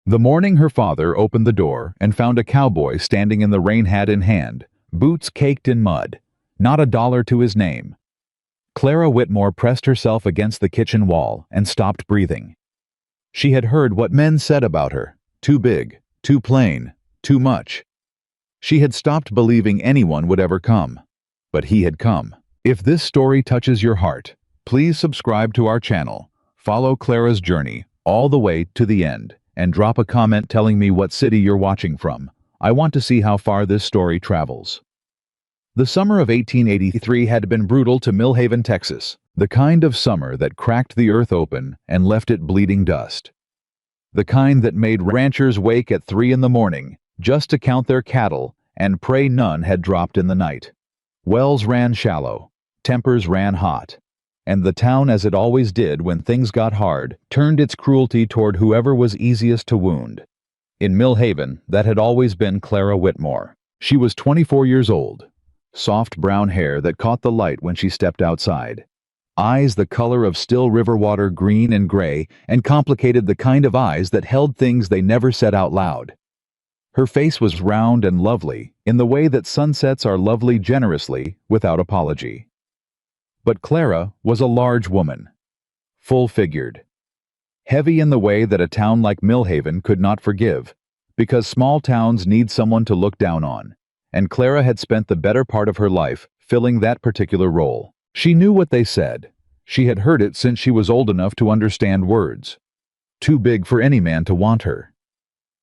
The morning her father opened the door and found a cowboy standing in the rain, hat in hand, boots caked in mud, not a dollar to his name. Clara Whitmore pressed herself against the kitchen wall and stopped breathing. She had heard what men said about her: too big, too plain, too much. She had stopped believing anyone would ever come. But he had come. If this story touches your heart, please subscribe to our channel, follow Clara's journey all the way to the end, and drop a comment telling me what city you're watching from. I want to see how far this story travels. The summer of 1883 had been brutal to Millhaven, Texas, the kind of summer that cracked the earth open and left it bleeding dust. The kind that made ranchers wake at 3 in the morning just to count their cattle and pray none had dropped in the night. Wells ran shallow, tempers ran hot, and the town, as it always did when things got hard, turned its cruelty toward whoever was easiest to wound. In Millhaven, that had always been Clara Whitmore. She was 24 years old. Soft brown hair that caught the light when she stepped outside. Eyes the color of still river water, green and gray, and complicated the kind of eyes that held things they never said out loud. Her face was round and lovely, in the way that sunsets are lovely generously, without apology. But Clara was a large woman, full-figured. Heavy in the way that a town like Millhaven could not forgive, because small towns need someone to look down on. And Clara had spent the better part of her life filling that particular role. She knew what they said. She had heard it since she was old enough to understand words. Too big for any man to want her.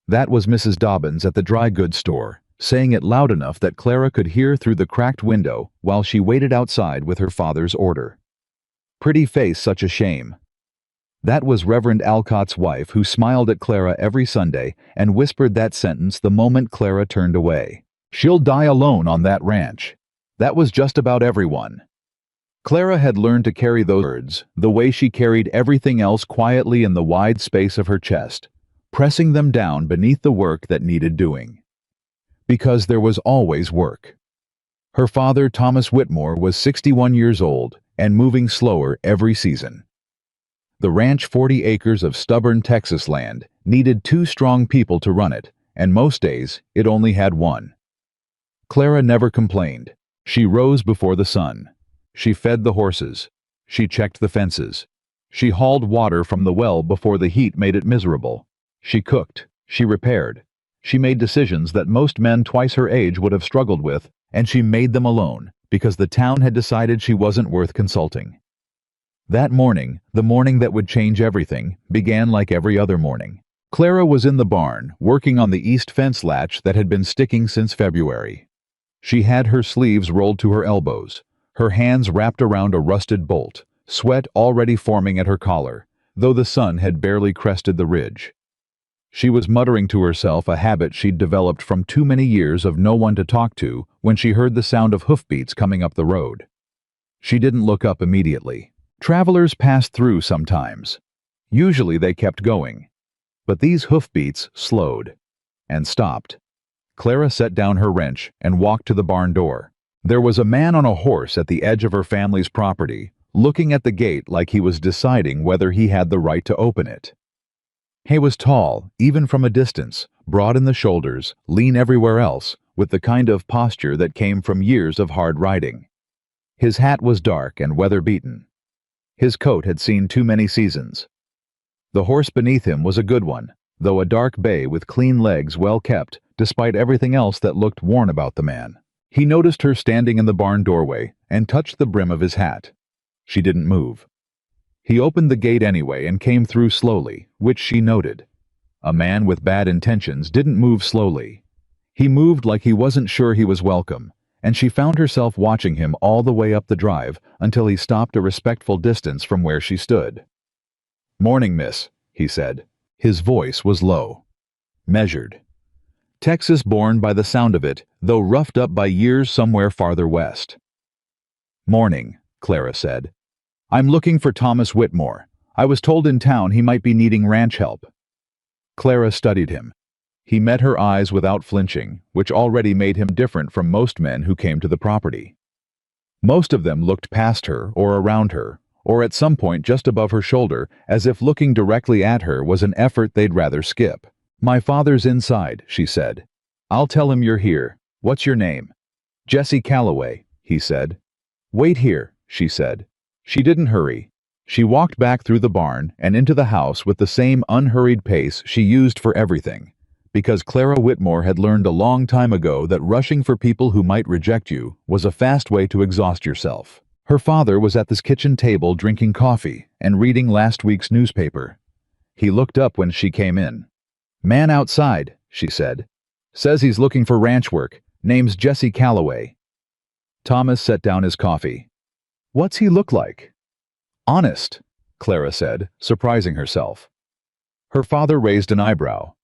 That was Mrs. Dobbins at the dry goods store, saying it loud enough that Clara could hear through the cracked window while she waited outside with her father's order. Pretty face, such a shame. That was Reverend Alcott's wife, who smiled at Clara every Sunday and whispered that sentence the moment Clara turned away. She'll die alone on that ranch. That was just about everyone. Clara had learned to carry those words the way she carried everything else, quietly in the wide space of her chest, pressing them down beneath the work that needed doing. Because there was always work. Her father, Thomas Whitmore, was 61 years old and moving slower every season. The ranch, 40 acres of stubborn Texas land, needed 2 strong people to run it, and most days it only had 1. Clara never complained. She rose before the sun. She fed the horses. She checked the fences. She hauled water from the well before the heat made it miserable. She cooked. She repaired. She made decisions that most men twice her age would have struggled with, and she made them alone, because the town had decided she wasn't worth consulting. That morning, the morning that would change everything, began like every other morning. Clara was in the barn, working on the east fence latch that had been sticking since February. She had her sleeves rolled to her elbows, her hands wrapped around a rusted bolt, sweat already forming at her collar, though the sun had barely crested the ridge. She was muttering to herself, a habit she'd developed from too many years of no one to talk to, when she heard the sound of hoofbeats coming up the road. She didn't look up immediately. Travelers passed through sometimes. Usually they kept going. But these hoofbeats slowed and stopped. Clara set down her wrench and walked to the barn door. There was a man on a horse at the edge of her family's property, looking at the gate like he was deciding whether he had the right to open it. He was tall, even from a distance, broad in the shoulders, lean everywhere else, with the kind of posture that came from years of hard riding. His hat was dark and weather-beaten. His coat had seen too many seasons. The horse beneath him was a good one, though a dark bay with clean legs, well kept, despite everything else that looked worn about the man. He noticed her standing in the barn doorway and touched the brim of his hat. She didn't move. He opened the gate anyway and came through slowly, which she noted. A man with bad intentions didn't move slowly. He moved like he wasn't sure he was welcome, and she found herself watching him all the way up the drive until he stopped a respectful distance from where she stood. "Morning, miss," he said. His voice was low, measured. Texas-born by the sound of it, though roughed up by years somewhere farther west. "Morning," Clara said. "I'm looking for Thomas Whitmore. I was told in town he might be needing ranch help." Clara studied him. He met her eyes without flinching, which already made him different from most men who came to the property. Most of them looked past her or around her, or at some point just above her shoulder, as if looking directly at her was an effort they'd rather skip. My father's inside, she said. I'll tell him you're here. What's your name? Jesse Calloway, he said. Wait here, she said. She didn't hurry. She walked back through the barn and into the house with the same unhurried pace she used for everything, because Clara Whitmore had learned a long time ago that rushing for people who might reject you was a fast way to exhaust yourself. Her father was at this kitchen table drinking coffee and reading last week's newspaper. He looked up when she came in. Man outside, she said. Says he's looking for ranch work. Name's Jesse Calloway. Thomas set down his coffee. What's he look like? Honest, Clara said, surprising herself. Her father raised an eyebrow.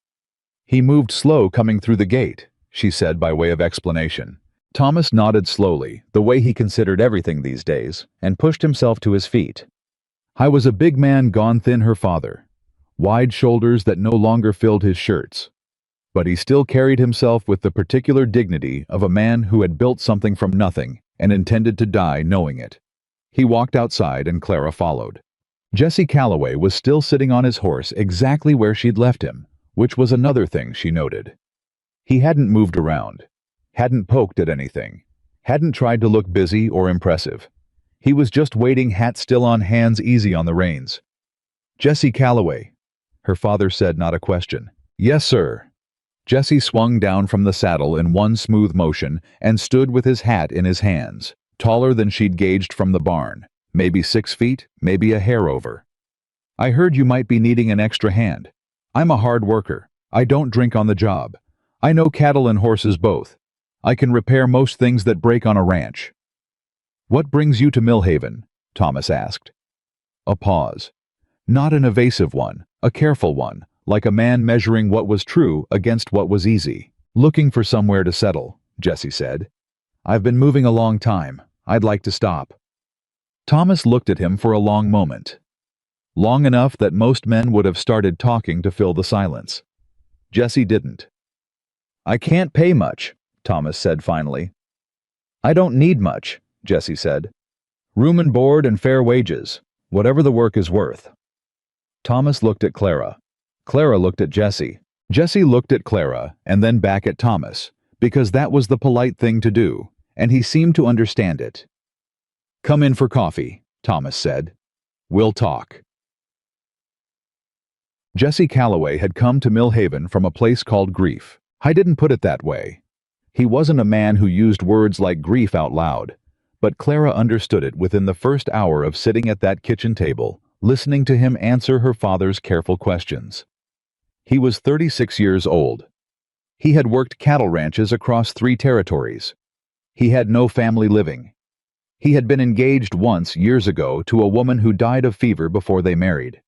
He moved slow coming through the gate, she said by way of explanation. Thomas nodded slowly, the way he considered everything these days, and pushed himself to his feet. I was a big man gone thin, her father. Wide shoulders that no longer filled his shirts. But he still carried himself with the particular dignity of a man who had built something from nothing and intended to die knowing it. He walked outside and Clara followed. Jesse Calloway was still sitting on his horse exactly where she'd left him, which was another thing she noted. He hadn't moved around, hadn't poked at anything, hadn't tried to look busy or impressive. He was just waiting, hat still on, hands easy on the reins. Jesse Calloway, her father said, not a question. Yes, sir. Jesse swung down from the saddle in one smooth motion and stood with his hat in his hands, taller than she'd gauged from the barn, maybe 6 feet, maybe a hair over. I heard you might be needing an extra hand. I'm a hard worker. I don't drink on the job. I know cattle and horses both. I can repair most things that break on a ranch. What brings you to Millhaven? Thomas asked. A pause. Not an evasive one, a careful one, like a man measuring what was true against what was easy. Looking for somewhere to settle, Jesse said. I've been moving a long time. I'd like to stop. Thomas looked at him for a long moment. Long enough that most men would have started talking to fill the silence. Jesse didn't. I can't pay much, Thomas said finally. I don't need much, Jesse said. Room and board and fair wages, whatever the work is worth. Thomas looked at Clara. Clara looked at Jesse. Jesse looked at Clara and then back at Thomas, because that was the polite thing to do, and he seemed to understand it. Come in for coffee, Thomas said. We'll talk. Jesse Calloway had come to Millhaven from a place called Grief. I didn't put it that way. He wasn't a man who used words like grief out loud, but Clara understood it within the first hour of sitting at that kitchen table, listening to him answer her father's careful questions. He was 36 years old. He had worked cattle ranches across 3 territories. He had no family living. He had been engaged once years ago to a woman who died of fever before they married.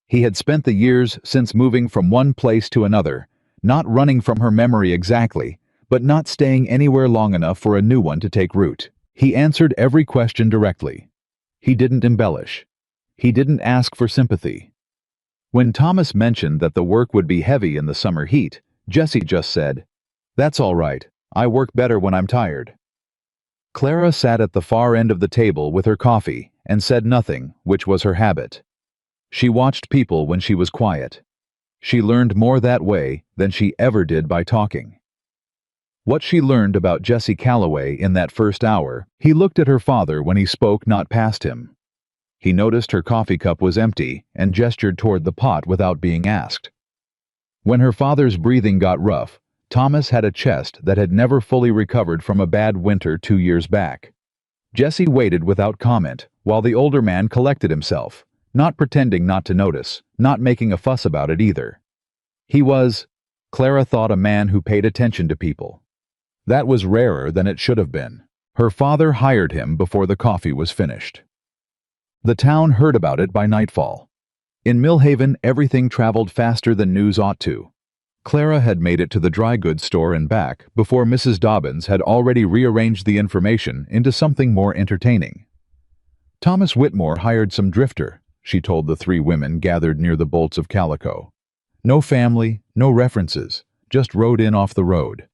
He had spent the years since moving from one place to another, not running from her memory exactly, but not staying anywhere long enough for a new one to take root. He answered every question directly. He didn't embellish. He didn't ask for sympathy. When Thomas mentioned that the work would be heavy in the summer heat, Jesse just said, "That's all right. I work better when I'm tired." Clara sat at the far end of the table with her coffee and said nothing, which was her habit. She watched people when she was quiet. She learned more that way than she ever did by talking. What she learned about Jesse Calloway in that first hour, he looked at her father when he spoke, not past him. He noticed her coffee cup was empty and gestured toward the pot without being asked. When her father's breathing got rough, Thomas had a chest that had never fully recovered from a bad winter 2 years back. Jesse waited without comment while the older man collected himself, not pretending not to notice, not making a fuss about it either. He was, Clara thought, a man who paid attention to people. That was rarer than it should have been. Her father hired him before the coffee was finished. The town heard about it by nightfall. In Millhaven, everything traveled faster than news ought to. Clara had made it to the dry goods store and back before Mrs. Dobbins had already rearranged the information into something more entertaining. Thomas Whitmore hired some drifter, she told the 3 women gathered near the bolts of calico. No family, no references, just rode in off the road.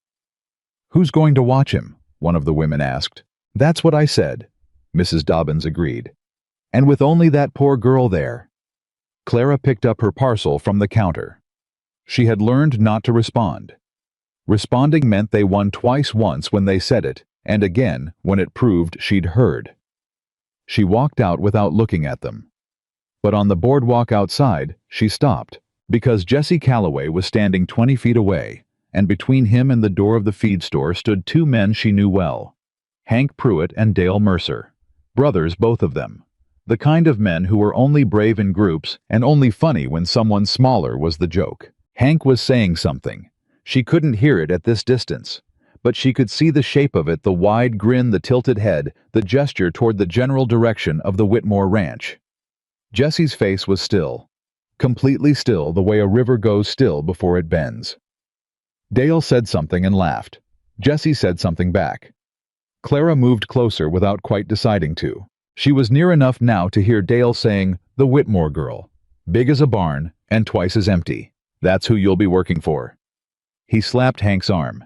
Who's going to watch him? One of the women asked. That's what I said, Mrs. Dobbins agreed. And with only that poor girl there. Clara picked up her parcel from the counter. She had learned not to respond. Responding meant they won twice, once when they said it, and again when it proved she'd heard. She walked out without looking at them. But on the boardwalk outside, she stopped, because Jesse Calloway was standing 20 feet away, and between him and the door of the feed store stood two men she knew well. Hank Pruitt and Dale Mercer. Brothers, both of them. The kind of men who were only brave in groups and only funny when someone smaller was the joke. Hank was saying something. She couldn't hear it at this distance, but she could see the shape of it, the wide grin, the tilted head, the gesture toward the general direction of the Whitmore ranch. Jesse's face was still. Completely still, the way a river goes still before it bends. Dale said something and laughed. Jesse said something back. Clara moved closer without quite deciding to. She was near enough now to hear Dale saying, "The Whitmore girl. Big as a barn and twice as empty. That's who you'll be working for." He slapped Hank's arm.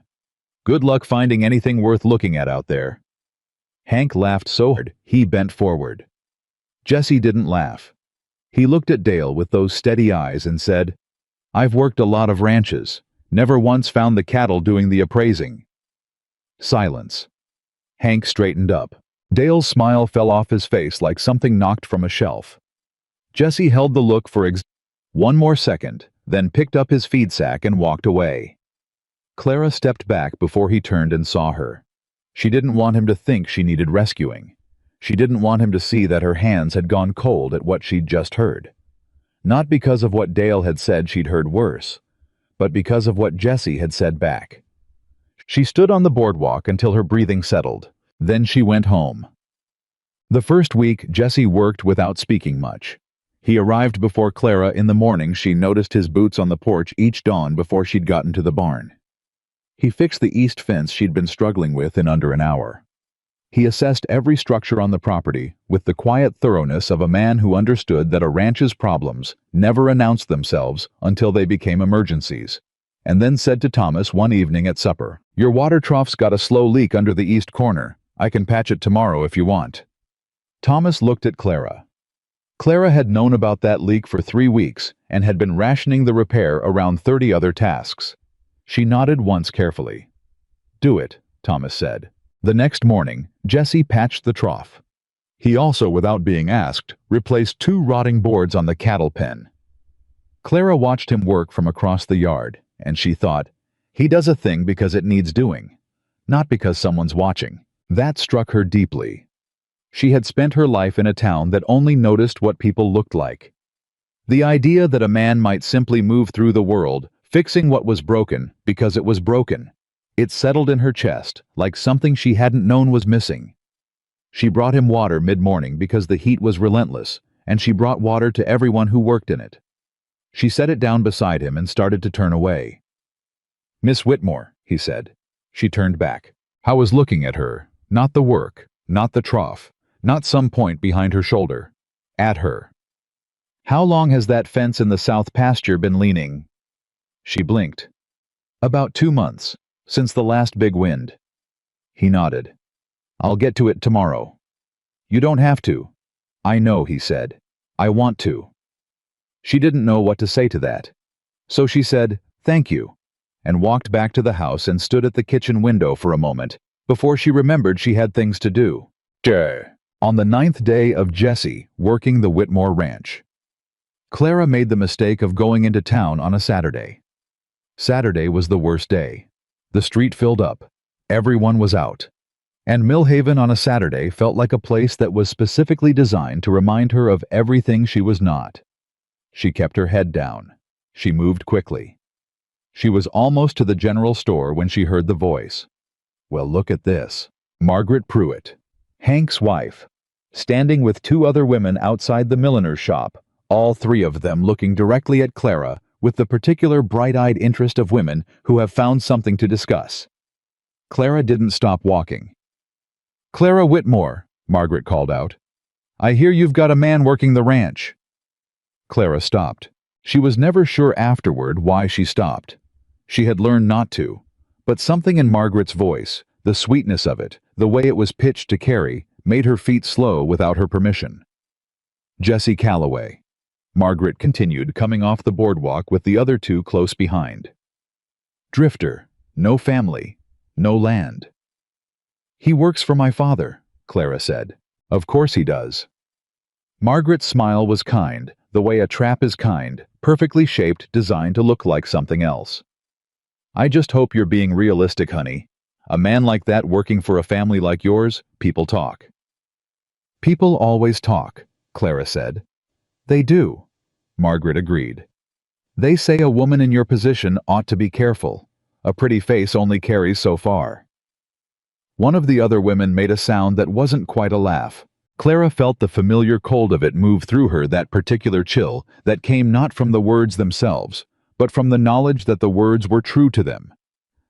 "Good luck finding anything worth looking at out there." Hank laughed so hard, he bent forward. Jesse didn't laugh. He looked at Dale with those steady eyes and said, "I've worked a lot of ranches. Never once found the cattle doing the appraising." Silence. Hank straightened up. Dale's smile fell off his face like something knocked from a shelf. Jesse held the look for one more second, then picked up his feed sack and walked away. Clara stepped back before he turned and saw her. She didn't want him to think she needed rescuing. She didn't want him to see that her hands had gone cold at what she'd just heard. Not because of what Dale had said she'd heard worse, but because of what Jesse had said back. She stood on the boardwalk until her breathing settled. Then she went home. The first week, Jesse worked without speaking much. He arrived before Clara in the morning. She noticed his boots on the porch each dawn before she'd gotten to the barn. He fixed the east fence she'd been struggling with in under an hour. He assessed every structure on the property with the quiet thoroughness of a man who understood that a ranch's problems never announced themselves until they became emergencies, and then said to Thomas one evening at supper, "Your water trough's got a slow leak under the east corner. I can patch it tomorrow if you want." Thomas looked at Clara. Clara had known about that leak for 3 weeks and had been rationing the repair around 30 other tasks. She nodded once carefully. "Do it," Thomas said. The next morning, Jesse patched the trough. He also, without being asked, replaced 2 rotting boards on the cattle pen. Clara watched him work from across the yard, and she thought, he does a thing because it needs doing, not because someone's watching. That struck her deeply. She had spent her life in a town that only noticed what people looked like. The idea that a man might simply move through the world, fixing what was broken because it was broken. It settled in her chest like something she hadn't known was missing. She brought him water mid-morning because the heat was relentless, and she brought water to everyone who worked in it. She set it down beside him and started to turn away. "Miss Whitmore," he said. She turned back. I was looking at her, not the work, not the trough, not some point behind her shoulder. At her. "How long has that fence in the south pasture been leaning?" She blinked. "About 2 months, since the last big wind." He nodded. "I'll get to it tomorrow." "You don't have to." "I know," he said. "I want to." She didn't know what to say to that. So she said, "Thank you," and walked back to the house and stood at the kitchen window for a moment before she remembered she had things to do. On the 9th day of Jesse working the Whitmore ranch. Clara made the mistake of going into town on a Saturday. Saturday was the worst day. The street filled up. Everyone was out. And Millhaven on a Saturday felt like a place that was specifically designed to remind her of everything she was not. She kept her head down. She moved quickly. She was almost to the general store when she heard the voice. Well, look at this. Margaret Pruitt, Hank's wife, standing with 2 other women outside the milliner's shop, all 3 of them looking directly at Clara with the particular bright-eyed interest of women who have found something to discuss. Clara didn't stop walking. "Clara Whitmore," Margaret called out. "I hear you've got a man working the ranch." Clara stopped. She was never sure afterward why she stopped. She had learned not to, but something in Margaret's voice, the sweetness of it, the way it was pitched to carry, made her feet slow without her permission. "Jesse Calloway." Margaret continued, coming off the boardwalk with the other two close behind. Drifter, no family, no land. He works for my father, Clara said. Of course he does. Margaret's smile was kind, the way a trap is kind, perfectly shaped, designed to look like something else. I just hope you're being realistic, honey. A man like that working for a family like yours, people talk. People always talk, Clara said. They do, Margaret agreed. They say a woman in your position ought to be careful. A pretty face only carries so far. One of the other women made a sound that wasn't quite a laugh. Clara felt the familiar cold of it move through her, that particular chill that came not from the words themselves, but from the knowledge that the words were true to them,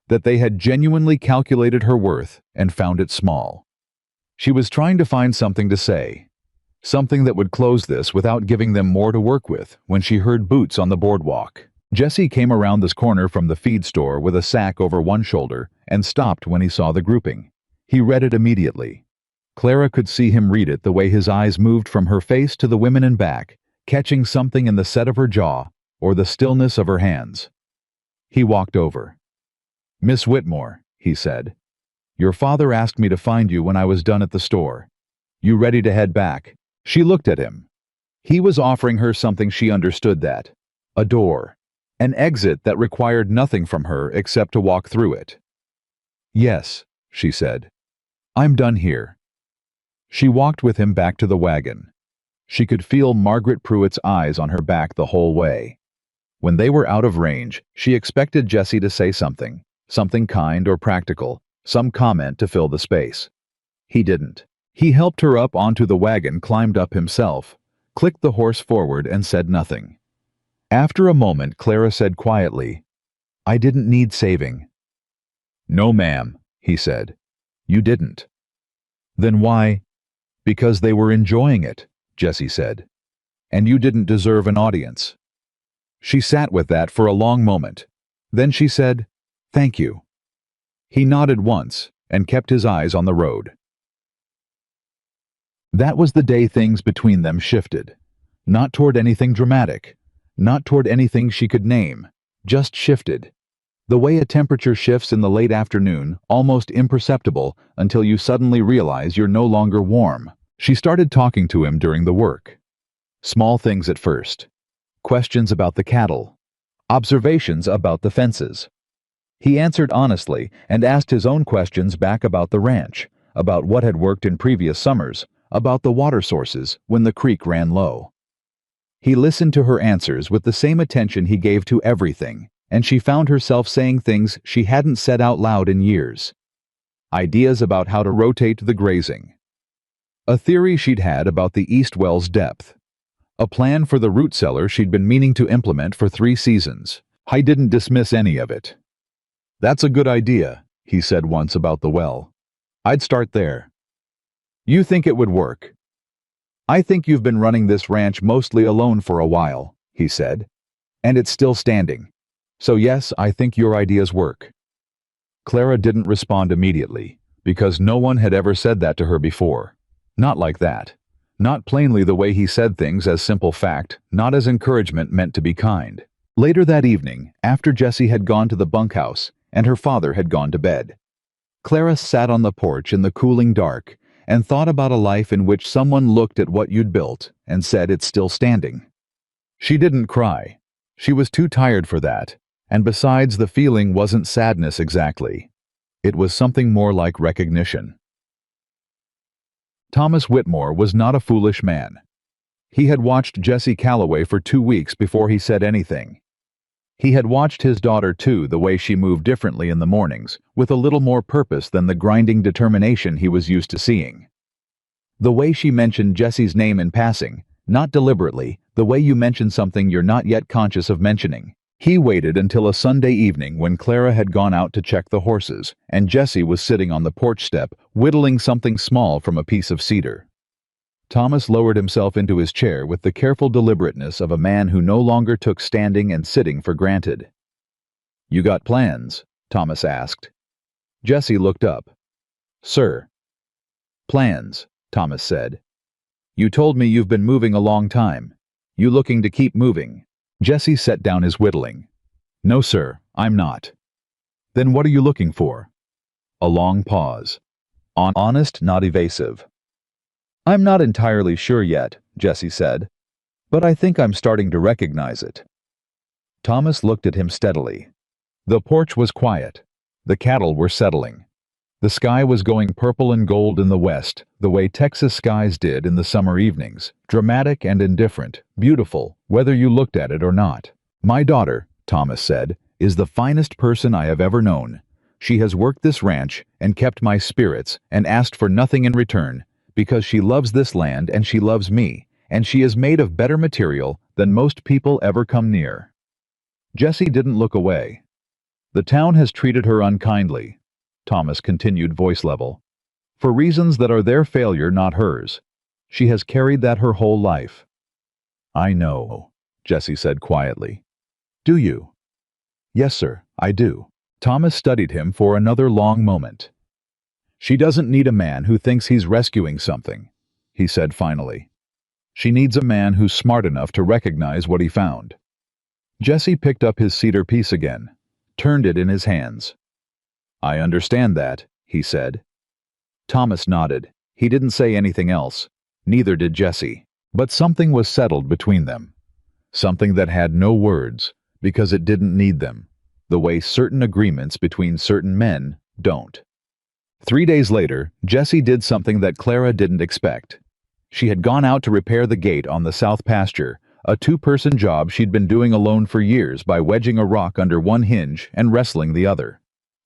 that they had genuinely calculated her worth and found it small. She was trying to find something to say, something that would close this without giving them more to work with, when she heard boots on the boardwalk. Jesse came around this corner from the feed store with a sack over one shoulder and stopped when he saw the grouping. He read it immediately. Clara could see him read it the way his eyes moved from her face to the women in back, catching something in the set of her jaw or the stillness of her hands. He walked over. Miss Whitmore, he said, your father asked me to find you when I was done at the store. You ready to head back? She looked at him. He was offering her something she understood, that. A door. An exit that required nothing from her except to walk through it. Yes, she said. I'm done here. She walked with him back to the wagon. She could feel Margaret Pruitt's eyes on her back the whole way. When they were out of range, she expected Jesse to say something kind or practical, some comment to fill the space. He didn't. He helped her up onto the wagon, climbed up himself, clicked the horse forward, and said nothing. After a moment, Clara said quietly, I didn't need saving. No, ma'am, he said. You didn't. Then why? Because they were enjoying it, Jessie said. And you didn't deserve an audience. She sat with that for a long moment. Then she said, Thank you. He nodded once and kept his eyes on the road. That was the day things between them shifted. Not toward anything dramatic, not toward anything she could name, just shifted. The way a temperature shifts in the late afternoon, almost imperceptible until you suddenly realize you're no longer warm. She started talking to him during the work. Small things at first. Questions about the cattle. Observations about the fences. He answered honestly and asked his own questions back about the ranch, about what had worked in previous summers, about the water sources when the creek ran low. He listened to her answers with the same attention he gave to everything, and she found herself saying things she hadn't said out loud in years. Ideas about how to rotate the grazing. A theory she'd had about the East Well's depth. A plan for the root cellar she'd been meaning to implement for 3 seasons. I didn't dismiss any of it. That's a good idea, he said once about the well. I'd start there. You think it would work? I think you've been running this ranch mostly alone for a while, he said. And it's still standing. So yes, I think your ideas work. Clara didn't respond immediately, because no one had ever said that to her before. Not like that. Not plainly the way he said things, as simple fact, not as encouragement meant to be kind. Later that evening, after Jessie had gone to the bunkhouse and her father had gone to bed, Clara sat on the porch in the cooling dark and thought about a life in which someone looked at what you'd built and said it's still standing. She didn't cry. She was too tired for that, and besides, the feeling wasn't sadness exactly. It was something more like recognition. Thomas Whitmore was not a foolish man. He had watched Jesse Calloway for 2 weeks before he said anything. He had watched his daughter too, the way she moved differently in the mornings, with a little more purpose than the grinding determination he was used to seeing. The way she mentioned Jesse's name in passing, not deliberately, the way you mention something you're not yet conscious of mentioning. He waited until a Sunday evening when Clara had gone out to check the horses, and Jesse was sitting on the porch step, whittling something small from a piece of cedar. Thomas lowered himself into his chair with the careful deliberateness of a man who no longer took standing and sitting for granted. "You got plans?" Thomas asked. Jesse looked up. "Sir." "Plans," Thomas said. "You told me you've been moving a long time. You looking to keep moving?" Jesse set down his whittling. "No, sir, I'm not." "Then what are you looking for?" A long pause. Honest, not evasive. "I'm not entirely sure yet," Jesse said, "but I think I'm starting to recognize it." Thomas looked at him steadily. The porch was quiet. The cattle were settling. The sky was going purple and gold in the west, the way Texas skies did in the summer evenings, dramatic and indifferent, beautiful, whether you looked at it or not. "My daughter," Thomas said, "is the finest person I have ever known. She has worked this ranch and kept my spirits and asked for nothing in return, because she loves this land and she loves me, and she is made of better material than most people ever come near." Jesse didn't look away. "The town has treated her unkindly," Thomas continued, voice level, "for reasons that are their failure, not hers. She has carried that her whole life." "I know," Jesse said quietly. "Do you?" "Yes, sir, I do." Thomas studied him for another long moment. "She doesn't need a man who thinks he's rescuing something," he said finally. "She needs a man who's smart enough to recognize what he found." Jesse picked up his cedar piece again, turned it in his hands. "I understand that," he said. Thomas nodded. He didn't say anything else. Neither did Jesse. But something was settled between them. Something that had no words, because it didn't need them, the way certain agreements between certain men don't. 3 days later, Jesse did something that Clara didn't expect. She had gone out to repair the gate on the south pasture, a two-person job she'd been doing alone for years by wedging a rock under one hinge and wrestling the other.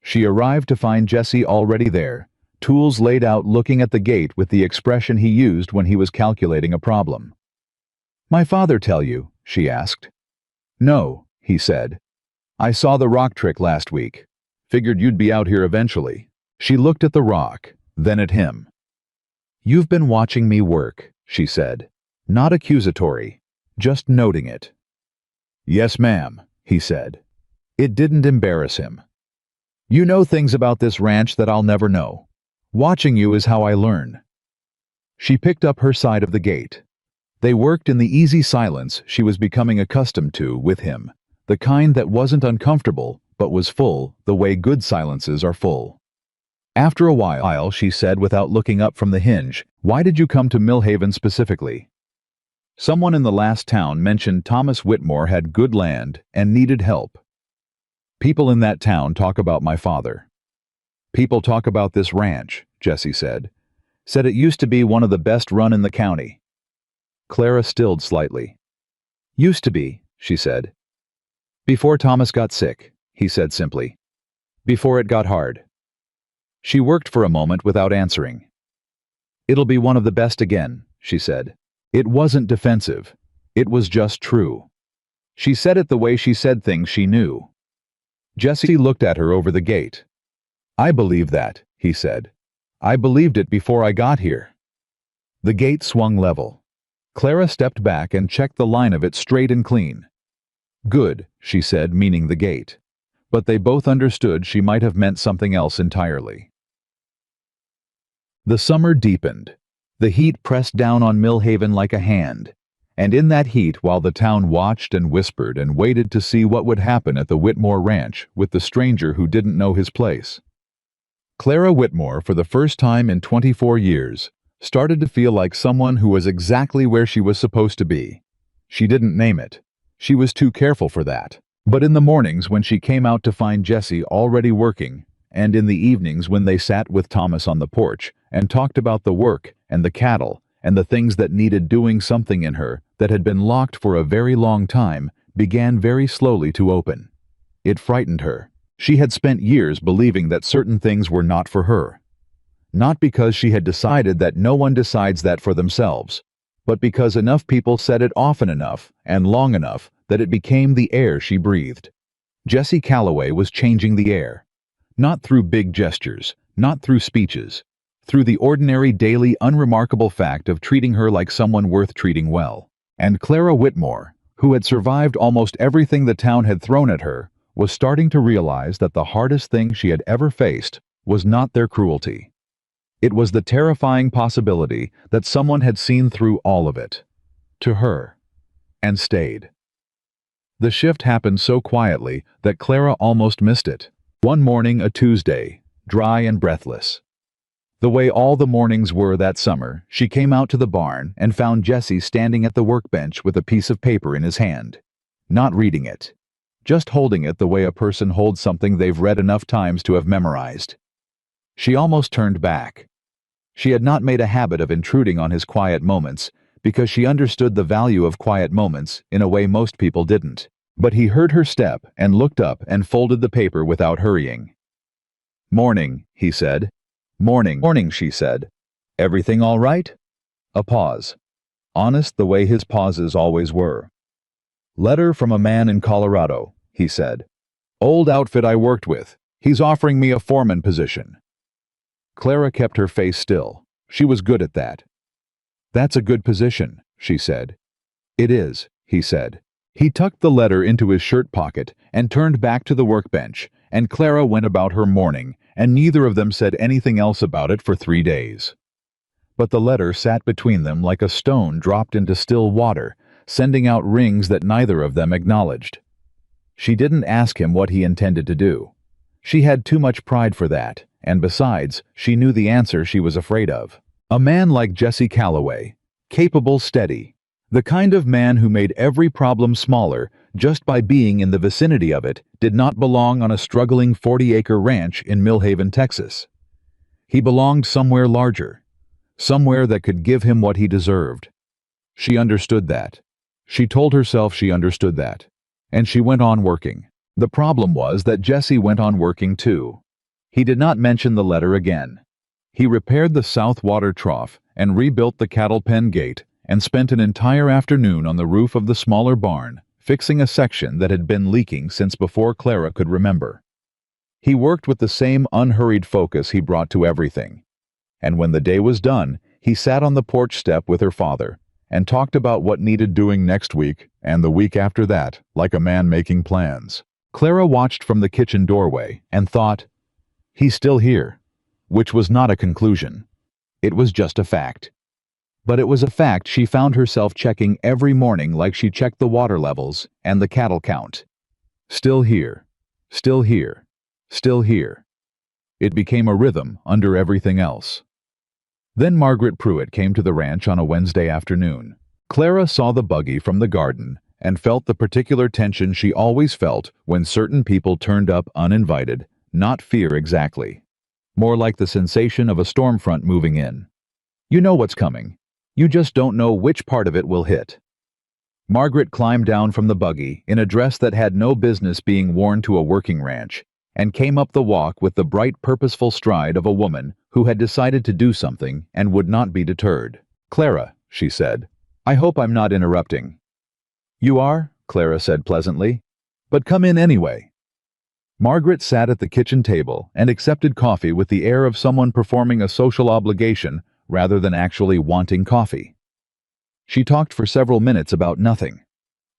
She arrived to find Jesse already there, tools laid out, looking at the gate with the expression he used when he was calculating a problem. "My father tell you?" she asked. "No," he said. "I saw the rock trick last week. Figured you'd be out here eventually." She looked at the rock, then at him. "You've been watching me work," she said. Not accusatory, just noting it. "Yes, ma'am," he said. It didn't embarrass him. "You know things about this ranch that I'll never know. Watching you is how I learn." She picked up her side of the gate. They worked in the easy silence she was becoming accustomed to with him, the kind that wasn't uncomfortable but was full, the way good silences are full. After a while, she said without looking up from the hinge, "Why did you come to Millhaven specifically?" "Someone in the last town mentioned Thomas Whitmore had good land and needed help. People in that town talk about my father. People talk about this ranch," Jesse said. "Said it used to be one of the best run in the county." Clara stilled slightly. "Used to be," she said. "Before Thomas got sick," he said simply. "Before it got hard." She worked for a moment without answering. "It'll be one of the best again," she said. It wasn't defensive. It was just true. She said it the way she said things she knew. Jesse looked at her over the gate. "I believe that," he said. "I believed it before I got here." The gate swung level. Clara stepped back and checked the line of it straight and clean. "Good," she said, meaning the gate. But they both understood she might have meant something else entirely. The summer deepened. The heat pressed down on Millhaven like a hand, and in that heat, while the town watched and whispered and waited to see what would happen at the Whitmore ranch with the stranger who didn't know his place, Clara Whitmore, for the first time in 24 years, started to feel like someone who was exactly where she was supposed to be. She didn't name it. She was too careful for that. But in the mornings when she came out to find Jesse already working, and in the evenings when they sat with Thomas on the porch and talked about the work and the cattle and the things that needed doing, something in her that had been locked for a very long time began very slowly to open. It frightened her. She had spent years believing that certain things were not for her. Not because she had decided that no one decides that for themselves, but because enough people said it often enough and long enough that it became the air she breathed. Jesse Calloway was changing the air. Not through big gestures, not through speeches, through the ordinary, daily, unremarkable fact of treating her like someone worth treating well. And Clara Whitmore, who had survived almost everything the town had thrown at her, was starting to realize that the hardest thing she had ever faced was not their cruelty. It was the terrifying possibility that someone had seen through all of it. To her. and stayed. The shift happened so quietly that Clara almost missed it. One morning, a Tuesday, dry and breathless. The way all the mornings were that summer, she came out to the barn and found Jesse standing at the workbench with a piece of paper in his hand. Not reading it. Just holding it the way a person holds something they've read enough times to have memorized. She almost turned back. She had not made a habit of intruding on his quiet moments, because she understood the value of quiet moments in a way most people didn't. But he heard her step and looked up and folded the paper without hurrying. "Morning," he said. "Morning, morning," she said. "Everything all right?" A pause. Honest the way his pauses always were. "Letter from a man in Colorado," he said. "Old outfit I worked with. He's offering me a foreman position." Clara kept her face still. She was good at that. "That's a good position," she said. "It is," he said. He tucked the letter into his shirt pocket and turned back to the workbench, and Clara went about her morning, and neither of them said anything else about it for 3 days. But the letter sat between them like a stone dropped into still water, sending out rings that neither of them acknowledged. She didn't ask him what he intended to do. She had too much pride for that, and besides, she knew the answer she was afraid of. A man like Jesse Calloway, capable, steady, the kind of man who made every problem smaller just by being in the vicinity of it, did not belong on a struggling 40-acre ranch in Millhaven, Texas. He belonged somewhere larger, somewhere that could give him what he deserved. She understood that. She told herself she understood that. And she went on working. The problem was that Jesse went on working too. He did not mention the letter again. He repaired the south water trough and rebuilt the cattle pen gate and spent an entire afternoon on the roof of the smaller barn, fixing a section that had been leaking since before Clara could remember. He worked with the same unhurried focus he brought to everything. And when the day was done, he sat on the porch step with her father and talked about what needed doing next week and the week after that, like a man making plans. Clara watched from the kitchen doorway and thought, "He's still here," which was not a conclusion. It was just a fact. But it was a fact she found herself checking every morning like she checked the water levels and the cattle count. Still here, still here, still here. It became a rhythm under everything else. Then Margaret Pruitt came to the ranch on a Wednesday afternoon. Clara saw the buggy from the garden and felt the particular tension she always felt when certain people turned up uninvited, not fear exactly. More like the sensation of a storm front moving in. You know what's coming. You just don't know which part of it will hit. Margaret climbed down from the buggy in a dress that had no business being worn to a working ranch, and came up the walk with the bright, purposeful stride of a woman who had decided to do something and would not be deterred. "Clara," she said, "I hope I'm not interrupting." "You are," Clara said pleasantly, "but come in anyway." Margaret sat at the kitchen table and accepted coffee with the air of someone performing a social obligation rather than actually wanting coffee. She talked for several minutes about nothing.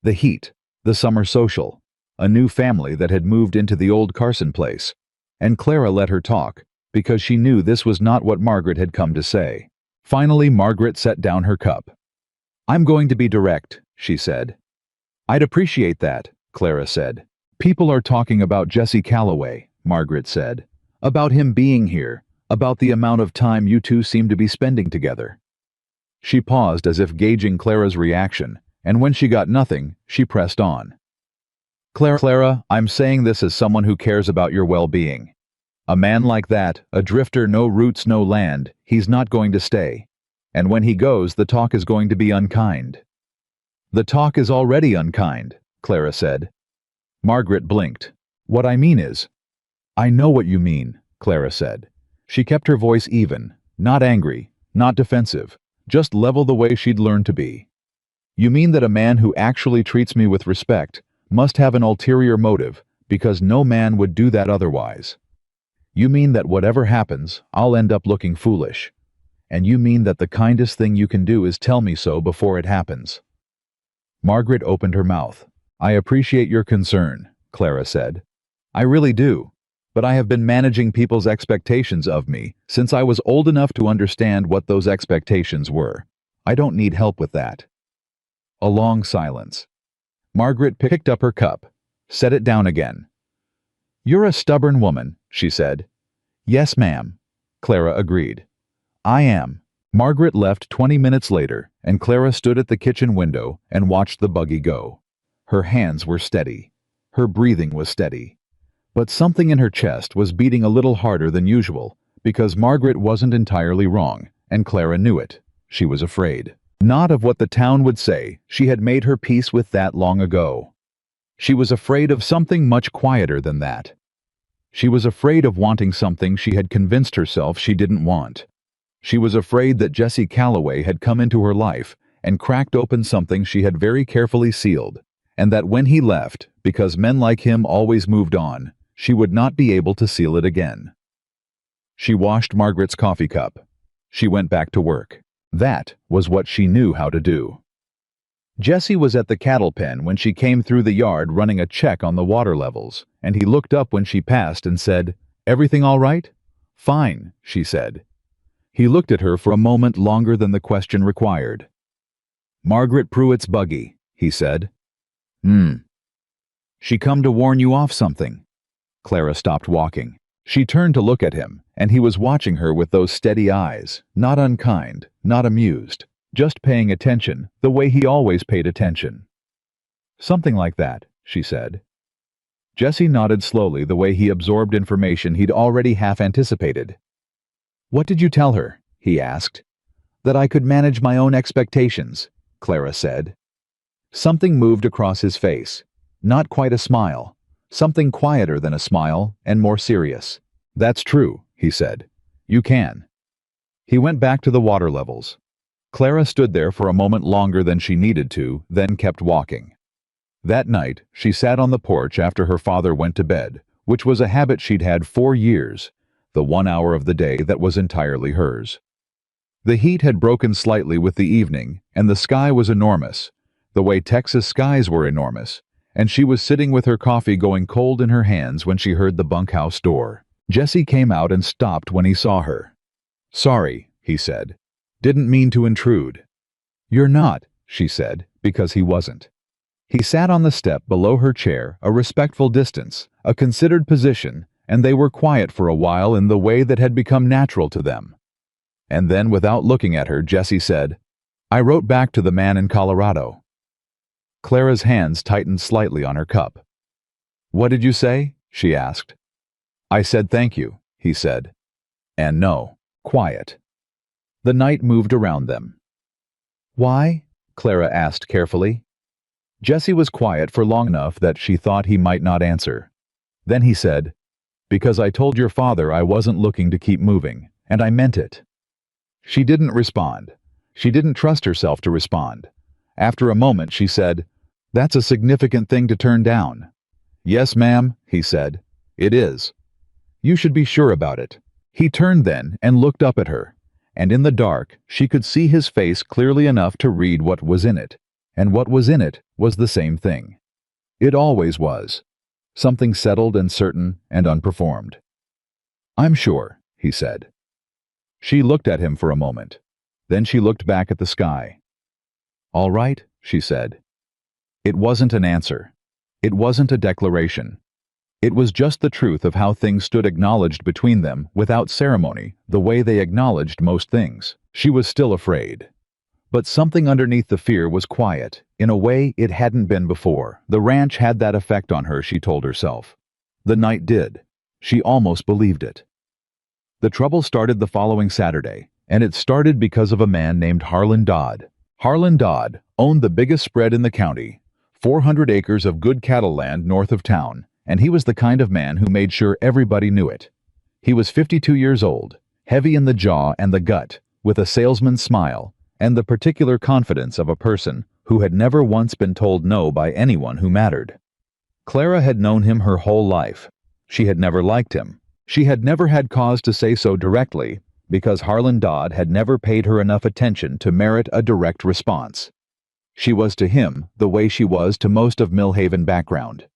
The heat, the summer social, a new family that had moved into the old Carson place, and Clara let her talk because she knew this was not what Margaret had come to say. Finally, Margaret set down her cup. "I'm going to be direct," she said. "I'd appreciate that," Clara said. "People are talking about Jesse Calloway," Margaret said. "About him being here, about the amount of time you two seem to be spending together." She paused as if gauging Clara's reaction, and when she got nothing, she pressed on. Clara, I'm saying this as someone who cares about your well-being. A man like that, a drifter, no roots, no land, he's not going to stay. And when he goes, the talk is going to be unkind." "The talk is already unkind," Clara said. Margaret blinked. "What I mean is—" "I know what you mean," Clara said. She kept her voice even, not angry, not defensive, just level the way she'd learned to be. "You mean that a man who actually treats me with respect must have an ulterior motive, because no man would do that otherwise. You mean that whatever happens, I'll end up looking foolish. And you mean that the kindest thing you can do is tell me so before it happens." Margaret opened her mouth. "I appreciate your concern," Clara said. "I really do. But I have been managing people's expectations of me since I was old enough to understand what those expectations were. I don't need help with that." A long silence. Margaret picked up her cup, set it down again. "You're a stubborn woman," she said. "Yes, ma'am," Clara agreed. "I am." Margaret left 20 minutes later, and Clara stood at the kitchen window and watched the buggy go. Her hands were steady. Her breathing was steady. But something in her chest was beating a little harder than usual, because Margaret wasn't entirely wrong, and Clara knew it. She was afraid. Not of what the town would say. She had made her peace with that long ago. She was afraid of something much quieter than that. She was afraid of wanting something she had convinced herself she didn't want. She was afraid that Jesse Calloway had come into her life and cracked open something she had very carefully sealed, and that when he left, because men like him always moved on, she would not be able to seal it again. She washed Margaret's coffee cup. She went back to work. That was what she knew how to do. Jesse was at the cattle pen when she came through the yard running a check on the water levels, and he looked up when she passed and said, "Everything all right?" "Fine," she said. He looked at her for a moment longer than the question required. "Margaret Pruitt's buggy," he said. She come to warn you off something." Clara stopped walking. She turned to look at him, and he was watching her with those steady eyes, not unkind, not amused, just paying attention the way he always paid attention. "Something like that," she said. Jesse nodded slowly the way he absorbed information he'd already half anticipated. "What did you tell her?" he asked. "That I could manage my own expectations," Clara said. Something moved across his face. Not quite a smile. Something quieter than a smile and more serious. "That's true," he said. "You can." He went back to the water levels. Clara stood there for a moment longer than she needed to, then kept walking. That night, she sat on the porch after her father went to bed, which was a habit she'd had 4 years, the 1 hour of the day that was entirely hers. The heat had broken slightly with the evening, and the sky was enormous, the way Texas skies were enormous, and she was sitting with her coffee going cold in her hands when she heard the bunkhouse door. Jesse came out and stopped when he saw her. "Sorry," he said. "Didn't mean to intrude." "You're not," she said, because he wasn't. He sat on the step below her chair, a respectful distance, a considered position, and they were quiet for a while in the way that had become natural to them. And then, without looking at her, Jesse said, "I wrote back to the man in Colorado." Clara's hands tightened slightly on her cup. "What did you say?" she asked. "I said thank you," he said. And no, quiet. The night moved around them. "Why?" Clara asked carefully. Jesse was quiet for long enough that she thought he might not answer. Then he said, "Because I told your father I wasn't looking to keep moving, and I meant it." She didn't respond. She didn't trust herself to respond. After a moment she said, "That's a significant thing to turn down." "Yes, ma'am," he said. "It is." "You should be sure about it." He turned then and looked up at her, and in the dark she could see his face clearly enough to read what was in it, and what was in it was the same thing. It always was. Something settled and certain and unperformed. "I'm sure," he said. She looked at him for a moment. Then she looked back at the sky. "All right," she said. It wasn't an answer. It wasn't a declaration. It was just the truth of how things stood acknowledged between them without ceremony, the way they acknowledged most things. She was still afraid. But something underneath the fear was quiet, in a way it hadn't been before. The ranch had that effect on her, she told herself. The night did. She almost believed it. The trouble started the following Saturday, and it started because of a man named Harlan Dodd. Harlan Dodd owned the biggest spread in the county, 400 acres of good cattle land north of town, and he was the kind of man who made sure everybody knew it. He was 52 years old, heavy in the jaw and the gut, with a salesman's smile, and the particular confidence of a person who had never once been told no by anyone who mattered. Clara had known him her whole life. She had never liked him. She had never had cause to say so directly, because Harlan Dodd had never paid her enough attention to merit a direct response. She was to him the way she was to most of Millhaven background.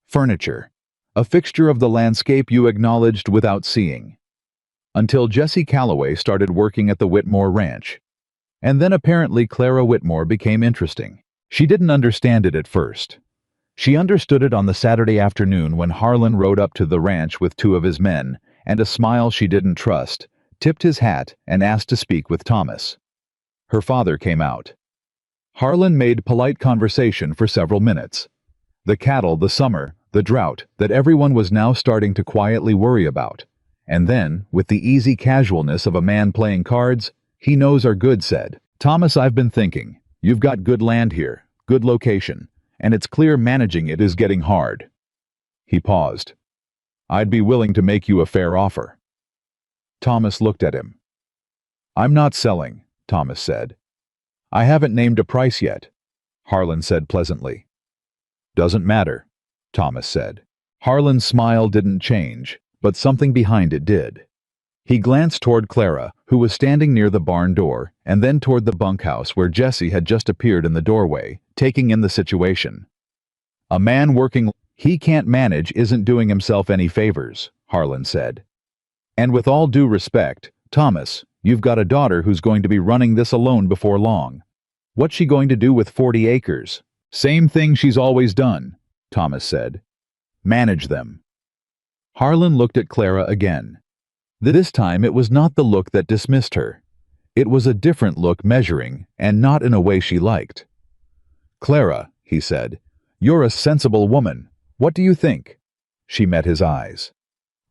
Furniture. A fixture of the landscape you acknowledged without seeing. Until Jesse Calloway started working at the Whitmore Ranch. And then apparently Clara Whitmore became interesting. She didn't understand it at first. She understood it on the Saturday afternoon when Harlan rode up to the ranch with two of his men, and a smile she didn't trust, tipped his hat and asked to speak with Thomas. Her father came out. Harlan made polite conversation for several minutes. The cattle, the summer, the drought that everyone was now starting to quietly worry about. And then, with the easy casualness of a man playing cards, he knows are good, said, "Thomas, I've been thinking. You've got good land here, good location, and it's clear managing it is getting hard." He paused. "I'd be willing to make you a fair offer." Thomas looked at him. "I'm not selling," Thomas said. "I haven't named a price yet," Harlan said pleasantly. "Doesn't matter," Thomas said. Harlan's smile didn't change, but something behind it did. He glanced toward Clara, who was standing near the barn door, and then toward the bunkhouse where Jesse had just appeared in the doorway, taking in the situation. "A man working he can't manage isn't doing himself any favors," Harlan said. "And with all due respect, Thomas, you've got a daughter who's going to be running this alone before long. What's she going to do with 40 acres? "Same thing she's always done," Thomas said. "Manage them." Harlan looked at Clara again. This time it was not the look that dismissed her. It was a different look, measuring, and not in a way she liked. "Clara," he said, "you're a sensible woman. What do you think?" She met his eyes.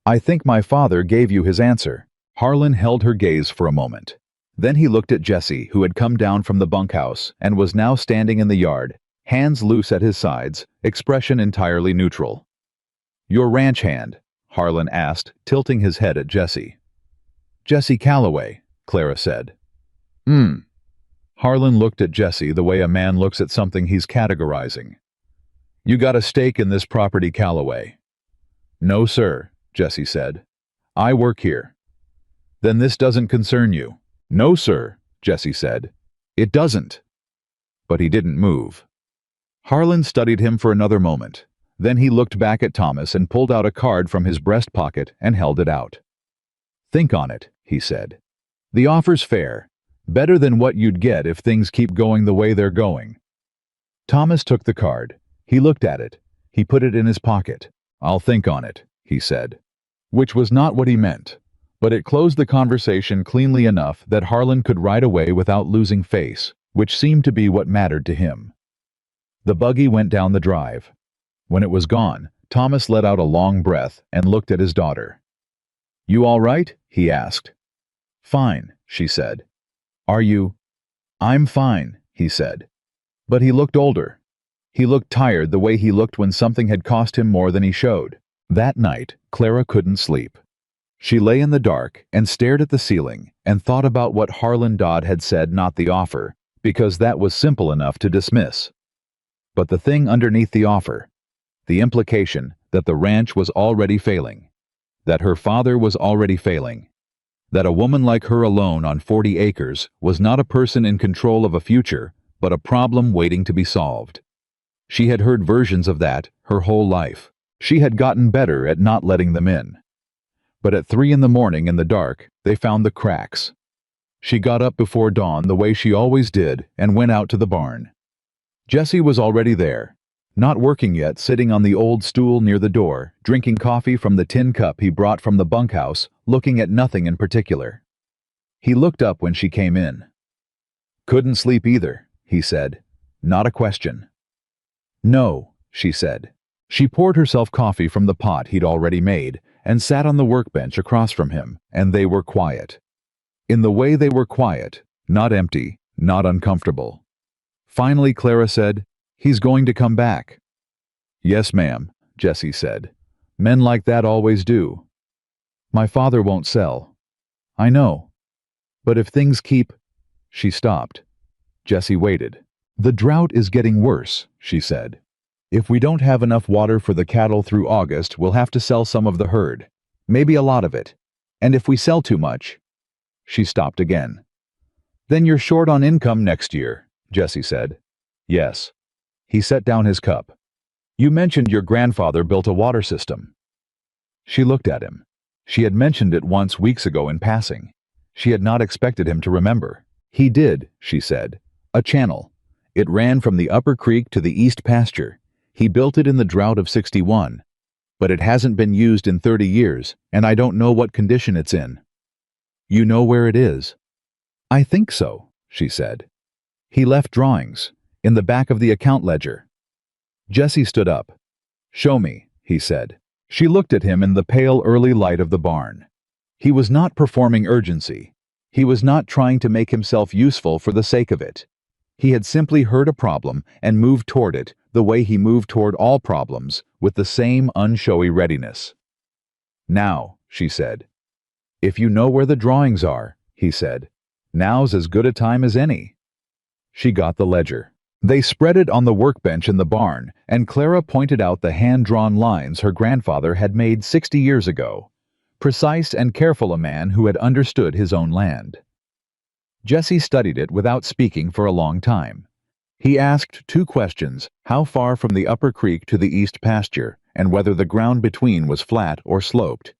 "I think my father gave you his answer." Harlan held her gaze for a moment. Then he looked at Jesse, who had come down from the bunkhouse and was now standing in the yard, hands loose at his sides, expression entirely neutral. "Your ranch hand?" Harlan asked, tilting his head at Jesse. "Jesse Calloway," Clara said. Harlan looked at Jesse the way a man looks at something he's categorizing. "You got a stake in this property, Calloway?" "No, sir," Jesse said. "I work here." "Then this doesn't concern you?" "No, sir," Jesse said. "It doesn't." But he didn't move. Harlan studied him for another moment. Then he looked back at Thomas and pulled out a card from his breast pocket and held it out. "Think on it," he said. "The offer's fair. Better than what you'd get if things keep going the way they're going." Thomas took the card. He looked at it. He put it in his pocket. "I'll think on it," he said. Which was not what he meant. But it closed the conversation cleanly enough that Harlan could ride away without losing face, which seemed to be what mattered to him. The buggy went down the drive. When it was gone, Thomas let out a long breath and looked at his daughter. "You all right?" he asked. "Fine," she said. "Are you?" "I'm fine," he said. But he looked older. He looked tired the way he looked when something had cost him more than he showed. That night, Clara couldn't sleep. She lay in the dark and stared at the ceiling and thought about what Harlan Dodd had said, not the offer, because that was simple enough to dismiss. But the thing underneath the offer, the implication that the ranch was already failing, that her father was already failing, that a woman like her alone on 40 acres was not a person in control of a future, but a problem waiting to be solved. She had heard versions of that her whole life. She had gotten better at not letting them in. But at 3 in the morning in the dark, they found the cracks. She got up before dawn the way she always did and went out to the barn. Jesse was already there, not working yet, sitting on the old stool near the door, drinking coffee from the tin cup he brought from the bunkhouse, looking at nothing in particular. He looked up when she came in. "Couldn't sleep either," he said. "Not a question." "No," she said. She poured herself coffee from the pot he'd already made and sat on the workbench across from him, and they were quiet. In the way they were quiet, not empty, not uncomfortable. Finally Clara said, "He's going to come back." "Yes, ma'am," Jesse said. "Men like that always do." "My father won't sell." "I know. But if things keep—" She stopped. Jesse waited. "The drought is getting worse," she said. "If we don't have enough water for the cattle through August, we'll have to sell some of the herd. Maybe a lot of it. And if we sell too much—" She stopped again. "Then you're short on income next year," Jesse said. "Yes." He set down his cup. "You mentioned your grandfather built a water system." She looked at him. She had mentioned it once weeks ago in passing. She had not expected him to remember. "He did," she said. "A channel. It ran from the upper creek to the east pasture. He built it in the drought of '61. But it hasn't been used in 30 years, and I don't know what condition it's in. You know where it is? I think so, she said. He left drawings, in the back of the account ledger. Jesse stood up. Show me, he said. She looked at him in the pale early light of the barn. He was not performing urgency. He was not trying to make himself useful for the sake of it. He had simply heard a problem and moved toward it the way he moved toward all problems, with the same unshowy readiness. Now, she said. If you know where the drawings are, he said, now's as good a time as any. She got the ledger. They spread it on the workbench in the barn, and Clara pointed out the hand-drawn lines her grandfather had made 60 years ago. Precise and careful a man who had understood his own land. Jesse studied it without speaking for a long time. He asked 2 questions, how far from the upper creek to the east pasture, and whether the ground between was flat or sloped.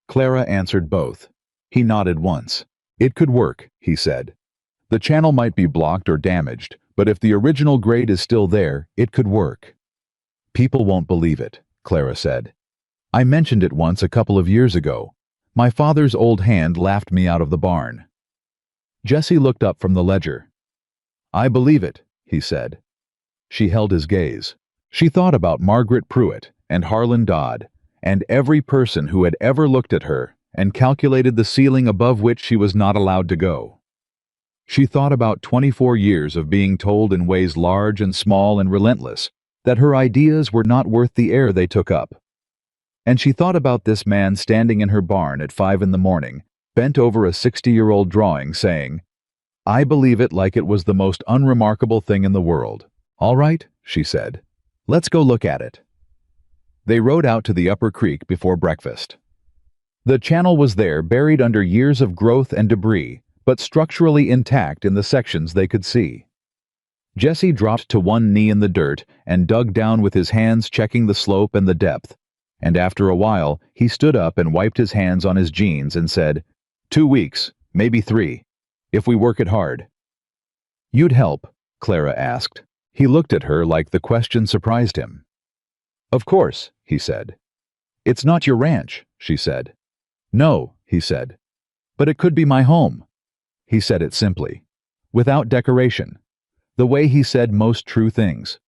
Clara answered both. He nodded once. It could work, he said. The channel might be blocked or damaged, but if the original grade is still there, it could work. People won't believe it, Clara said. I mentioned it once a couple of years ago. My father's old hand laughed me out of the barn. Jesse looked up from the ledger. I believe it, he said. She held his gaze. She thought about Margaret Pruitt and Harlan Dodd, and every person who had ever looked at her, and calculated the ceiling above which she was not allowed to go. She thought about 24 years of being told in ways large and small and relentless that her ideas were not worth the air they took up. And she thought about this man standing in her barn at 5 in the morning, bent over a 60-year-old drawing, saying, I believe it like it was the most unremarkable thing in the world. All right, she said. Let's go look at it. They rode out to the upper creek before breakfast. The channel was there, buried under years of growth and debris, but structurally intact in the sections they could see. Jesse dropped to one knee in the dirt and dug down with his hands, checking the slope and the depth. And after a while, he stood up and wiped his hands on his jeans and said, 2 weeks, maybe 3, if we work it hard. You'd help? Clara asked. He looked at her like the question surprised him. Of course, he said. It's not your ranch, she said. No, he said. But it could be my home. He said it simply, without decoration, the way he said most true things.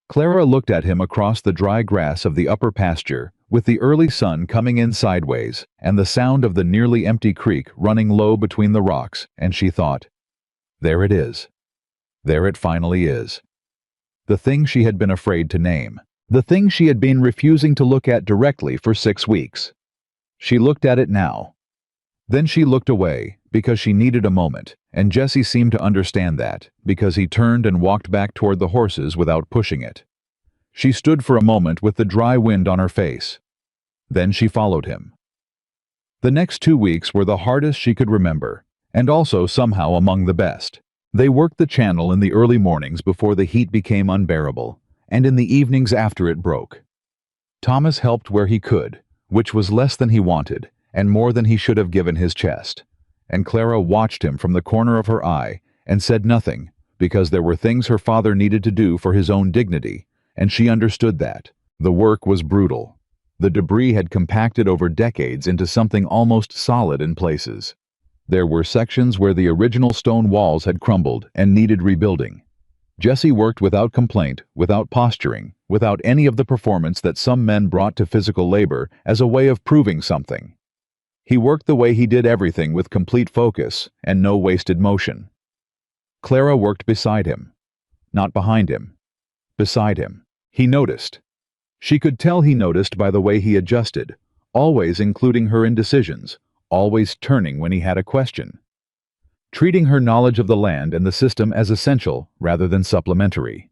Clara looked at him across the dry grass of the upper pasture, with the early sun coming in sideways and the sound of the nearly empty creek running low between the rocks, and she thought, there it is. There it finally is. The thing she had been afraid to name. The thing she had been refusing to look at directly for 6 weeks. She looked at it now. Then she looked away, because she needed a moment, and Jesse seemed to understand that, because he turned and walked back toward the horses without pushing it. She stood for a moment with the dry wind on her face. Then she followed him. The next 2 weeks were the hardest she could remember, and also somehow among the best. They worked the channel in the early mornings before the heat became unbearable, and in the evenings after it broke. Thomas helped where he could, which was less than he wanted, and more than he should have given his chest. And Clara watched him from the corner of her eye and said nothing, because there were things her father needed to do for his own dignity, and she understood that. The work was brutal. The debris had compacted over decades into something almost solid in places. There were sections where the original stone walls had crumbled and needed rebuilding. Jesse worked without complaint, without posturing, without any of the performance that some men brought to physical labor as a way of proving something. He worked the way he did everything with complete focus and no wasted motion. Clara worked beside him. Not behind him. Beside him. He noticed. She could tell he noticed by the way he adjusted, always including her indecisions, always turning when he had a question. Treating her knowledge of the land and the system as essential rather than supplementary.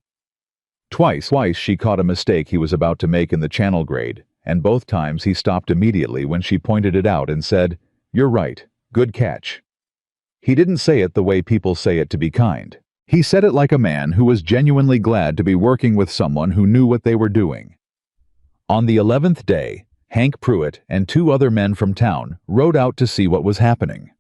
Twice she caught a mistake he was about to make in the channel grade, and both times he stopped immediately when she pointed it out and said, "You're right, good catch." He didn't say it the way people say it to be kind. He said it like a man who was genuinely glad to be working with someone who knew what they were doing. On the 11th day, Hank Pruitt and 2 other men from town rode out to see what was happening.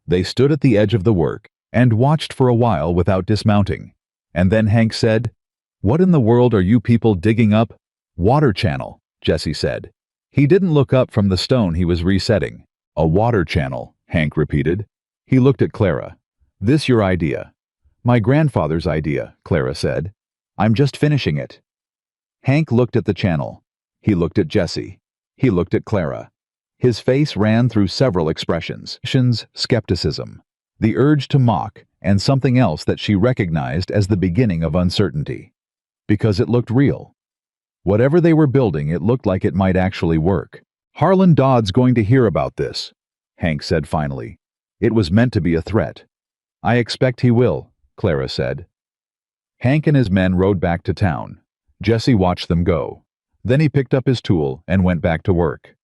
They stood at the edge of the work and watched for a while without dismounting, And then Hank said, "What in the world are you people digging up?" "Water channel," Jesse said. He didn't look up from the stone he was resetting. "A water channel," Hank repeated. He looked at Clara. "This your idea?" "My grandfather's idea," Clara said. "I'm just finishing it." Hank looked at the channel. He looked at Jesse. He looked at Clara. His face ran through several expressions: skepticism, the urge to mock, and something else that she recognized as the beginning of uncertainty. Because it looked real. Whatever they were building, it looked like it might actually work. "Harlan Dodd's going to hear about this," Hank said finally. It was meant to be a threat. "I expect he will," Clara said. Hank and his men rode back to town. Jesse watched them go. Then he picked up his tool and went back to work.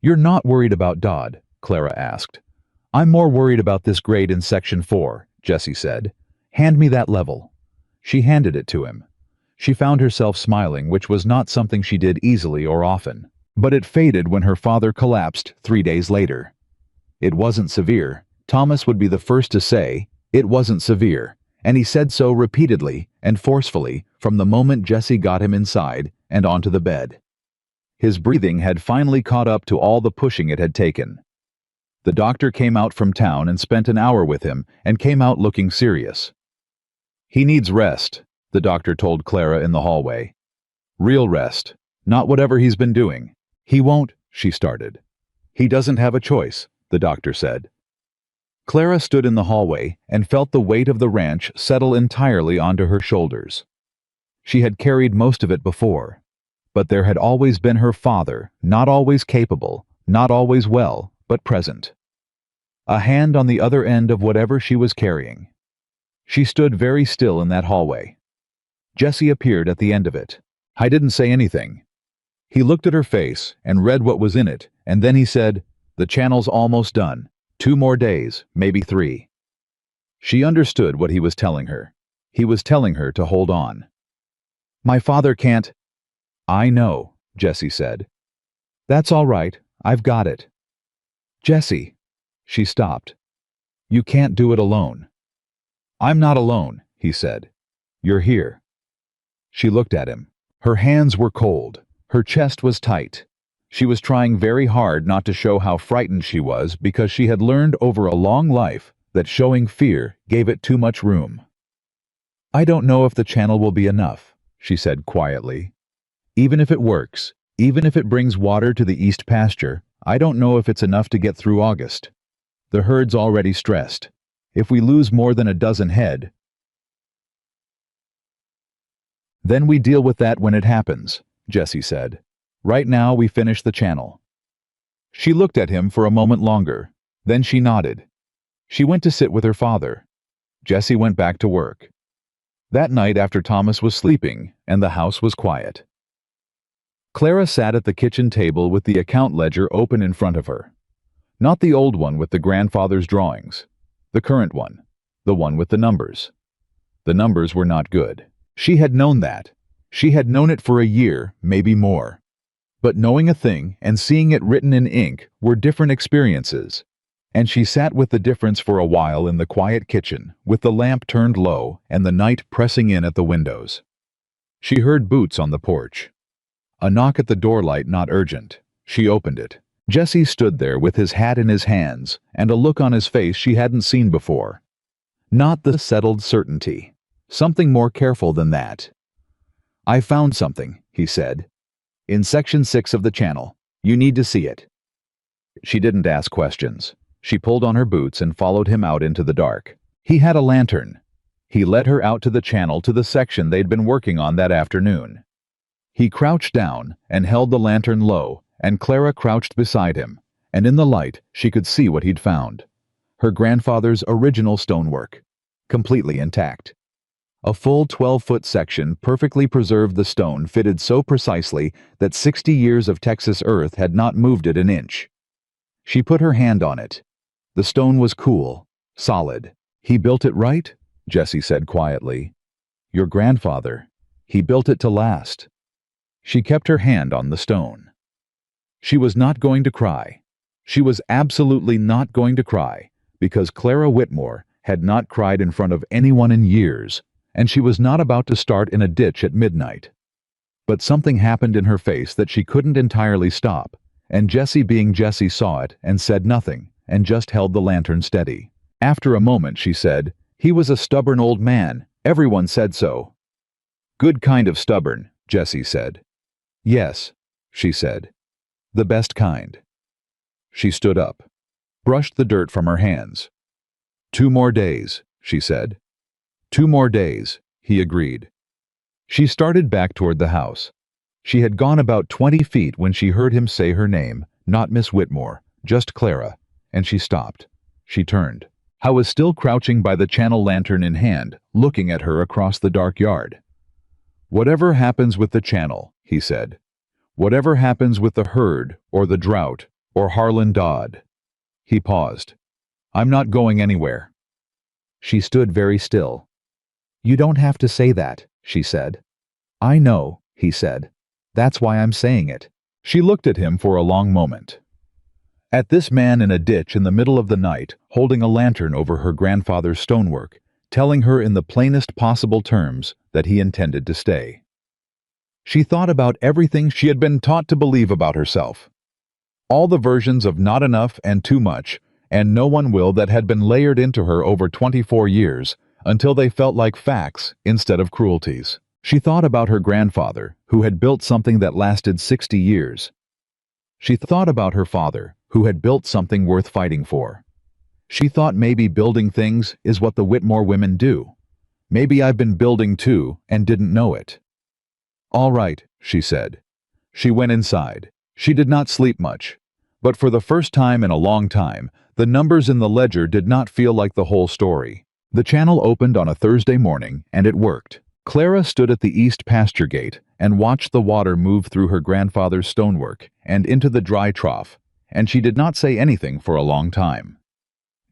"You're not worried about Dodd?" Clara asked. "I'm more worried about this grade in Section 4, Jesse said. "Hand me that level." She handed it to him. She found herself smiling, which was not something she did easily or often. But it faded when her father collapsed 3 days later. It wasn't severe. Thomas would be the first to say it wasn't severe, and he said so repeatedly and forcefully from the moment Jesse got him inside and onto the bed. His breathing had finally caught up to all the pushing it had taken. The doctor came out from town and spent an hour with him and came out looking serious. "He needs rest," the doctor told Clara in the hallway. "Real rest, not whatever he's been doing." "He won't," she started. "He doesn't have a choice," the doctor said. Clara stood in the hallway and felt the weight of the ranch settle entirely onto her shoulders. She had carried most of it before, but there had always been her father, not always capable, not always well, but present. A hand on the other end of whatever she was carrying. She stood very still in that hallway. Jesse appeared at the end of it. "I didn't say anything." He looked at her face and read what was in it, and then he said, "The channel's almost done. 2 more days, maybe 3. She understood what he was telling her. He was telling her to hold on. "My father can't—" "I know," Jesse said. "That's all right. I've got it." "Jesse." She stopped. "You can't do it alone." "I'm not alone," he said. "You're here." She looked at him. Her hands were cold. Her chest was tight. She was trying very hard not to show how frightened she was because she had learned over a long life that showing fear gave it too much room. "I don't know if the channel will be enough," she said quietly. "Even if it works, even if it brings water to the east pasture, I don't know if it's enough to get through August. The herd's already stressed. If we lose more than a dozen head, then we deal with that when it happens," Jesse said. "Right now we finish the channel." She looked at him for a moment longer. Then she nodded. She went to sit with her father. Jesse went back to work. That night after Thomas was sleeping and the house was quiet, Clara sat at the kitchen table with the account ledger open in front of her. Not the old one with the grandfather's drawings. The current one. The one with the numbers. The numbers were not good. She had known that. She had known it for a year, maybe more. But knowing a thing and seeing it written in ink were different experiences. And she sat with the difference for a while in the quiet kitchen, with the lamp turned low and the night pressing in at the windows. She heard boots on the porch. A knock at the door light, not urgent. She opened it. Jesse stood there with his hat in his hands and a look on his face she hadn't seen before. Not the settled certainty. Something more careful than that. "I found something," he said. "In Section 6 of the channel. You need to see it." She didn't ask questions. She pulled on her boots and followed him out into the dark. He had a lantern. He led her out to the channel to the section they'd been working on that afternoon. He crouched down and held the lantern low, and Clara crouched beside him, and in the light she could see what he'd found. Her grandfather's original stonework. Completely intact. A full 12-foot section perfectly preserved. The stone fitted so precisely that 60 years of Texas earth had not moved it an inch. She put her hand on it. The stone was cool, solid. "He built it right?" Jesse said quietly. "Your grandfather. He built it to last." She kept her hand on the stone. She was not going to cry. She was absolutely not going to cry, because Clara Whitmore had not cried in front of anyone in years, and she was not about to start in a ditch at midnight. But something happened in her face that she couldn't entirely stop, and Jessie being Jessie saw it and said nothing, and just held the lantern steady. After a moment she said, "He was a stubborn old man. Everyone said so." "Good kind of stubborn," Jessie said. "Yes," she said. "The best kind." She stood up, brushed the dirt from her hands. "2 more days," she said. "2 more days," he agreed. She started back toward the house. She had gone about 20 feet when she heard him say her name, not Miss Whitmore, just Clara, and she stopped. She turned. Howe was still crouching by the channel lantern in hand, looking at her across the dark yard. "Whatever happens with the channel," he said. "Whatever happens with the herd, or the drought, or Harlan Dodd." He paused. "I'm not going anywhere." She stood very still. "You don't have to say that," she said. "I know," he said. "That's why I'm saying it." She looked at him for a long moment. At this man in a ditch in the middle of the night, holding a lantern over her grandfather's stonework, telling her in the plainest possible terms that he intended to stay. She thought about everything she had been taught to believe about herself. All the versions of not enough and too much, and no one will that had been layered into her over 24 years, until they felt like facts instead of cruelties. She thought about her grandfather, who had built something that lasted 60 years. She thought about her father, who had built something worth fighting for. She thought maybe building things is what the Whitmore women do. Maybe I've been building too and didn't know it. "All right," she said. She went inside. She did not sleep much. But for the first time in a long time, the numbers in the ledger did not feel like the whole story. The channel opened on a Thursday morning, and it worked. Clara stood at the east pasture gate and watched the water move through her grandfather's stonework and into the dry trough, and she did not say anything for a long time.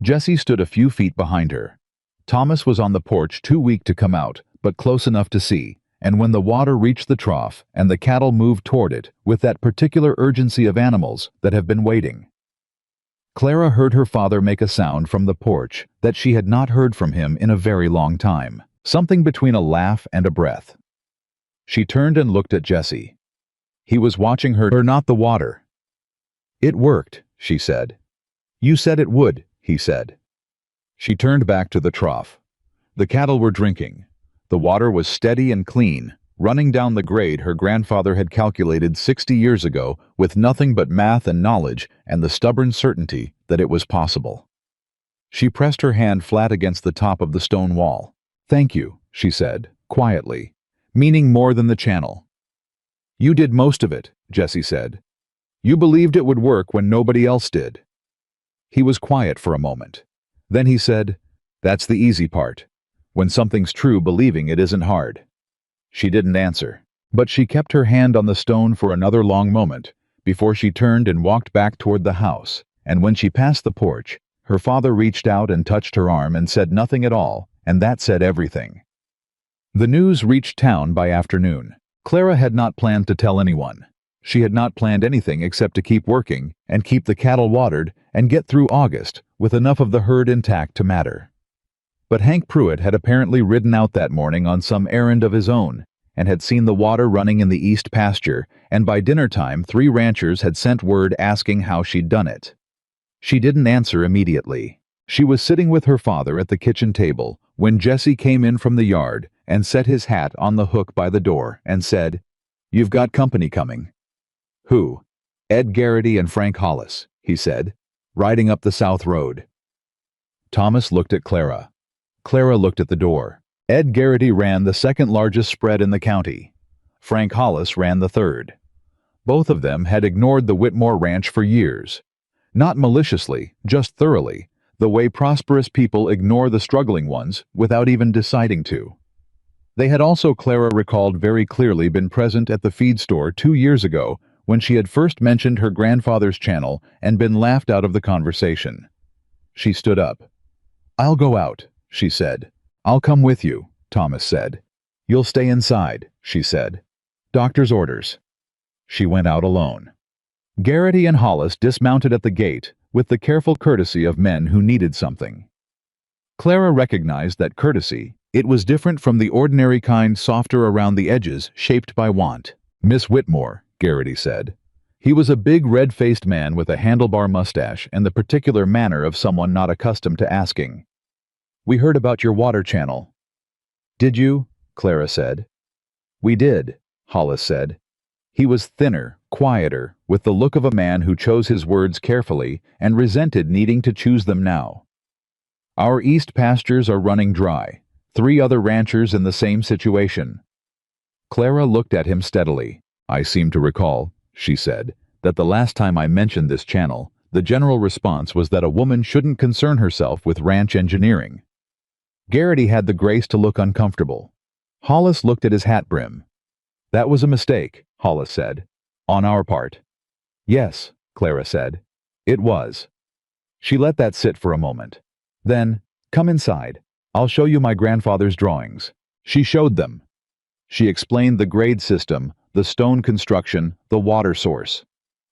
Jessie stood a few feet behind her. Thomas was on the porch, too weak to come out, but close enough to see, and when the water reached the trough and the cattle moved toward it with that particular urgency of animals that have been waiting. Clara heard her father make a sound from the porch that she had not heard from him in a very long time, something between a laugh and a breath. She turned and looked at Jessie. He was watching her, not the water. "It worked," she said. "You said it would," he said. She turned back to the trough. The cattle were drinking. The water was steady and clean, running down the grade her grandfather had calculated 60 years ago with nothing but math and knowledge and the stubborn certainty that it was possible. She pressed her hand flat against the top of the stone wall. "Thank you," she said, quietly, meaning more than the channel. "You did most of it," Jessie said. "You believed it would work when nobody else did." He was quiet for a moment. Then he said, "That's the easy part. When something's true, believing it isn't hard." She didn't answer, but she kept her hand on the stone for another long moment before she turned and walked back toward the house, and when she passed the porch, her father reached out and touched her arm and said nothing at all, and that said everything. The news reached town by afternoon. Clara had not planned to tell anyone. She had not planned anything except to keep working and keep the cattle watered and get through August with enough of the herd intact to matter. But Hank Pruitt had apparently ridden out that morning on some errand of his own and had seen the water running in the east pasture, and by dinner time 3 ranchers had sent word asking how she'd done it. She didn't answer immediately. She was sitting with her father at the kitchen table when Jessie came in from the yard and set his hat on the hook by the door and said, "You've got company coming." "Who?" "Ed Garrity and Frank Hollis," he said, riding up the south road. Thomas looked at Clara. Clara looked at the door. Ed Garrity ran the second largest spread in the county. Frank Hollis ran the third. Both of them had ignored the Whitmore ranch for years. Not maliciously, just thoroughly, the way prosperous people ignore the struggling ones without even deciding to. They had also, Clara recalled very clearly, been present at the feed store 2 years ago when she had first mentioned her grandfather's channel and been laughed out of the conversation. She stood up. "I'll go out," she said. "I'll come with you," Thomas said. "You'll stay inside," she said. "Doctor's orders." She went out alone. Garrity and Hollis dismounted at the gate with the careful courtesy of men who needed something. Clara recognized that courtesy, It was different from the ordinary kind, softer around the edges, shaped by want. "Miss Whitmore," Garrity said. He was a big red-faced man with a handlebar mustache and the particular manner of someone not accustomed to asking. "We heard about your water channel." "Did you?" Clara said. "We did," Hollis said. He was thinner, quieter, with the look of a man who chose his words carefully and resented needing to choose them now. "Our east pastures are running dry. 3 other ranchers in the same situation." Clara looked at him steadily. "I seem to recall," she said, "that the last time I mentioned this channel, the general response was that a woman shouldn't concern herself with ranch engineering." Garrity had the grace to look uncomfortable. Hollis looked at his hat brim. "That was a mistake," Hollis said. "On our part." "Yes," Clara said. "It was." She let that sit for a moment. Then, "Come inside. I'll show you my grandfather's drawings." She showed them. She explained the grade system, the stone construction, the water source.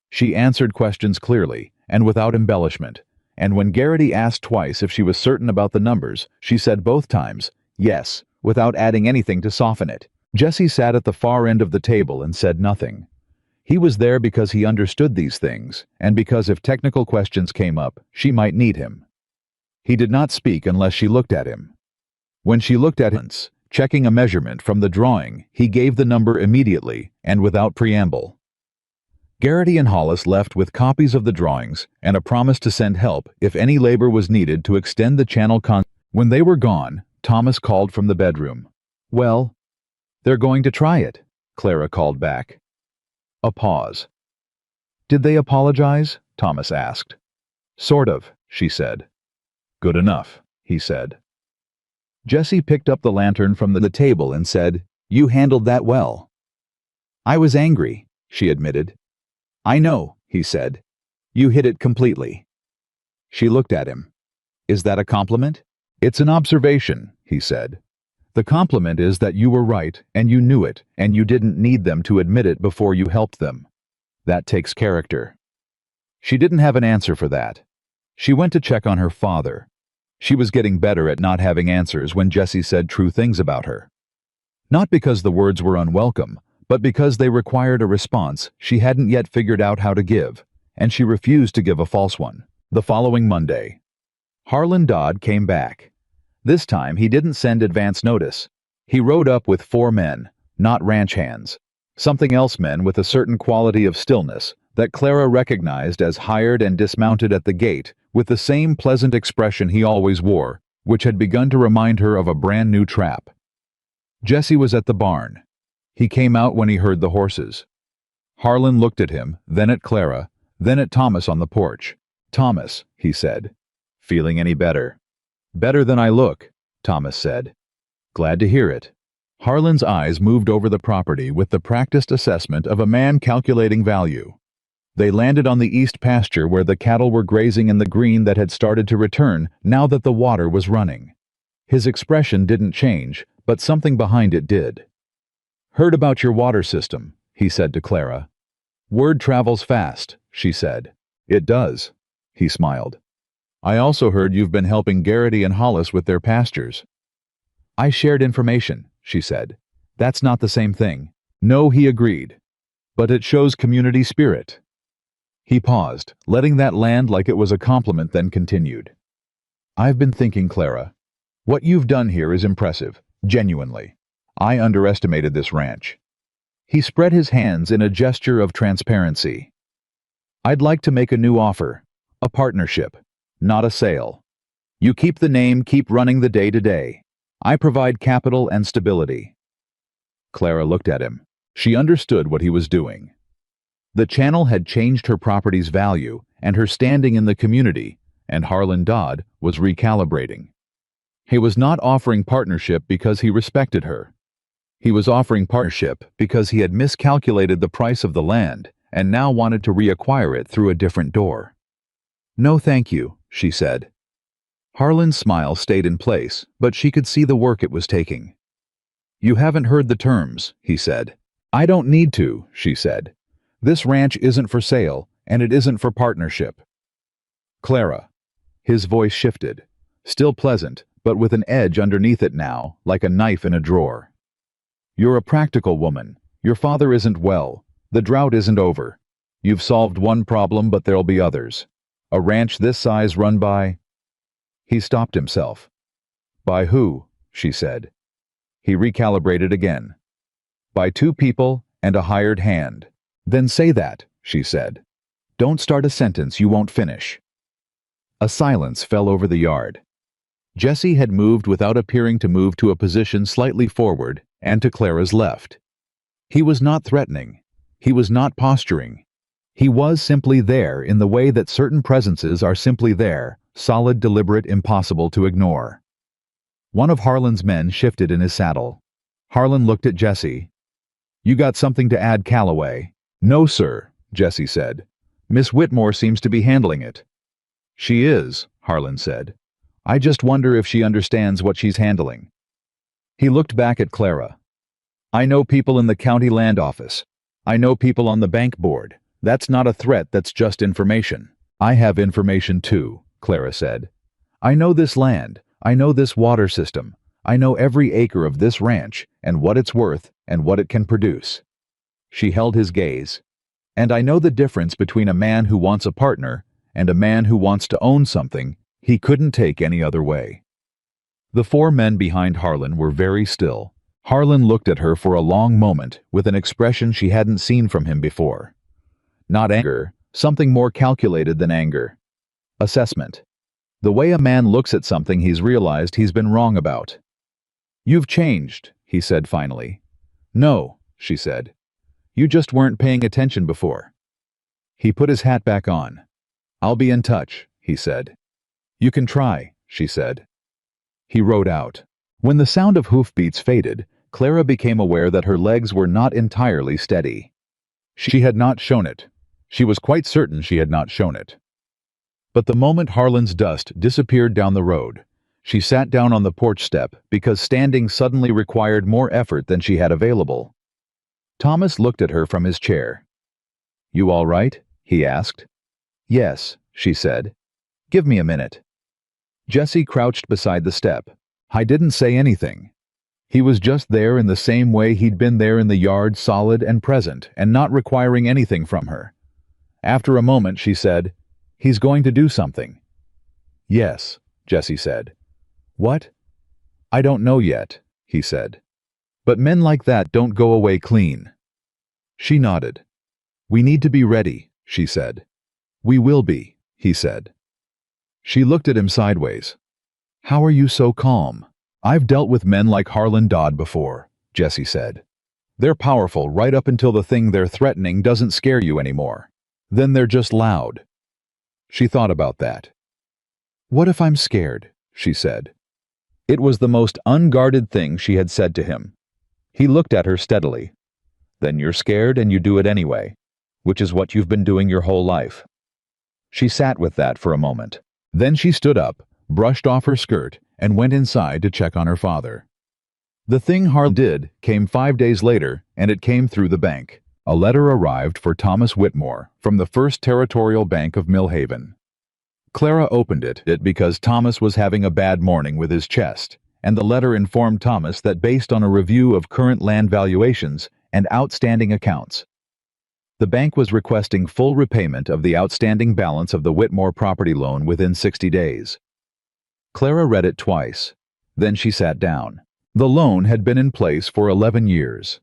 She answered questions clearly, and without embellishment, and when Garrity asked twice if she was certain about the numbers, she said both times, yes, without adding anything to soften it. Jesse sat at the far end of the table and said nothing. He was there because he understood these things, and because if technical questions came up, she might need him. He did not speak unless she looked at him. When she looked at him, checking a measurement from the drawing, he gave the number immediately and without preamble. Garrity and Hollis left with copies of the drawings and a promise to send help if any labor was needed to extend the channel. When they were gone, Thomas called from the bedroom. "Well, they're going to try it," Clara called back. A pause. "Did they apologize?" Thomas asked. "Sort of," she said. "Good enough," he said. Jesse picked up the lantern from the table and said, "You handled that well." "I was angry," she admitted. "I know," he said. "You hit it completely." She looked at him. "Is that a compliment?" "It's an observation," he said. "The compliment is that you were right and you knew it and you didn't need them to admit it before you helped them. That takes character." She didn't have an answer for that. She went to check on her father. She was getting better at not having answers when Jesse said true things about her. Not because the words were unwelcome, but because they required a response she hadn't yet figured out how to give, and she refused to give a false one. The following Monday, Harlan Dodd came back. This time he didn't send advance notice. He rode up with 4 men, not ranch hands. Something else men with a certain quality of stillness that Clara recognized as hired and dismounted at the gate with the same pleasant expression he always wore, which had begun to remind her of a brand new trap. Jesse was at the barn. He came out when he heard the horses. Harlan looked at him, then at Clara, then at Thomas on the porch. "Thomas," he said, "feeling any better?" "Better than I look," Thomas said. "Glad to hear it." Harlan's eyes moved over the property with the practiced assessment of a man calculating value. They landed on the east pasture where the cattle were grazing in the green that had started to return now that the water was running. His expression didn't change, but something behind it did. "Heard about your water system," he said to Clara. "Word travels fast," she said. "It does," he smiled. "I also heard you've been helping Garrity and Hollis with their pastures." "I shared information," she said. "That's not the same thing." "No," he agreed. "But it shows community spirit." He paused, letting that land like it was a compliment, then continued. "I've been thinking, Clara. What you've done here is impressive, genuinely. I underestimated this ranch." He spread his hands in a gesture of transparency. "I'd like to make a new offer. A partnership, not a sale. You keep the name, keep running the day-to-day. I provide capital and stability." Clara looked at him. She understood what he was doing. The channel had changed her property's value and her standing in the community, and Harlan Dodd was recalibrating. He was not offering partnership because he respected her. He was offering partnership because he had miscalculated the price of the land and now wanted to reacquire it through a different door. "No thank you," she said. Harlan's smile stayed in place, but she could see the work it was taking. "You haven't heard the terms," he said. "I don't need to," she said. "This ranch isn't for sale, and it isn't for partnership." "Clara." His voice shifted, still pleasant, but with an edge underneath it now, like a knife in a drawer. "You're a practical woman. Your father isn't well. The drought isn't over. You've solved one problem, but there'll be others. A ranch this size run by—" He stopped himself. "By who?" she said. He recalibrated again. "By two people and a hired hand." "Then say that," she said. "Don't start a sentence you won't finish." A silence fell over the yard. Jesse had moved without appearing to move to a position slightly forward and to Clara's left. He was not threatening. He was not posturing. He was simply there in the way that certain presences are simply there, solid, deliberate, impossible to ignore. One of Harlan's men shifted in his saddle. Harlan looked at Jesse. "You got something to add, Calloway?" "No, sir," Jesse said. "Miss Whitmore seems to be handling it." "She is," Harlan said. "I just wonder if she understands what she's handling." He looked back at Clara. "I know people in the county land office. I know people on the bank board. That's not a threat, that's just information." "I have information too," Clara said. "I know this land. I know this water system. I know every acre of this ranch and what it's worth and what it can produce." She held his gaze. "And I know the difference between a man who wants a partner and a man who wants to own something he couldn't take any other way." The four men behind Harlan were very still. Harlan looked at her for a long moment with an expression she hadn't seen from him before. Not anger, something more calculated than anger. Assessment. The way a man looks at something he's realized he's been wrong about. "You've changed," he said finally. "No," she said. "You just weren't paying attention before." He put his hat back on. "I'll be in touch," he said. "You can try," she said. He rode out. When the sound of hoofbeats faded, Clara became aware that her legs were not entirely steady. She had not shown it. She was quite certain she had not shown it. But the moment Harlan's dust disappeared down the road, she sat down on the porch step because standing suddenly required more effort than she had available. Thomas looked at her from his chair. "You all right?" he asked. "Yes," she said. "Give me a minute." Jesse crouched beside the step. I didn't say anything. He was just there in the same way he'd been there in the yard, solid and present, and not requiring anything from her. After a moment, she said, "He's going to do something." "Yes," Jesse said. "What?" "I don't know yet," he said. "But men like that don't go away clean." She nodded. "We need to be ready," she said. "We will be," he said. She looked at him sideways. "How are you so calm?" "I've dealt with men like Harlan Dodd before," Jesse said. "They're powerful right up until the thing they're threatening doesn't scare you anymore. Then they're just loud." She thought about that. "What if I'm scared?" she said. It was the most unguarded thing she had said to him. He looked at her steadily. "Then you're scared and you do it anyway, which is what you've been doing your whole life." She sat with that for a moment. Then she stood up, brushed off her skirt, and went inside to check on her father. The thing Harlan did came 5 days later, and it came through the bank. A letter arrived for Thomas Whitmore from the First Territorial Bank of Millhaven. Clara opened it because Thomas was having a bad morning with his chest, and the letter informed Thomas that based on a review of current land valuations and outstanding accounts, the bank was requesting full repayment of the outstanding balance of the Whitmore property loan within 60 days. Clara read it twice. Then she sat down. The loan had been in place for 11 years.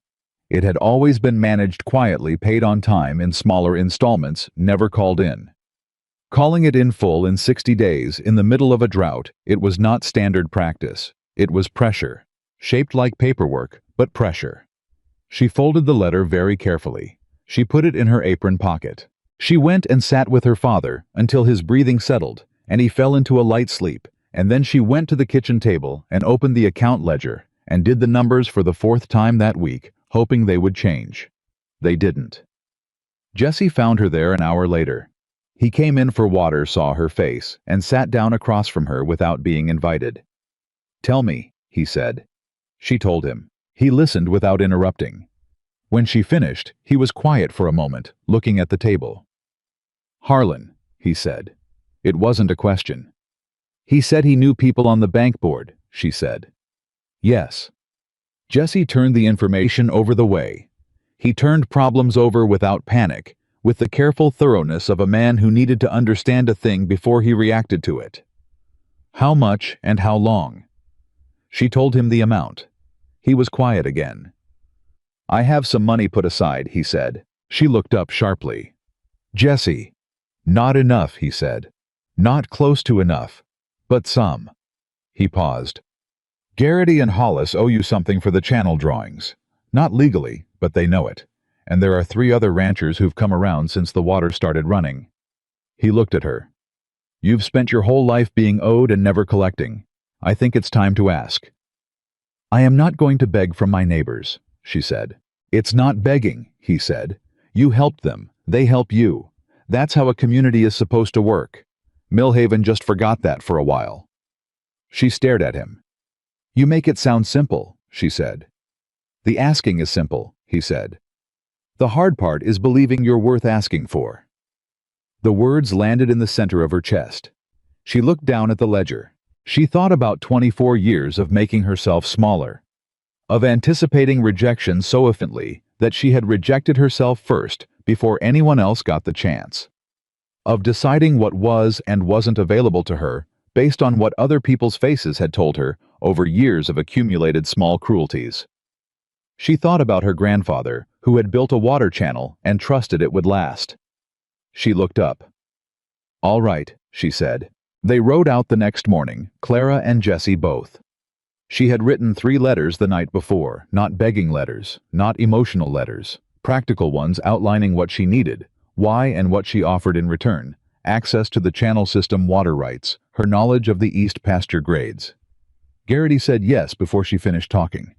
It had always been managed quietly, paid on time in smaller installments, never called in. Calling it in full in 60 days in the middle of a drought, it was not standard practice. It was pressure. Shaped like paperwork, but pressure. She folded the letter very carefully. She put it in her apron pocket. She went and sat with her father until his breathing settled, and he fell into a light sleep, and then she went to the kitchen table and opened the account ledger and did the numbers for the 4th time that week, hoping they would change. They didn't. Jesse found her there an hour later. He came in for water, saw her face, and sat down across from her without being invited. "Tell me," he said. She told him. He listened without interrupting. When she finished, he was quiet for a moment, looking at the table. "Harlan," he said. It wasn't a question. He said he knew people on the bank board, she said. Yes. Jesse turned the information over the way. He turned problems over without panic, with the careful thoroughness of a man who needed to understand a thing before he reacted to it. How much and how long? She told him the amount. He was quiet again. I have some money put aside, he said. She looked up sharply. Jesse. Not enough, he said. Not close to enough. But some. He paused. Garrity and Hollis owe you something for the channel drawings. Not legally, but they know it. And there are 3 other ranchers who've come around since the water started running. He looked at her. You've spent your whole life being owed and never collecting. I think it's time to ask. I am not going to beg from my neighbors, she said. It's not begging, he said. You helped them. They help you. That's how a community is supposed to work. Millhaven just forgot that for a while. She stared at him. You make it sound simple, she said. The asking is simple, he said. The hard part is believing you're worth asking for. The words landed in the center of her chest. She looked down at the ledger. She thought about 24 years of making herself smaller, of anticipating rejection so effectively that she had rejected herself first before anyone else got the chance, of deciding what was and wasn't available to her based on what other people's faces had told her over years of accumulated small cruelties. She thought about her grandfather, who had built a water channel and trusted it would last. She looked up. All right, she said. They rode out the next morning, Clara and Jesse both. She had written 3 letters the night before, not begging letters, not emotional letters, practical ones outlining what she needed, why and what she offered in return, access to the channel system water rights, her knowledge of the East pasture grades. Garrity said yes before she finished talking.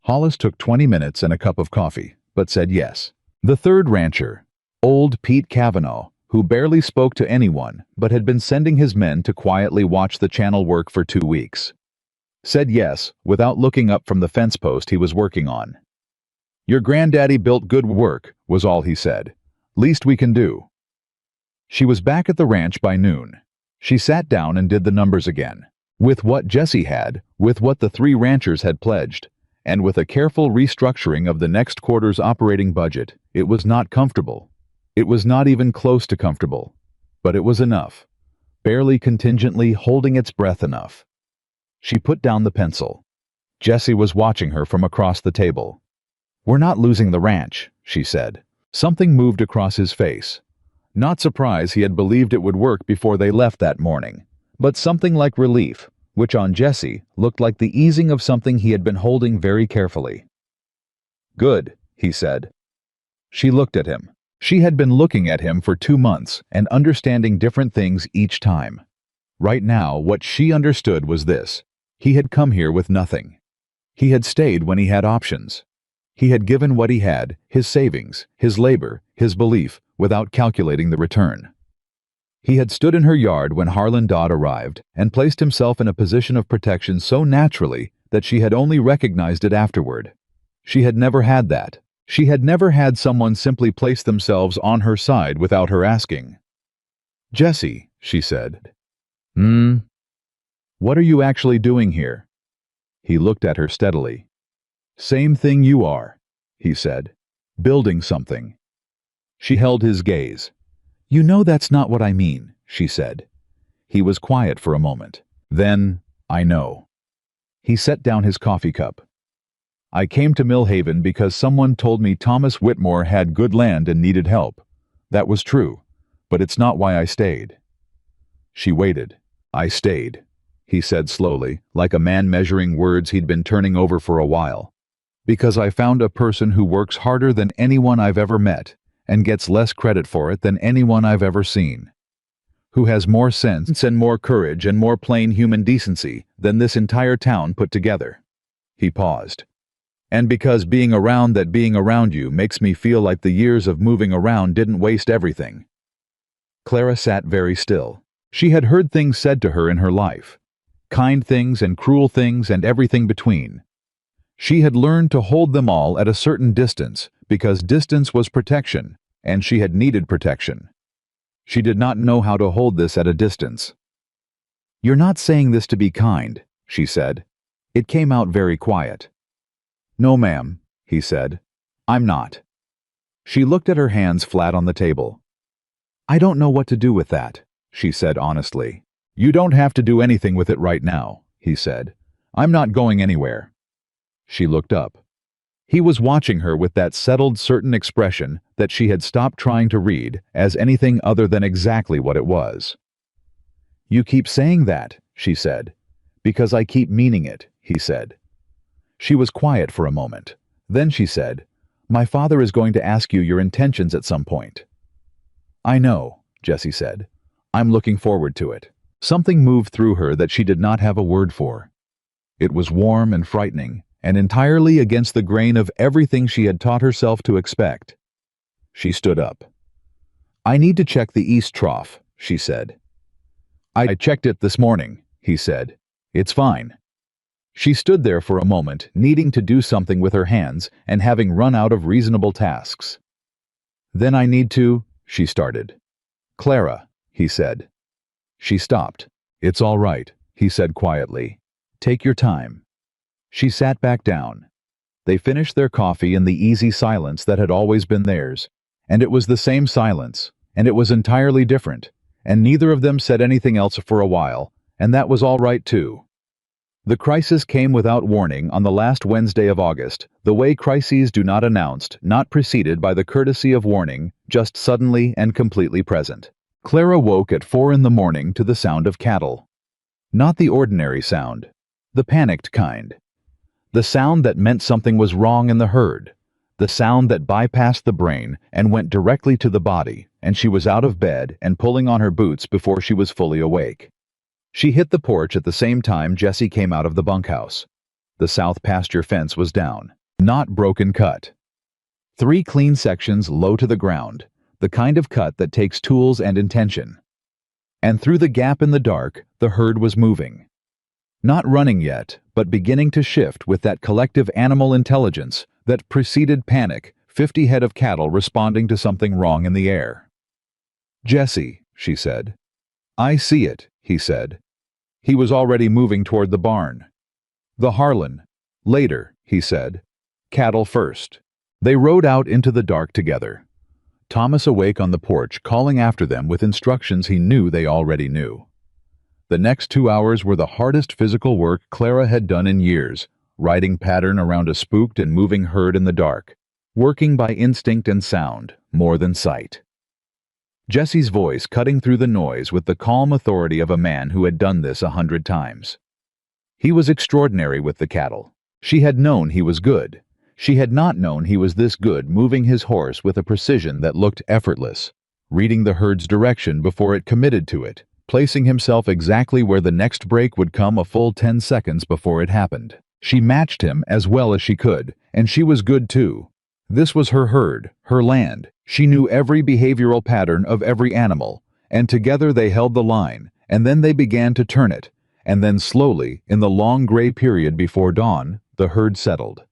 Hollis took 20 minutes and a cup of coffee, but said yes. The third rancher, old Pete Cavanaugh, who barely spoke to anyone but had been sending his men to quietly watch the channel work for 2 weeks, said yes without looking up from the fence post he was working on. Your granddaddy built good work, was all he said. Least we can do. She was back at the ranch by noon. She sat down and did the numbers again, with what Jesse had, with what the 3 ranchers had pledged, and with a careful restructuring of the next quarter's operating budget. It was not comfortable. It was not even close to comfortable. But it was enough. Barely contingently holding its breath enough. She put down the pencil. Jesse was watching her from across the table. We're not losing the ranch, she said. Something moved across his face. Not surprise he had believed it would work before they left that morning, but something like relief, which on Jesse looked like the easing of something he had been holding very carefully. Good, he said. She looked at him. She had been looking at him for 2 months and understanding different things each time. Right now, what she understood was this. He had come here with nothing. He had stayed when he had options. He had given what he had, his savings, his labor, his belief, without calculating the return. He had stood in her yard when Harlan Dodd arrived and placed himself in a position of protection so naturally that she had only recognized it afterward. She had never had that. She had never had someone simply place themselves on her side without her asking. Jesse, she said. What are you actually doing here? He looked at her steadily. Same thing you are, he said. Building something. She held his gaze. You know that's not what I mean, she said. He was quiet for a moment. Then, I know. He set down his coffee cup. I came to Millhaven because someone told me Thomas Whitmore had good land and needed help. That was true, but it's not why I stayed. She waited. I stayed, he said slowly, like a man measuring words he'd been turning over for a while. Because I found a person who works harder than anyone I've ever met and gets less credit for it than anyone I've ever seen. Who has more sense and more courage and more plain human decency than this entire town put together. He paused. And because being around you makes me feel like the years of moving around didn't waste everything. Clara sat very still. She had heard things said to her in her life. Kind things and cruel things and everything between. She had learned to hold them all at a certain distance because distance was protection, and she had needed protection. She did not know how to hold this at a distance. "You're not saying this to be kind," she said. It came out very quiet. "No, ma'am," he said. "I'm not." She looked at her hands flat on the table. "I don't know what to do with that," she said honestly. "You don't have to do anything with it right now," he said. "I'm not going anywhere." She looked up. He was watching her with that settled, certain expression that she had stopped trying to read as anything other than exactly what it was. "You keep saying that," she said. "Because I keep meaning it," he said. She was quiet for a moment. Then she said, "My father is going to ask you your intentions at some point." "I know," Jessie said. "I'm looking forward to it." Something moved through her that she did not have a word for. It was warm and frightening, and entirely against the grain of everything she had taught herself to expect. She stood up. "I need to check the east trough," she said. "I checked it this morning," he said. "It's fine." She stood there for a moment, needing to do something with her hands and having run out of reasonable tasks. "Then I need to," she started. "Clara," he said. She stopped. "It's all right," he said quietly. "Take your time." She sat back down. They finished their coffee in the easy silence that had always been theirs, and it was the same silence, and it was entirely different, and neither of them said anything else for a while, and that was all right too. The crisis came without warning on the last Wednesday of August, the way crises do not announced, not preceded by the courtesy of warning, just suddenly and completely present. Clara woke at 4 in the morning to the sound of cattle. Not the ordinary sound, the panicked kind. The sound that meant something was wrong in the herd. The sound that bypassed the brain and went directly to the body, and she was out of bed and pulling on her boots before she was fully awake. She hit the porch at the same time Jessie came out of the bunkhouse. The south pasture fence was down, not broken cut. 3 clean sections low to the ground, the kind of cut that takes tools and intention. And through the gap in the dark, the herd was moving. Not running yet, but beginning to shift with that collective animal intelligence that preceded panic, 50 head of cattle responding to something wrong in the air. "Jessie," she said. "I see it," he said. He was already moving toward the barn. "The Harlan. Later," he said. "Cattle first." They rode out into the dark together. Thomas awake on the porch, calling after them with instructions he knew they already knew. The next 2 hours were the hardest physical work Clara had done in years, riding pattern around a spooked and moving herd in the dark, working by instinct and sound, more than sight. Jessie's voice cutting through the noise with the calm authority of a man who had done this 100 times. He was extraordinary with the cattle. She had known he was good. She had not known he was this good, moving his horse with a precision that looked effortless, reading the herd's direction before it committed to it, placing himself exactly where the next break would come a full 10 seconds before it happened. She matched him as well as she could, and she was good too. This was her herd, her land. She knew every behavioral pattern of every animal, and together they held the line, and then they began to turn it, and then slowly, in the long gray period before dawn, the herd settled.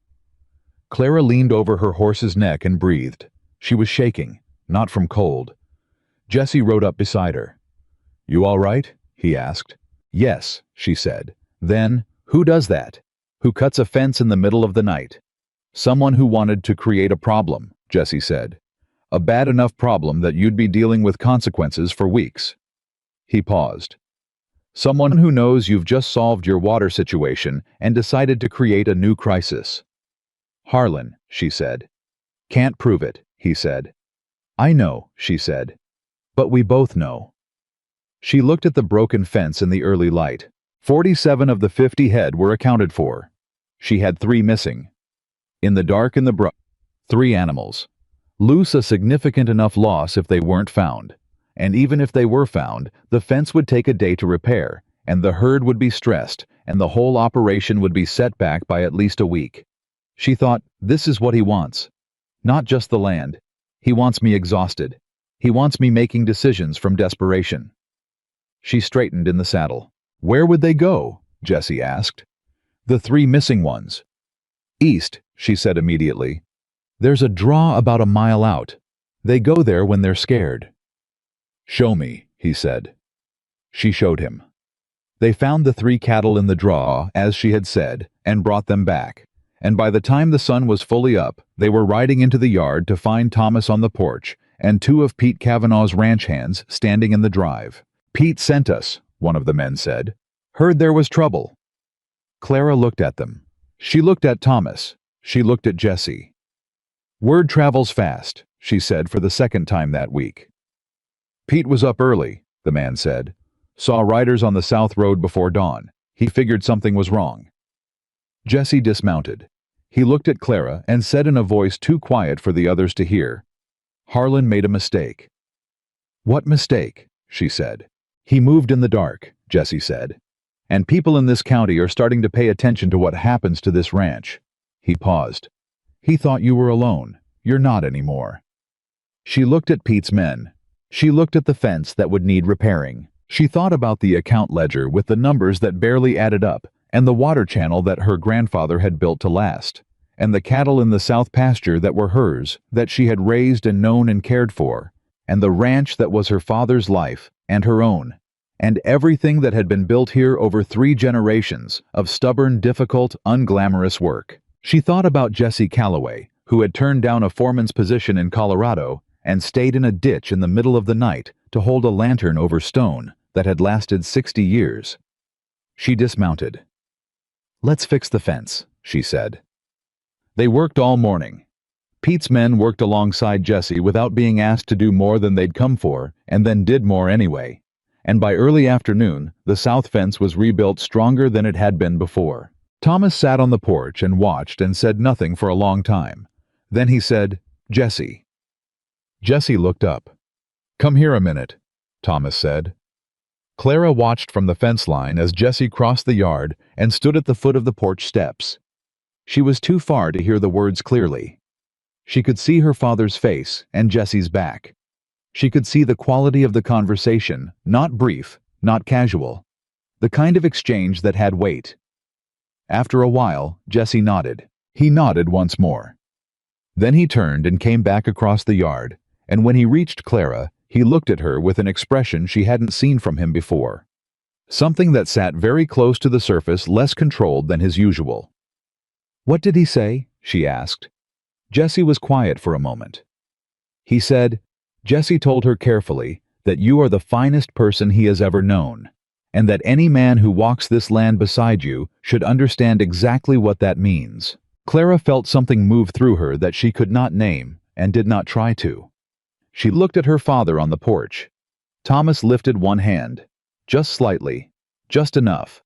Clara leaned over her horse's neck and breathed. She was shaking, not from cold. Jessie rode up beside her. "You all right?" he asked. "Yes," she said. Then, "Who does that? Who cuts a fence in the middle of the night?" "Someone who wanted to create a problem," Jessie said. "A bad enough problem that you'd be dealing with consequences for weeks." He paused. "Someone who knows you've just solved your water situation and decided to create a new crisis." "Harlan," she said. "Can't prove it," he said. "I know," she said. "But we both know." She looked at the broken fence in the early light. 47 of the 50 head were accounted for. She had 3 missing. In the dark and the brush, 3 animals. Loose, a significant enough loss if they weren't found. And even if they were found, the fence would take a day to repair, and the herd would be stressed, and the whole operation would be set back by at least a week. She thought, this is what he wants. Not just the land. He wants me exhausted. He wants me making decisions from desperation. She straightened in the saddle. "Where would they go?" Jessie asked. "The 3 missing ones." "East," she said immediately. "There's a draw about a mile out. They go there when they're scared." "Show me," he said. She showed him. They found the 3 cattle in the draw, as she had said, and brought them back. And by the time the sun was fully up, they were riding into the yard to find Thomas on the porch and 2 of Pete Kavanaugh's ranch hands standing in the drive. "Pete sent us," one of the men said. "Heard there was trouble." Clara looked at them. She looked at Thomas. She looked at Jesse. "Word travels fast," she said for the second time that week. "Pete was up early," the man said. "Saw riders on the south road before dawn. He figured something was wrong." Jesse dismounted. He looked at Clara and said in a voice too quiet for the others to hear, "Harlan made a mistake." "What mistake?" she said. "He moved in the dark," Jesse said. "And people in this county are starting to pay attention to what happens to this ranch." He paused. "He thought you were alone. You're not anymore." She looked at Pete's men. She looked at the fence that would need repairing. She thought about the account ledger with the numbers that barely added up, and the water channel that her grandfather had built to last, and the cattle in the south pasture that were hers, that she had raised and known and cared for, and the ranch that was her father's life and her own, and everything that had been built here over 3 generations of stubborn, difficult, unglamorous work. She thought about Jesse Calloway, who had turned down a foreman's position in Colorado and stayed in a ditch in the middle of the night to hold a lantern over stone that had lasted 60 years. She dismounted. "Let's fix the fence," she said. They worked all morning. Pete's men worked alongside Jesse without being asked to do more than they'd come for, and then did more anyway. And by early afternoon, the south fence was rebuilt stronger than it had been before. Thomas sat on the porch and watched and said nothing for a long time. Then he said, "Jesse." Jesse looked up. "Come here a minute," Thomas said. Clara watched from the fence line as Jesse crossed the yard and stood at the foot of the porch steps. She was too far to hear the words clearly. She could see her father's face and Jesse's back. She could see the quality of the conversation, not brief, not casual. The kind of exchange that had weight. After a while, Jesse nodded. He nodded once more. Then he turned and came back across the yard, and when he reached Clara, he looked at her with an expression she hadn't seen from him before. Something that sat very close to the surface, less controlled than his usual. "What did he say?" she asked. Jesse was quiet for a moment. He said, Jesse told her carefully, that you are the finest person he has ever known, and that any man who walks this land beside you should understand exactly what that means. Clara felt something move through her that she could not name and did not try to. She looked at her father on the porch. Thomas lifted one hand, just slightly, just enough.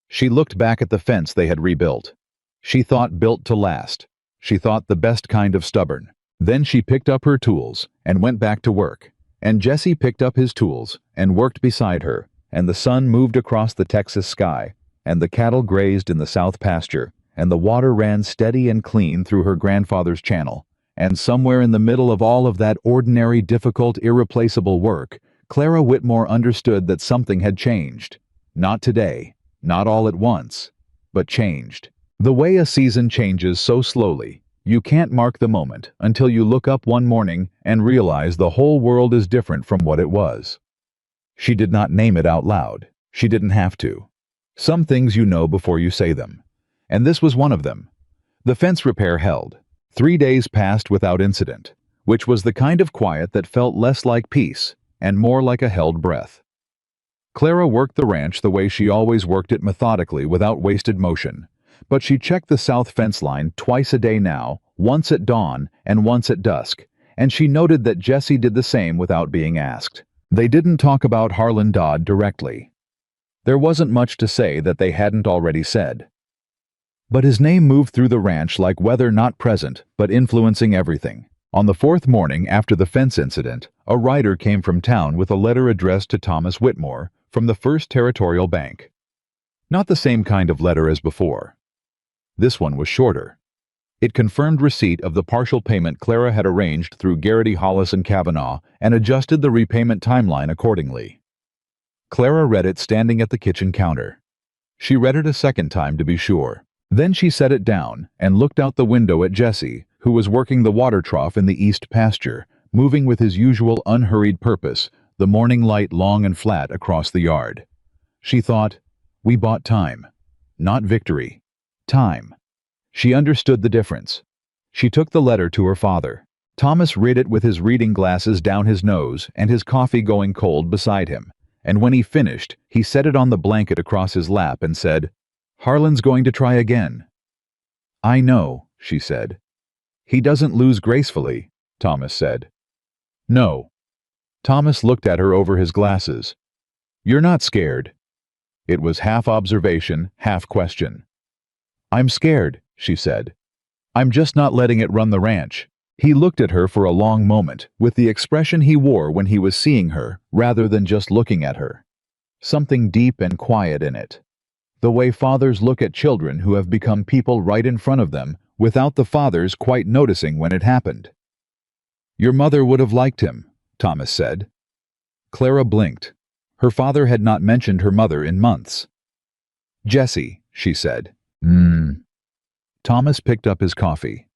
She looked back at the fence they had rebuilt. She thought built to last. She thought the best kind of stubborn. Then she picked up her tools and went back to work, and Jesse picked up his tools and worked beside her, and the sun moved across the Texas sky, and the cattle grazed in the south pasture, and the water ran steady and clean through her grandfather's channel, and somewhere in the middle of all of that ordinary, difficult, irreplaceable work, Clara Whitmore understood that something had changed. Not today, not all at once, but changed. The way a season changes so slowly, you can't mark the moment until you look up one morning and realize the whole world is different from what it was. She did not name it out loud. She didn't have to. Some things you know before you say them. And this was one of them. The fence repair held. 3 days passed without incident, which was the kind of quiet that felt less like peace and more like a held breath. Clara worked the ranch the way she always worked it, methodically, without wasted motion. But she checked the south fence line twice a day now, once at dawn and once at dusk, and she noted that Jesse did the same without being asked. They didn't talk about Harlan Dodd directly. There wasn't much to say that they hadn't already said. But his name moved through the ranch like weather, not present, but influencing everything. On the 4th morning after the fence incident, a rider came from town with a letter addressed to Thomas Whitmore from the First Territorial Bank. Not the same kind of letter as before. This one was shorter. It confirmed receipt of the partial payment Clara had arranged through Garrity, Hollis and Kavanaugh and adjusted the repayment timeline accordingly. Clara read it standing at the kitchen counter. She read it a second time to be sure. Then she set it down and looked out the window at Jesse, who was working the water trough in the east pasture, moving with his usual unhurried purpose, the morning light long and flat across the yard. She thought, We bought time. Not victory. Time. She understood the difference. She took the letter to her father. Thomas read it with his reading glasses down his nose and his coffee going cold beside him, and when he finished, he set it on the blanket across his lap and said, "Harlan's going to try again." "I know," she said. "He doesn't lose gracefully," Thomas said. "No." Thomas looked at her over his glasses. "You're not scared?" It was half observation, half question. "I'm scared," she said. "I'm just not letting it run the ranch." He looked at her for a long moment, with the expression he wore when he was seeing her, rather than just looking at her. Something deep and quiet in it. The way fathers look at children who have become people right in front of them, without the fathers quite noticing when it happened. "Your mother would have liked him," Thomas said. Clara blinked. Her father had not mentioned her mother in months. "Jessie," she said. Thomas picked up his coffee.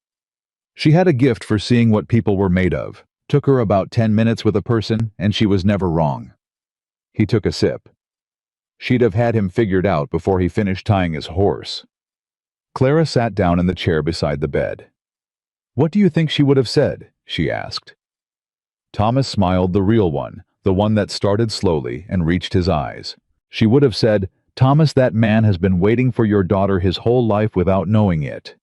She had a gift for seeing what people were made of. Took her about 10 minutes with a person, and she was never wrong. He took a sip. She'd have had him figured out before he finished tying his horse. Clara sat down in the chair beside the bed. "What do you think she would have said?" she asked. Thomas smiled, the real one, the one that started slowly and reached his eyes. She would have said, "Thomas, that man has been waiting for your daughter his whole life without knowing it."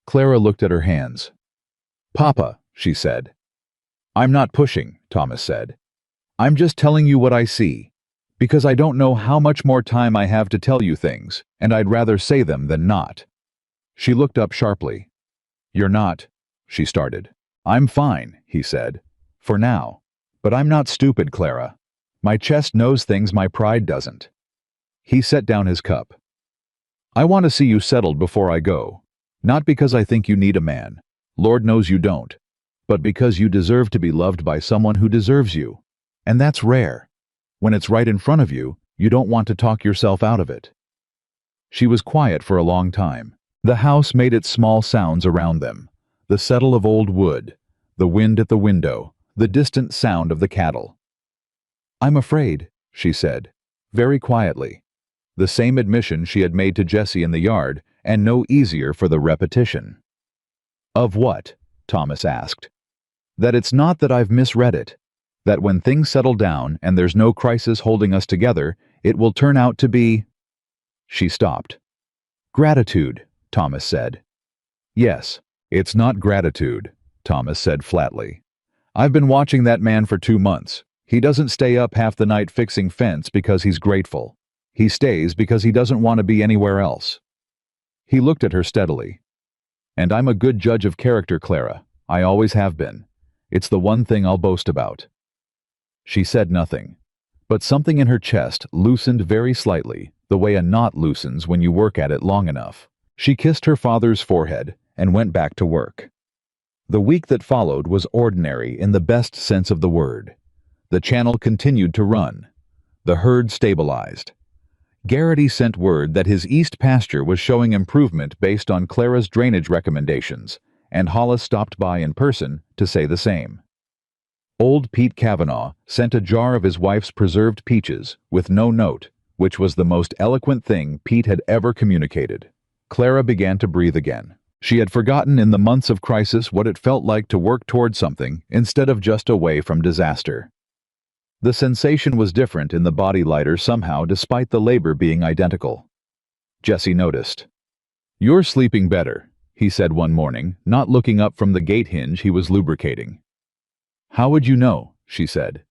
Clara looked at her hands. "Papa," she said. "I'm not pushing," Thomas said. "I'm just telling you what I see, because I don't know how much more time I have to tell you things, and I'd rather say them than not." She looked up sharply. "You're not," she started. "I'm fine," he said. "For now. But I'm not stupid, Clara. My chest knows things my pride doesn't." He set down his cup. "I want to see you settled before I go. Not because I think you need a man. Lord knows you don't. But because you deserve to be loved by someone who deserves you. And that's rare. When it's right in front of you, you don't want to talk yourself out of it." She was quiet for a long time. The house made its small sounds around them. The settle of old wood, the wind at the window, the distant sound of the cattle. "I'm afraid," she said, very quietly. The same admission she had made to Jessie in the yard, and no easier for the repetition. "Of what?" Thomas asked. "That it's not that I've misread it. That when things settle down and there's no crisis holding us together, it will turn out to be—" She stopped. "Gratitude," Thomas said. "Yes, it's not gratitude," Thomas said flatly. "I've been watching that man for 2 months. He doesn't stay up half the night fixing fence because he's grateful. He stays because he doesn't want to be anywhere else." He looked at her steadily. "And I'm a good judge of character, Clara. I always have been. It's the one thing I'll boast about." She said nothing, but something in her chest loosened very slightly, the way a knot loosens when you work at it long enough. She kissed her father's forehead and went back to work. The week that followed was ordinary in the best sense of the word. The channel continued to run. The herd stabilized. Garrity sent word that his east pasture was showing improvement based on Clara's drainage recommendations, and Hollis stopped by in person to say the same. Old Pete Cavanaugh sent a jar of his wife's preserved peaches with no note, which was the most eloquent thing Pete had ever communicated. Clara began to breathe again. She had forgotten in the months of crisis what it felt like to work toward something instead of just away from disaster. The sensation was different in the body lighter somehow, despite the labor being identical. Jessie noticed. "You're sleeping better," he said one morning, not looking up from the gate hinge he was lubricating. "How would you know?" she said.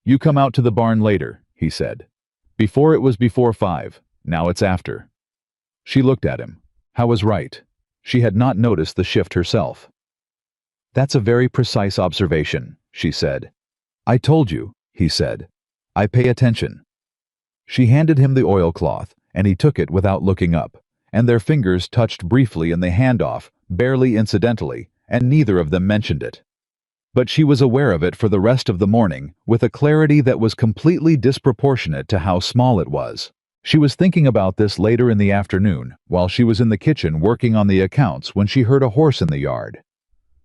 "You come out to the barn later," he said. "Before it was before 5, now it's after." She looked at him. How was right? She had not noticed the shift herself. "That's a very precise observation," she said. "I told you," he said. "I pay attention." She handed him the oilcloth, and he took it without looking up, and their fingers touched briefly in the handoff, barely incidentally, and neither of them mentioned it. But she was aware of it for the rest of the morning, with a clarity that was completely disproportionate to how small it was. She was thinking about this later in the afternoon, while she was in the kitchen working on the accounts, when she heard a horse in the yard.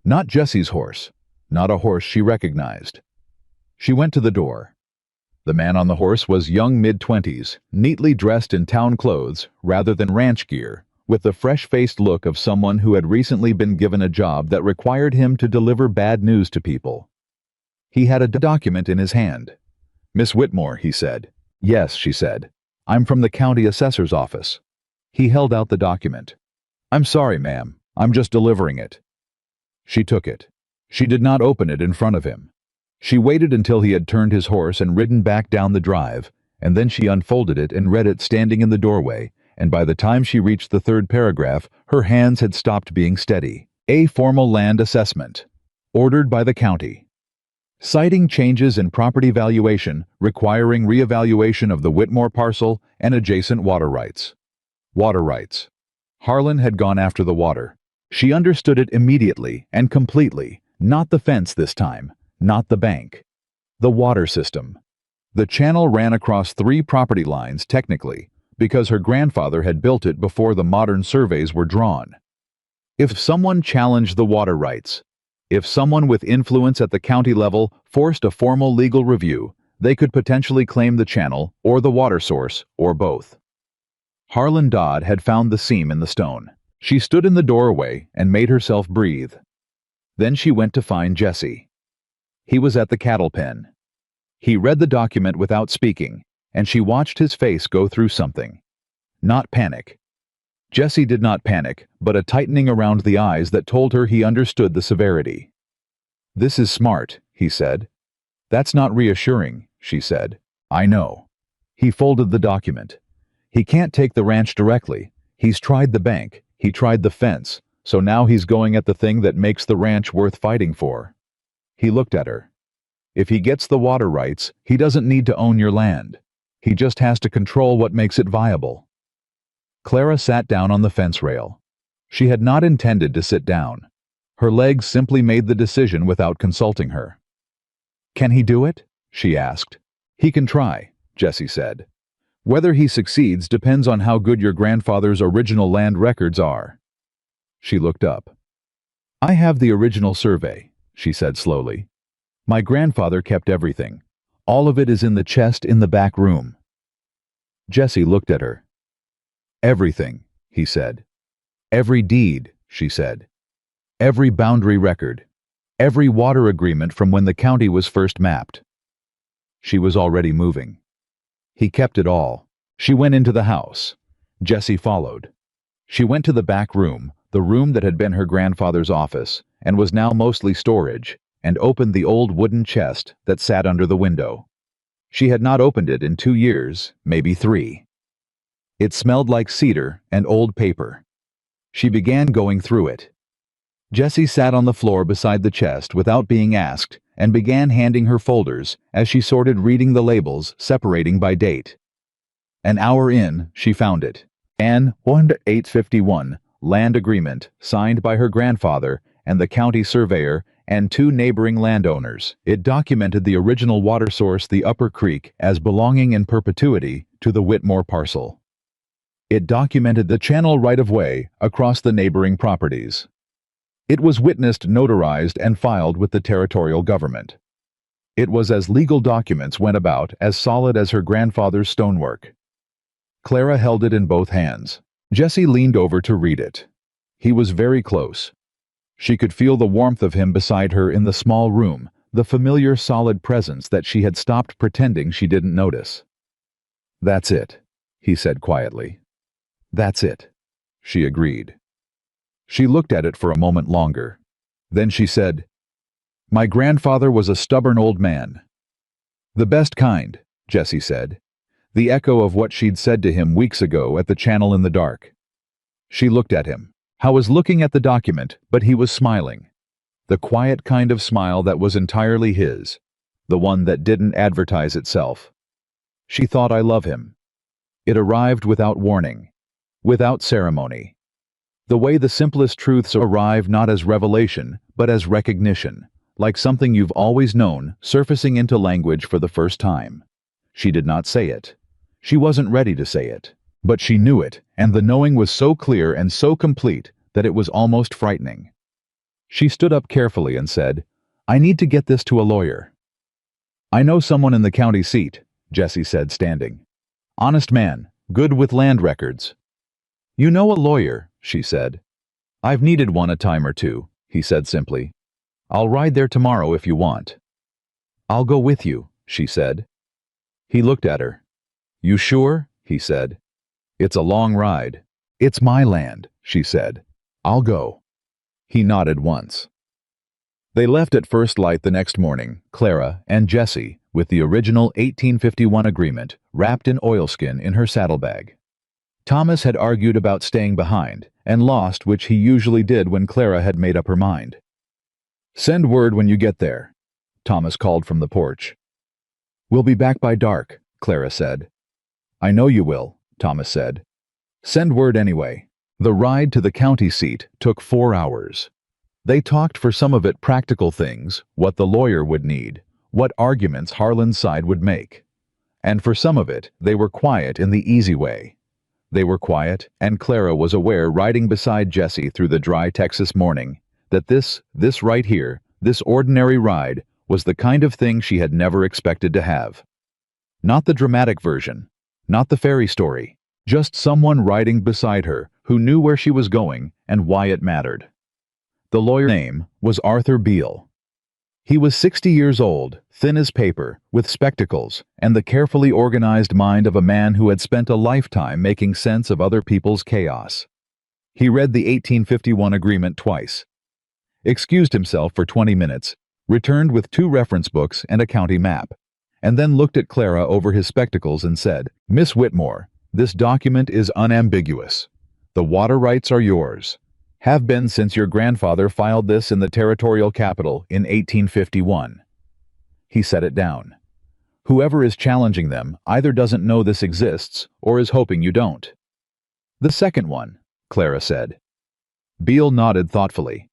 Not Jessie's horse, not a horse she recognized. She went to the door. The man on the horse was young mid-20s, neatly dressed in town clothes rather than ranch gear, with the fresh-faced look of someone who had recently been given a job that required him to deliver bad news to people. He had a document in his hand. "Miss Whitmore," he said. "Yes," she said. "I'm from the county assessor's office." He held out the document. "I'm sorry, ma'am. I'm just delivering it." She took it. She did not open it in front of him. She waited until he had turned his horse and ridden back down the drive, and then she unfolded it and read it standing in the doorway, and by the time she reached the third paragraph, her hands had stopped being steady. A formal land assessment. Ordered by the county. Citing changes in property valuation requiring reevaluation of the Whitmore parcel and adjacent water rights. Water rights. Harlan had gone after the water. She understood it immediately and completely, not the fence this time. Not the bank. The water system. The channel ran across 3 property lines technically, because her grandfather had built it before the modern surveys were drawn. If someone challenged the water rights, if someone with influence at the county level forced a formal legal review, they could potentially claim the channel or the water source, or both. Harlan Dodd had found the seam in the stone. She stood in the doorway and made herself breathe. Then she went to find Jesse. He was at the cattle pen. He read the document without speaking, and she watched his face go through something. Not panic. Jesse did not panic, but a tightening around the eyes that told her he understood the severity. "This is smart," he said. "That's not reassuring," she said. "I know." He folded the document. "He can't take the ranch directly. He's tried the bank, he tried the fence, so now he's going at the thing that makes the ranch worth fighting for." He looked at her. "If he gets the water rights, he doesn't need to own your land. He just has to control what makes it viable." Clara sat down on the fence rail. She had not intended to sit down. Her legs simply made the decision without consulting her. "Can he do it?" she asked. "He can try," Jesse said. "Whether he succeeds depends on how good your grandfather's original land records are." She looked up. "I have the original survey," she said slowly. "My grandfather kept everything. All of it is in the chest in the back room." Jesse looked at her. "Everything," he said. "Every deed," she said. "Every boundary record. Every water agreement from when the county was first mapped." She was already moving. He kept it all. She went into the house. Jesse followed. She went to the back room, the room that had been her grandfather's office, and was now mostly storage, and opened the old wooden chest that sat under the window. She had not opened it in 2 years, maybe 3. It smelled like cedar and old paper. She began going through it. Jessie sat on the floor beside the chest without being asked and began handing her folders as she sorted reading the labels separating by date. An hour in, she found it. An 1851 land agreement signed by her grandfather and the county surveyor and 2 neighboring landowners. It documented the original water source, the Upper Creek, as belonging in perpetuity to the Whitmore parcel. It documented the channel right-of-way across the neighboring properties. It was witnessed, notarized, and filed with the territorial government. It was, as legal documents went about, as solid as her grandfather's stonework. Clara held it in both hands. Jessie leaned over to read it. He was very close. She could feel the warmth of him beside her in the small room, the familiar solid presence that she had stopped pretending she didn't notice. "That's it," he said quietly. "That's it," she agreed. She looked at it for a moment longer. Then she said, "My grandfather was a stubborn old man." "The best kind," Jessie said, the echo of what she'd said to him weeks ago at the channel in the dark. She looked at him. Howe was looking at the document, but he was smiling. The quiet kind of smile that was entirely his, the one that didn't advertise itself. She thought, "I love him." It arrived without warning, without ceremony. The way the simplest truths arrive, not as revelation, but as recognition, like something you've always known surfacing into language for the first time. She did not say it. She wasn't ready to say it. But she knew it, and the knowing was so clear and so complete that it was almost frightening. She stood up carefully and said, "I need to get this to a lawyer." "I know someone in the county seat," Jesse said, standing. Honest man, good with land records. You know a lawyer, she said. I've needed one a time or two, he said simply. I'll ride there tomorrow if you want. I'll go with you, she said. He looked at her. You sure? He said. It's a long ride. It's my land, she said. I'll go. He nodded once. They left at first light the next morning, Clara and Jessie, with the original 1851 agreement wrapped in oilskin in her saddlebag. Thomas had argued about staying behind, and lost, which he usually did when Clara had made up her mind. Send word when you get there, Thomas called from the porch. We'll be back by dark, Clara said. I know you will, Thomas said. Send word anyway. The ride to the county seat took 4 hours. They talked for some of it practical things, what the lawyer would need, what arguments Harlan's side would make. And for some of it, they were quiet in the easy way. They were quiet, and Clara was aware, riding beside Jessie through the dry Texas morning, that this right here, this ordinary ride, was the kind of thing she had never expected to have. Not the dramatic version, not the fairy story, just someone riding beside her who knew where she was going and why it mattered. The lawyer's name was Arthur Beale. He was 60 years old, thin as paper, with spectacles, and the carefully organized mind of a man who had spent a lifetime making sense of other people's chaos. He read the 1851 agreement twice, excused himself for 20 minutes, returned with 2 reference books and a county map, and then looked at Clara over his spectacles and said, Miss Whitmore, this document is unambiguous. The water rights are yours. Have been since your grandfather filed this in the territorial capital in 1851. He set it down. Whoever is challenging them either doesn't know this exists or is hoping you don't. The second one, Clara said. Beale nodded thoughtfully.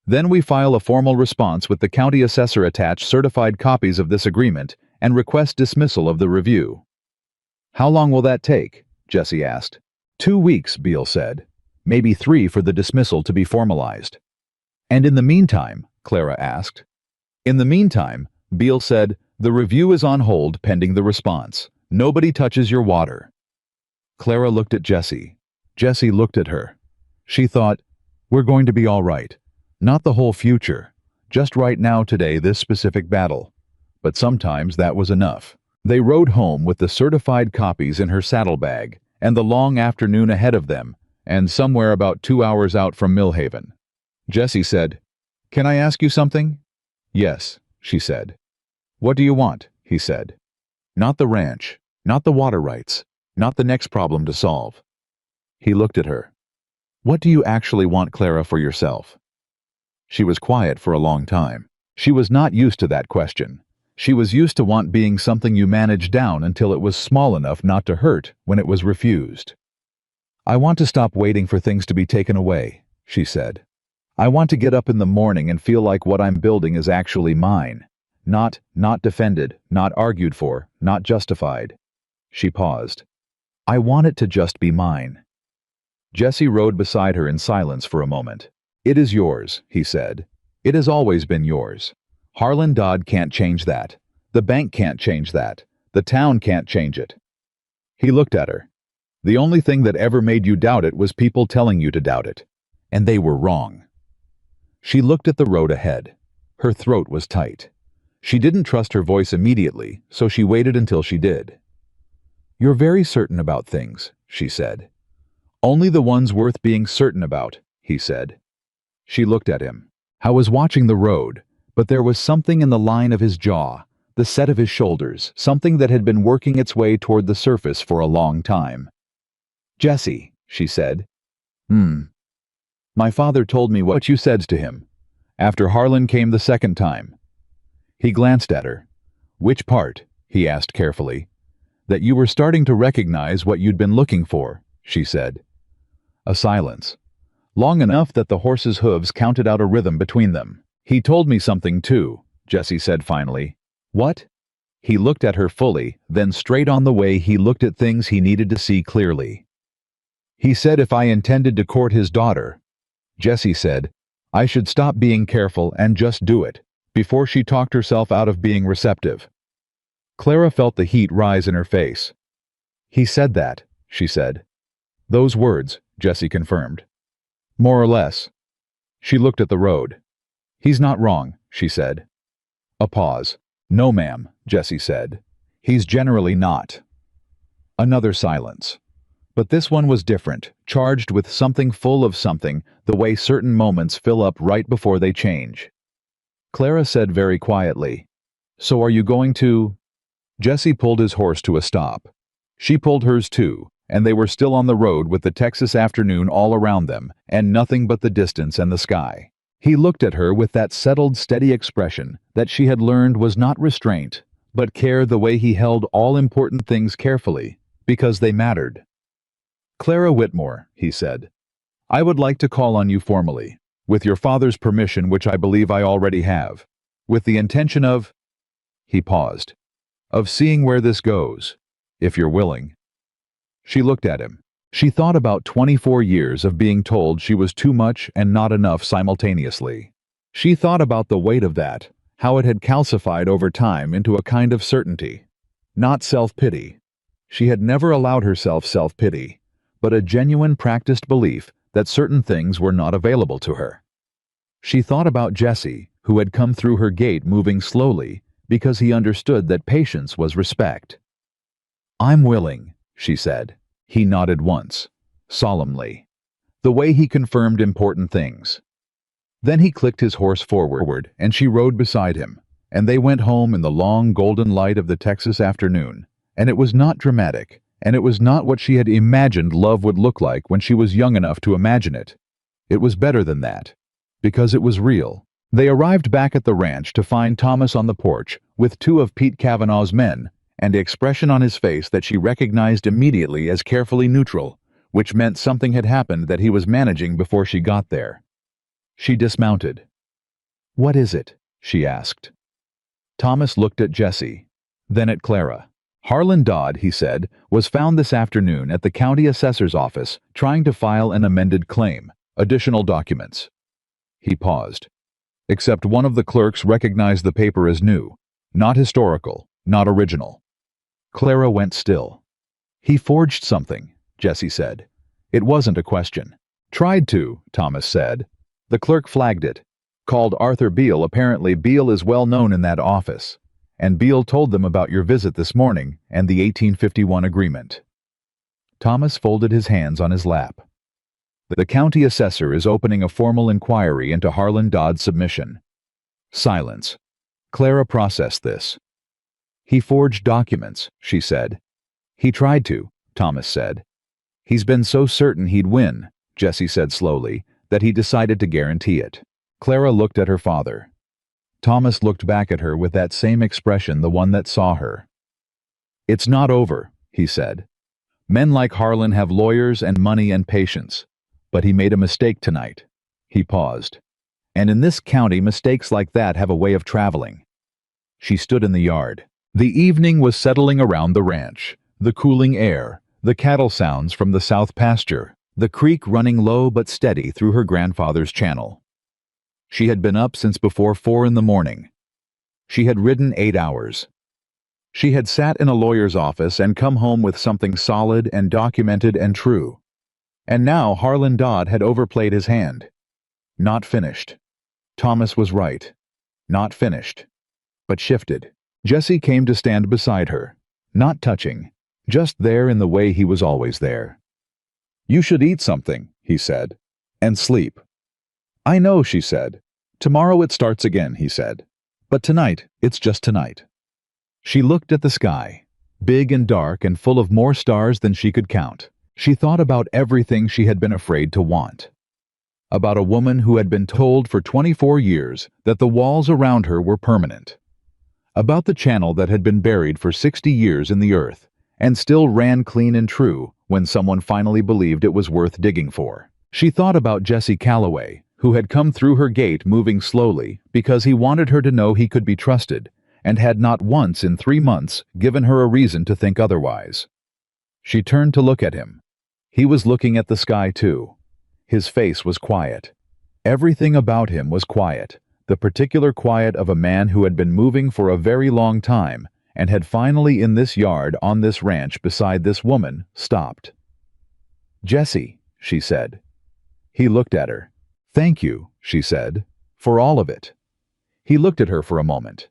Then we file a formal response with the county assessor, attach certified copies of this agreement, and request dismissal of the review. How long will that take? Jessie asked. 2 weeks, Beale said. Maybe 3 for the dismissal to be formalized. And in the meantime, Clara asked. In the meantime, Beale said, the review is on hold pending the response. Nobody touches your water. Clara looked at Jessie. Jessie looked at her. She thought, we're going to be all right. Not the whole future. Just right now, today, this specific battle. But sometimes that was enough. They rode home with the certified copies in her saddlebag, and the long afternoon ahead of them, and somewhere about 2 hours out from Millhaven. Jessie said, Can I ask you something? Yes, she said. What do you want? He said. Not the ranch, not the water rights, not the next problem to solve. He looked at her. What do you actually want, Clara, for yourself? She was quiet for a long time. She was not used to that question. She was used to want being something you managed down until it was small enough not to hurt when it was refused. I want to stop waiting for things to be taken away, she said. I want to get up in the morning and feel like what I'm building is actually mine. Not defended, not argued for, not justified. She paused. I want it to just be mine. Jessie rode beside her in silence for a moment. It is yours, he said. It has always been yours. Harlan Dodd can't change that. The bank can't change that. The town can't change it. He looked at her. The only thing that ever made you doubt it was people telling you to doubt it. And they were wrong. She looked at the road ahead. Her throat was tight. She didn't trust her voice immediately, so she waited until she did. You're very certain about things, she said. Only the ones worth being certain about, he said. She looked at him. I was watching the road, but there was something in the line of his jaw, the set of his shoulders, something that had been working its way toward the surface for a long time. Jessie, she said. My father told me what you said to him. After Harlan came the second time. He glanced at her. Which part? He asked carefully. That you were starting to recognize what you'd been looking for, she said. A silence. Long enough that the horse's hooves counted out a rhythm between them. He told me something too, Jessie said finally. What? He looked at her fully, then straight on the way he looked at things he needed to see clearly. He said if I intended to court his daughter, Jessie said, I should stop being careful and just do it, before she talked herself out of being receptive. Clara felt the heat rise in her face. "He said that," she said. "Those words," Jesse confirmed. "More or less." She looked at the road. "He's not wrong," she said. A pause. "No, ma'am," Jesse said. "He's generally not." Another silence. But this one was different, charged with something, full of something, the way certain moments fill up right before they change. Clara said very quietly, "So are you going to—" Jesse pulled his horse to a stop. She pulled hers too, and they were still on the road with the Texas afternoon all around them, and nothing but the distance and the sky. He looked at her with that settled, steady expression that she had learned was not restraint, but care, the way he held all important things carefully, because they mattered. "Clara Whitmore," he said, "I would like to call on you formally, with your father's permission, which I believe I already have, with the intention of—" He paused. "Of seeing where this goes, if you're willing." She looked at him. She thought about 24 years of being told she was too much and not enough simultaneously. She thought about the weight of that, how it had calcified over time into a kind of certainty. Not self-pity. She had never allowed herself self-pity, but a genuine practiced belief that certain things were not available to her. She thought about Jesse, who had come through her gate moving slowly because he understood that patience was respect. "I'm willing," she said. He nodded once, solemnly, the way he confirmed important things. Then he clicked his horse forward, and she rode beside him, and they went home in the long golden light of the Texas afternoon, and it was not dramatic, and it was not what she had imagined love would look like when she was young enough to imagine it. It was better than that, because it was real. They arrived back at the ranch to find Thomas on the porch with two of Pete Cavanaugh's men, and the expression on his face that she recognized immediately as carefully neutral, which meant something had happened that he was managing before she got there. She dismounted. "What is it?" she asked. Thomas looked at Jesse, then at Clara. "Harlan Dodd," he said, "was found this afternoon at the county assessor's office trying to file an amended claim, additional documents." He paused. "Except one of the clerks recognized the paper as new, not historical, not original." Clara went still. "He forged something," Jesse said. It wasn't a question. "Tried to," Thomas said. "The clerk flagged it. Called Arthur Beale. Apparently Beale is well known in that office. And Beale told them about your visit this morning and the 1851 agreement." Thomas folded his hands on his lap. "The county assessor is opening a formal inquiry into Harlan Dodd's submission." Silence. Clara processed this. "He forged documents," she said. "He tried to," Thomas said. "He's been so certain he'd win," Jesse said slowly, "that he decided to guarantee it." Clara looked at her father. Thomas looked back at her with that same expression, the one that saw her. "It's not over," he said. "Men like Harlan have lawyers and money and patience. But he made a mistake tonight." He paused. "And in this county, mistakes like that have a way of traveling." She stood in the yard. The evening was settling around the ranch, the cooling air, the cattle sounds from the south pasture, the creek running low but steady through her grandfather's channel. She had been up since before 4 in the morning. She had ridden 8 hours. She had sat in a lawyer's office and come home with something solid and documented and true. And now Harlan Dodd had overplayed his hand. Not finished. Thomas was right. Not finished. But shifted. Jesse came to stand beside her, not touching, just there in the way he was always there. "You should eat something," he said, "and sleep." "I know," she said. "Tomorrow it starts again," he said. "But tonight, it's just tonight." She looked at the sky, big and dark and full of more stars than she could count. She thought about everything she had been afraid to want. About a woman who had been told for 24 years that the walls around her were permanent. About the channel that had been buried for 60 years in the earth and still ran clean and true when someone finally believed it was worth digging for. She thought about Jesse Calloway, who had come through her gate moving slowly because he wanted her to know he could be trusted and had not once in 3 months given her a reason to think otherwise. She turned to look at him. He was looking at the sky too. His face was quiet. Everything about him was quiet, the particular quiet of a man who had been moving for a very long time and had finally in this yard on this ranch beside this woman stopped. "Jesse," she said. He looked at her. "Thank you," she said, "for all of it." He looked at her for a moment.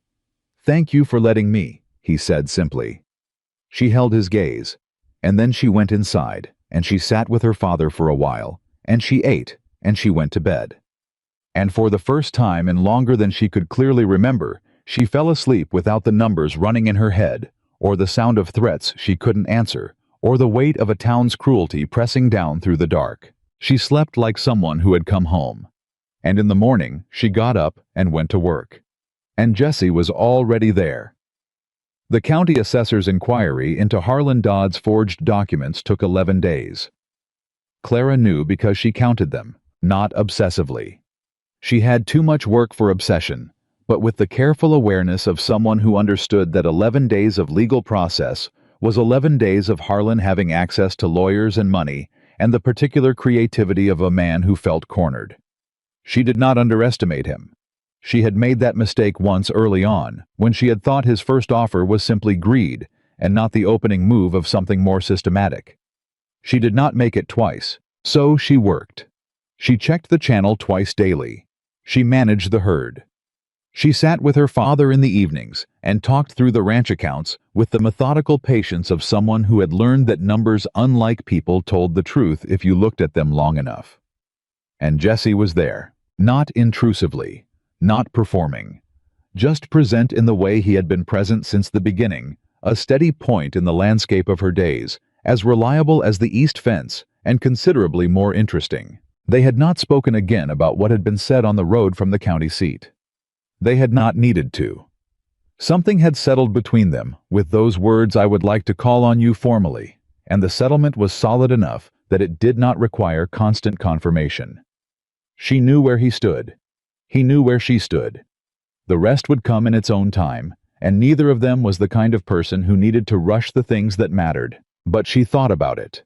"Thank you for letting me," he said simply. She held his gaze, and then she went inside, and she sat with her father for a while, and she ate, and she went to bed. And for the first time in longer than she could clearly remember, she fell asleep without the numbers running in her head, or the sound of threats she couldn't answer, or the weight of a town's cruelty pressing down through the dark. She slept like someone who had come home. And in the morning, she got up and went to work. And Jesse was already there. The county assessor's inquiry into Harlan Dodd's forged documents took 11 days. Clara knew because she counted them, not obsessively. She had too much work for obsession, but with the careful awareness of someone who understood that 11 days of legal process was 11 days of Harlan having access to lawyers and money, and the particular creativity of a man who felt cornered. She did not underestimate him. She had made that mistake once early on, when she had thought his first offer was simply greed, and not the opening move of something more systematic. She did not make it twice, so she worked. She checked the channel twice daily. She managed the herd. She sat with her father in the evenings and talked through the ranch accounts with the methodical patience of someone who had learned that numbers unlike people told the truth if you looked at them long enough. And Jesse was there, not intrusively, not performing, just present in the way he had been present since the beginning, a steady point in the landscape of her days, as reliable as the east fence and considerably more interesting. They had not spoken again about what had been said on the road from the county seat. They had not needed to. Something had settled between them with those words, "I would like to call on you formally," and the settlement was solid enough that it did not require constant confirmation. She knew where he stood. He knew where she stood. The rest would come in its own time, and neither of them was the kind of person who needed to rush the things that mattered. But she thought about it.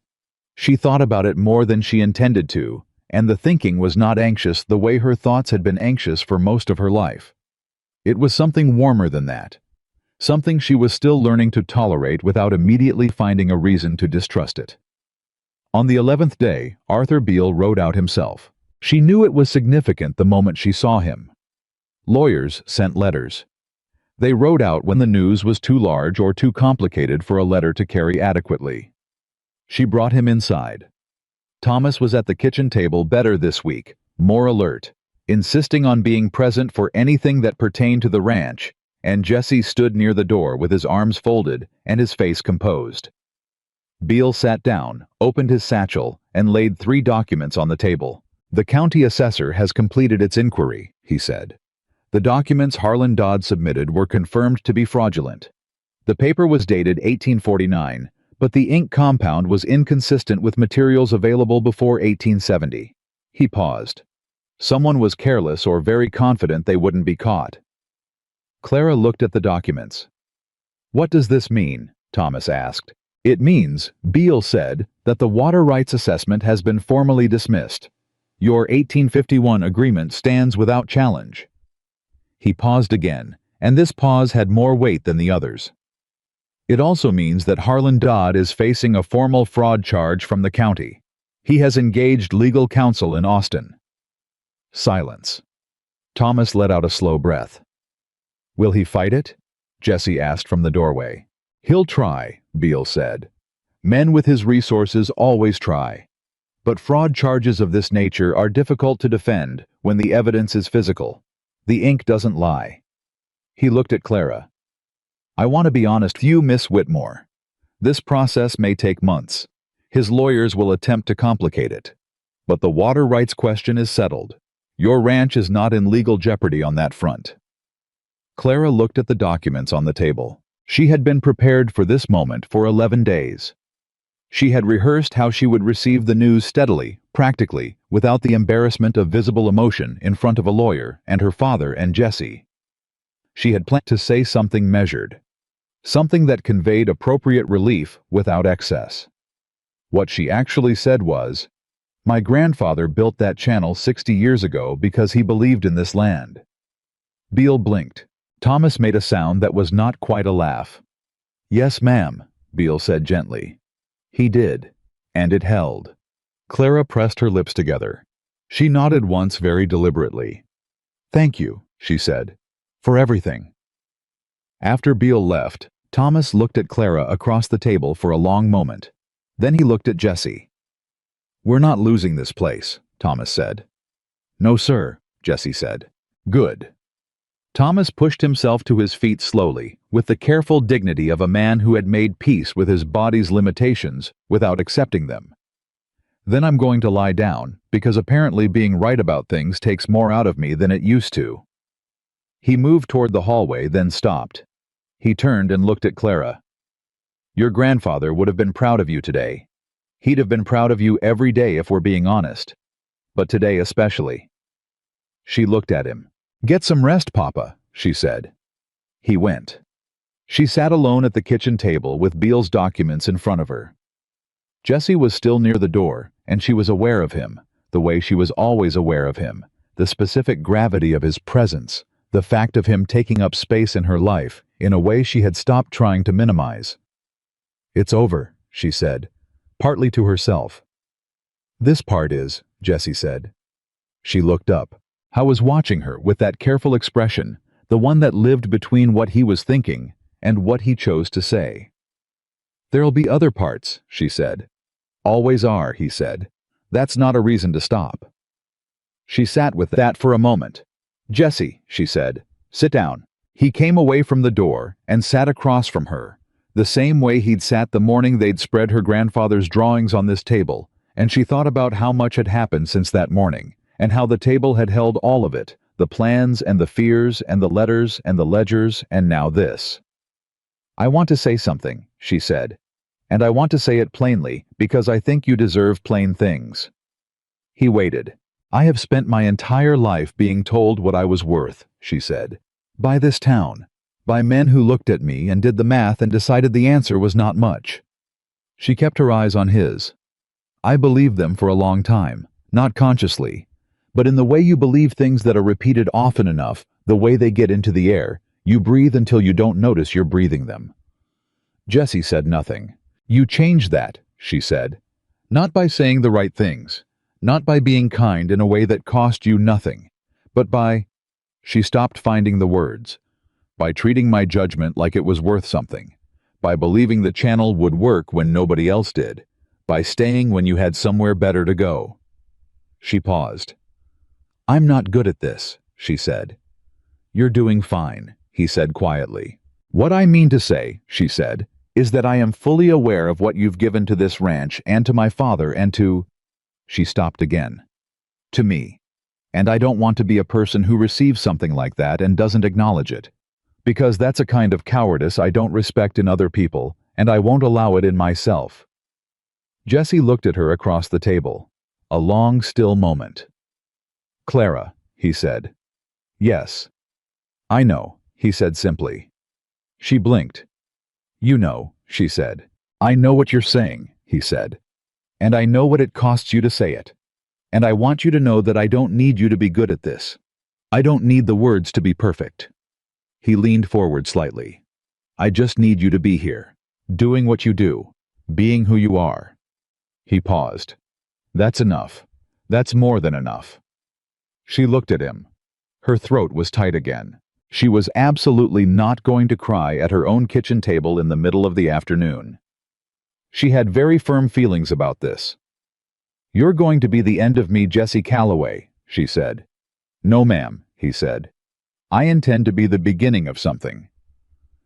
She thought about it more than she intended to, and the thinking was not anxious the way her thoughts had been anxious for most of her life. It was something warmer than that, something she was still learning to tolerate without immediately finding a reason to distrust it. On the 11th day, Arthur Beale rode out himself. She knew it was significant the moment she saw him. Lawyers sent letters. They rode out when the news was too large or too complicated for a letter to carry adequately. She brought him inside. Thomas was at the kitchen table better this week, more alert, insisting on being present for anything that pertained to the ranch, and Jesse stood near the door with his arms folded and his face composed. Beale sat down, opened his satchel, and laid 3 documents on the table. "The county assessor has completed its inquiry," he said. "The documents Harlan Dodd submitted were confirmed to be fraudulent. The paper was dated 1849, but the ink compound was inconsistent with materials available before 1870. He paused. Someone was careless or very confident they wouldn't be caught. Clara looked at the documents. "What does this mean?" Thomas asked. "It means," Beale said, "that the water rights assessment has been formally dismissed. Your 1851 agreement stands without challenge." He paused again, and this pause had more weight than the others. "It also means that Harlan Dodd is facing a formal fraud charge from the county. He has engaged legal counsel in Austin." Silence. Thomas let out a slow breath. "Will he fight it?" Jesse asked from the doorway. "He'll try," Beale said. "Men with his resources always try. But fraud charges of this nature are difficult to defend when the evidence is physical. The ink doesn't lie." He looked at Clara. "I want to be honest with you, Miss Whitmore. This process may take months. His lawyers will attempt to complicate it. But the water rights question is settled. Your ranch is not in legal jeopardy on that front." Clara looked at the documents on the table. She had been prepared for this moment for 11 days. She had rehearsed how she would receive the news steadily, practically, without the embarrassment of visible emotion in front of a lawyer and her father and Jesse. She had planned to say something measured, something that conveyed appropriate relief without excess. What she actually said was, "My grandfather built that channel 60 years ago because he believed in this land." Beale blinked. Thomas made a sound that was not quite a laugh. Yes, ma'am, Beale said gently. He did, and it held. Clara pressed her lips together. She nodded once very deliberately. Thank you, she said, for everything. After Beale left, Thomas looked at Clara across the table for a long moment. Then he looked at Jessie. We're not losing this place, Thomas said. No, sir, Jessie said. Good. Thomas pushed himself to his feet slowly, with the careful dignity of a man who had made peace with his body's limitations without accepting them. Then I'm going to lie down, because apparently being right about things takes more out of me than it used to. He moved toward the hallway, then stopped. He turned and looked at Clara. Your grandfather would have been proud of you today. He'd have been proud of you every day if we're being honest. But today especially. She looked at him. Get some rest, Papa, she said. He went. She sat alone at the kitchen table with Beale's documents in front of her. Jessie was still near the door, and she was aware of him, the way she was always aware of him, the specific gravity of his presence, the fact of him taking up space in her life in a way she had stopped trying to minimize. It's over, she said, partly to herself. This part is, Jessie said. She looked up. I was watching her with that careful expression, the one that lived between what he was thinking and what he chose to say. There'll be other parts, she said. Always are, he said. That's not a reason to stop. She sat with that for a moment. Jessie, she said, sit down. He came away from the door and sat across from her, the same way he'd sat the morning they'd spread her grandfather's drawings on this table, and she thought about how much had happened since that morning, and how the table had held all of it, the plans and the fears and the letters and the ledgers, and now this. I want to say something, she said, and I want to say it plainly because I think you deserve plain things. He waited. I have spent my entire life being told what I was worth, she said. By this town. By men who looked at me and did the math and decided the answer was not much. She kept her eyes on his. I believed them for a long time, not consciously, but in the way you believe things that are repeated often enough, the way they get into the air, you breathe until you don't notice you're breathing them. Jessie said nothing. You changed that, she said. Not by saying the right things, not by being kind in a way that cost you nothing, but by... She stopped finding the words. By treating my judgment like it was worth something. By believing the channel would work when nobody else did. By staying when you had somewhere better to go. She paused. I'm not good at this, she said. You're doing fine, he said quietly. What I mean to say, she said, is that I am fully aware of what you've given to this ranch and to my father and to... She stopped again. To me. And I don't want to be a person who receives something like that and doesn't acknowledge it. Because that's a kind of cowardice I don't respect in other people, and I won't allow it in myself. Jessie looked at her across the table. A long, still moment. Clara, he said. Yes. I know, he said simply. She blinked. You know, she said. I know what you're saying, he said. And I know what it costs you to say it. And I want you to know that I don't need you to be good at this. I don't need the words to be perfect. He leaned forward slightly. I just need you to be here, doing what you do, being who you are. He paused. That's enough. That's more than enough. She looked at him. Her throat was tight again. She was absolutely not going to cry at her own kitchen table in the middle of the afternoon. She had very firm feelings about this. You're going to be the end of me, Jessie Calloway, she said. No, ma'am, he said. I intend to be the beginning of something.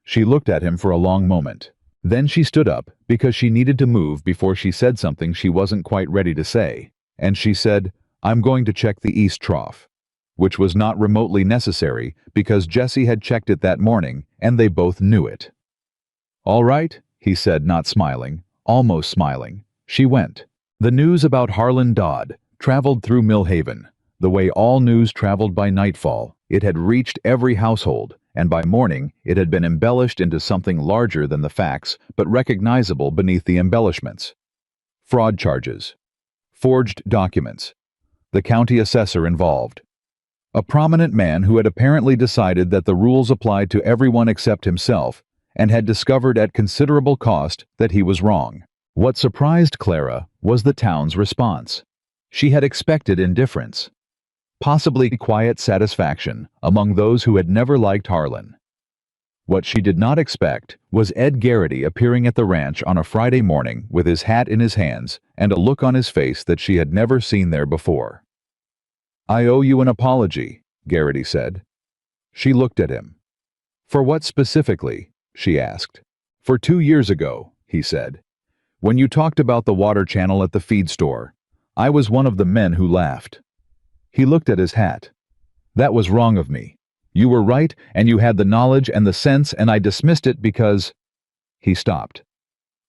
She looked at him for a long moment. Then she stood up because she needed to move before she said something she wasn't quite ready to say, and she said, I'm going to check the East Trough, which was not remotely necessary because Jessie had checked it that morning and they both knew it. All right, he said, not smiling, almost smiling. She went. The news about Harlan Dodd traveled through Millhaven. The way all news traveled by nightfall, it had reached every household, and by morning it had been embellished into something larger than the facts, but recognizable beneath the embellishments. Fraud charges. Forged documents. The county assessor involved. A prominent man who had apparently decided that the rules applied to everyone except himself, and had discovered at considerable cost that he was wrong. What surprised Clara was the town's response. She had expected indifference, possibly quiet satisfaction among those who had never liked Harlan. What she did not expect was Ed Garrity appearing at the ranch on a Friday morning with his hat in his hands and a look on his face that she had never seen there before. "I owe you an apology," Garrity said. She looked at him. "For what specifically?" she asked. "For 2 years ago," he said. "When you talked about the water channel at the feed store, I was one of the men who laughed." He looked at his hat. "That was wrong of me. You were right, and you had the knowledge and the sense, and I dismissed it because—" He stopped.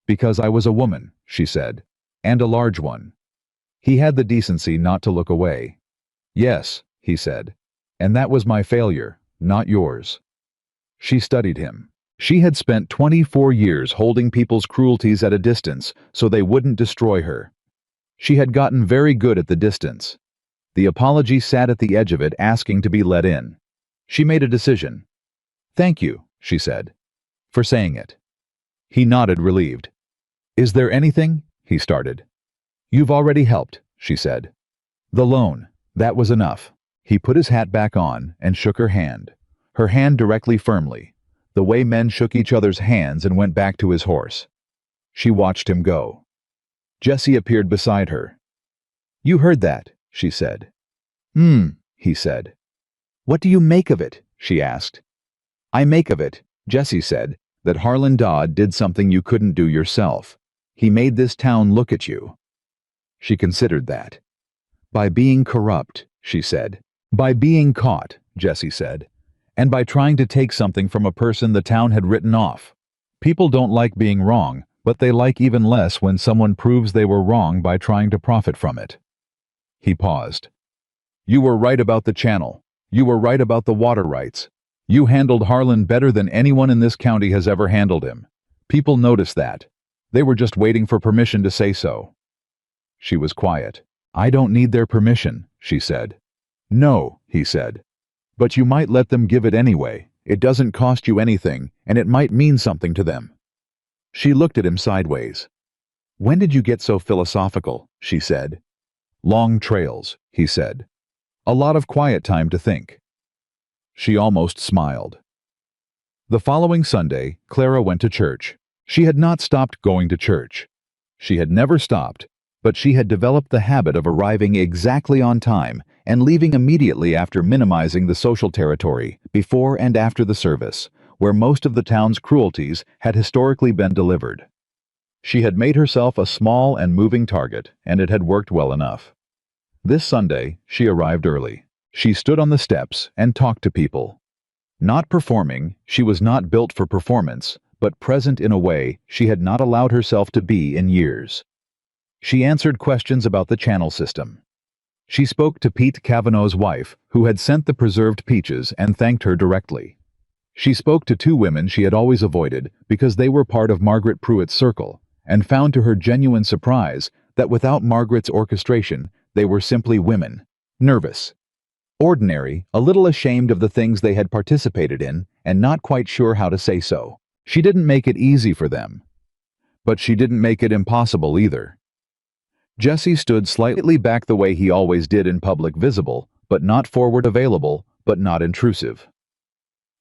"Because I was a woman," she said, "and a large one." He had the decency not to look away. "Yes," he said, "and that was my failure, not yours." She studied him. She had spent 24 years holding people's cruelties at a distance so they wouldn't destroy her. She had gotten very good at the distance. The apology sat at the edge of it, asking to be let in. She made a decision. "Thank you," she said, "for saying it." He nodded, relieved. "Is there anything?" he started. "You've already helped," she said. "The loan, that was enough." He put his hat back on and shook her hand directly, firmly, the way men shook each other's hands, and went back to his horse. She watched him go. Jessie appeared beside her. "You heard that," she said. He said. "What do you make of it?" she asked. "I make of it," Jessie said, "that Harlan Dodd did something you couldn't do yourself. He made this town look at you." She considered that. "By being corrupt," she said. "By being caught," Jessie said. "And by trying to take something from a person the town had written off. People don't like being wrong, but they like even less when someone proves they were wrong by trying to profit from it." He paused. "You were right about the channel. You were right about the water rights. You handled Harlan better than anyone in this county has ever handled him. People noticed that. They were just waiting for permission to say so." She was quiet. "I don't need their permission," she said. "No," he said. "But you might let them give it anyway. It doesn't cost you anything, and it might mean something to them." She looked at him sideways. "When did you get so philosophical?" she said. "Long trails," he said. "A lot of quiet time to think." She almost smiled. The following Sunday, Clara went to church. She had not stopped going to church. She had never stopped, but she had developed the habit of arriving exactly on time and leaving immediately after, minimizing the social territory before and after the service, where most of the town's cruelties had historically been delivered. She had made herself a small and moving target, and it had worked well enough. This Sunday, she arrived early. She stood on the steps and talked to people. Not performing, she was not built for performance, but present in a way she had not allowed herself to be in years. She answered questions about the channel system. She spoke to Pete Cavanaugh's wife, who had sent the preserved peaches, and thanked her directly. She spoke to 2 women she had always avoided because they were part of Margaret Pruitt's circle, and found to her genuine surprise that without Margaret's orchestration, they were simply women, nervous, ordinary, a little ashamed of the things they had participated in, and not quite sure how to say so. She didn't make it easy for them, but she didn't make it impossible either. Jessie stood slightly back, the way he always did in public, visible, but not forward, available, but not intrusive.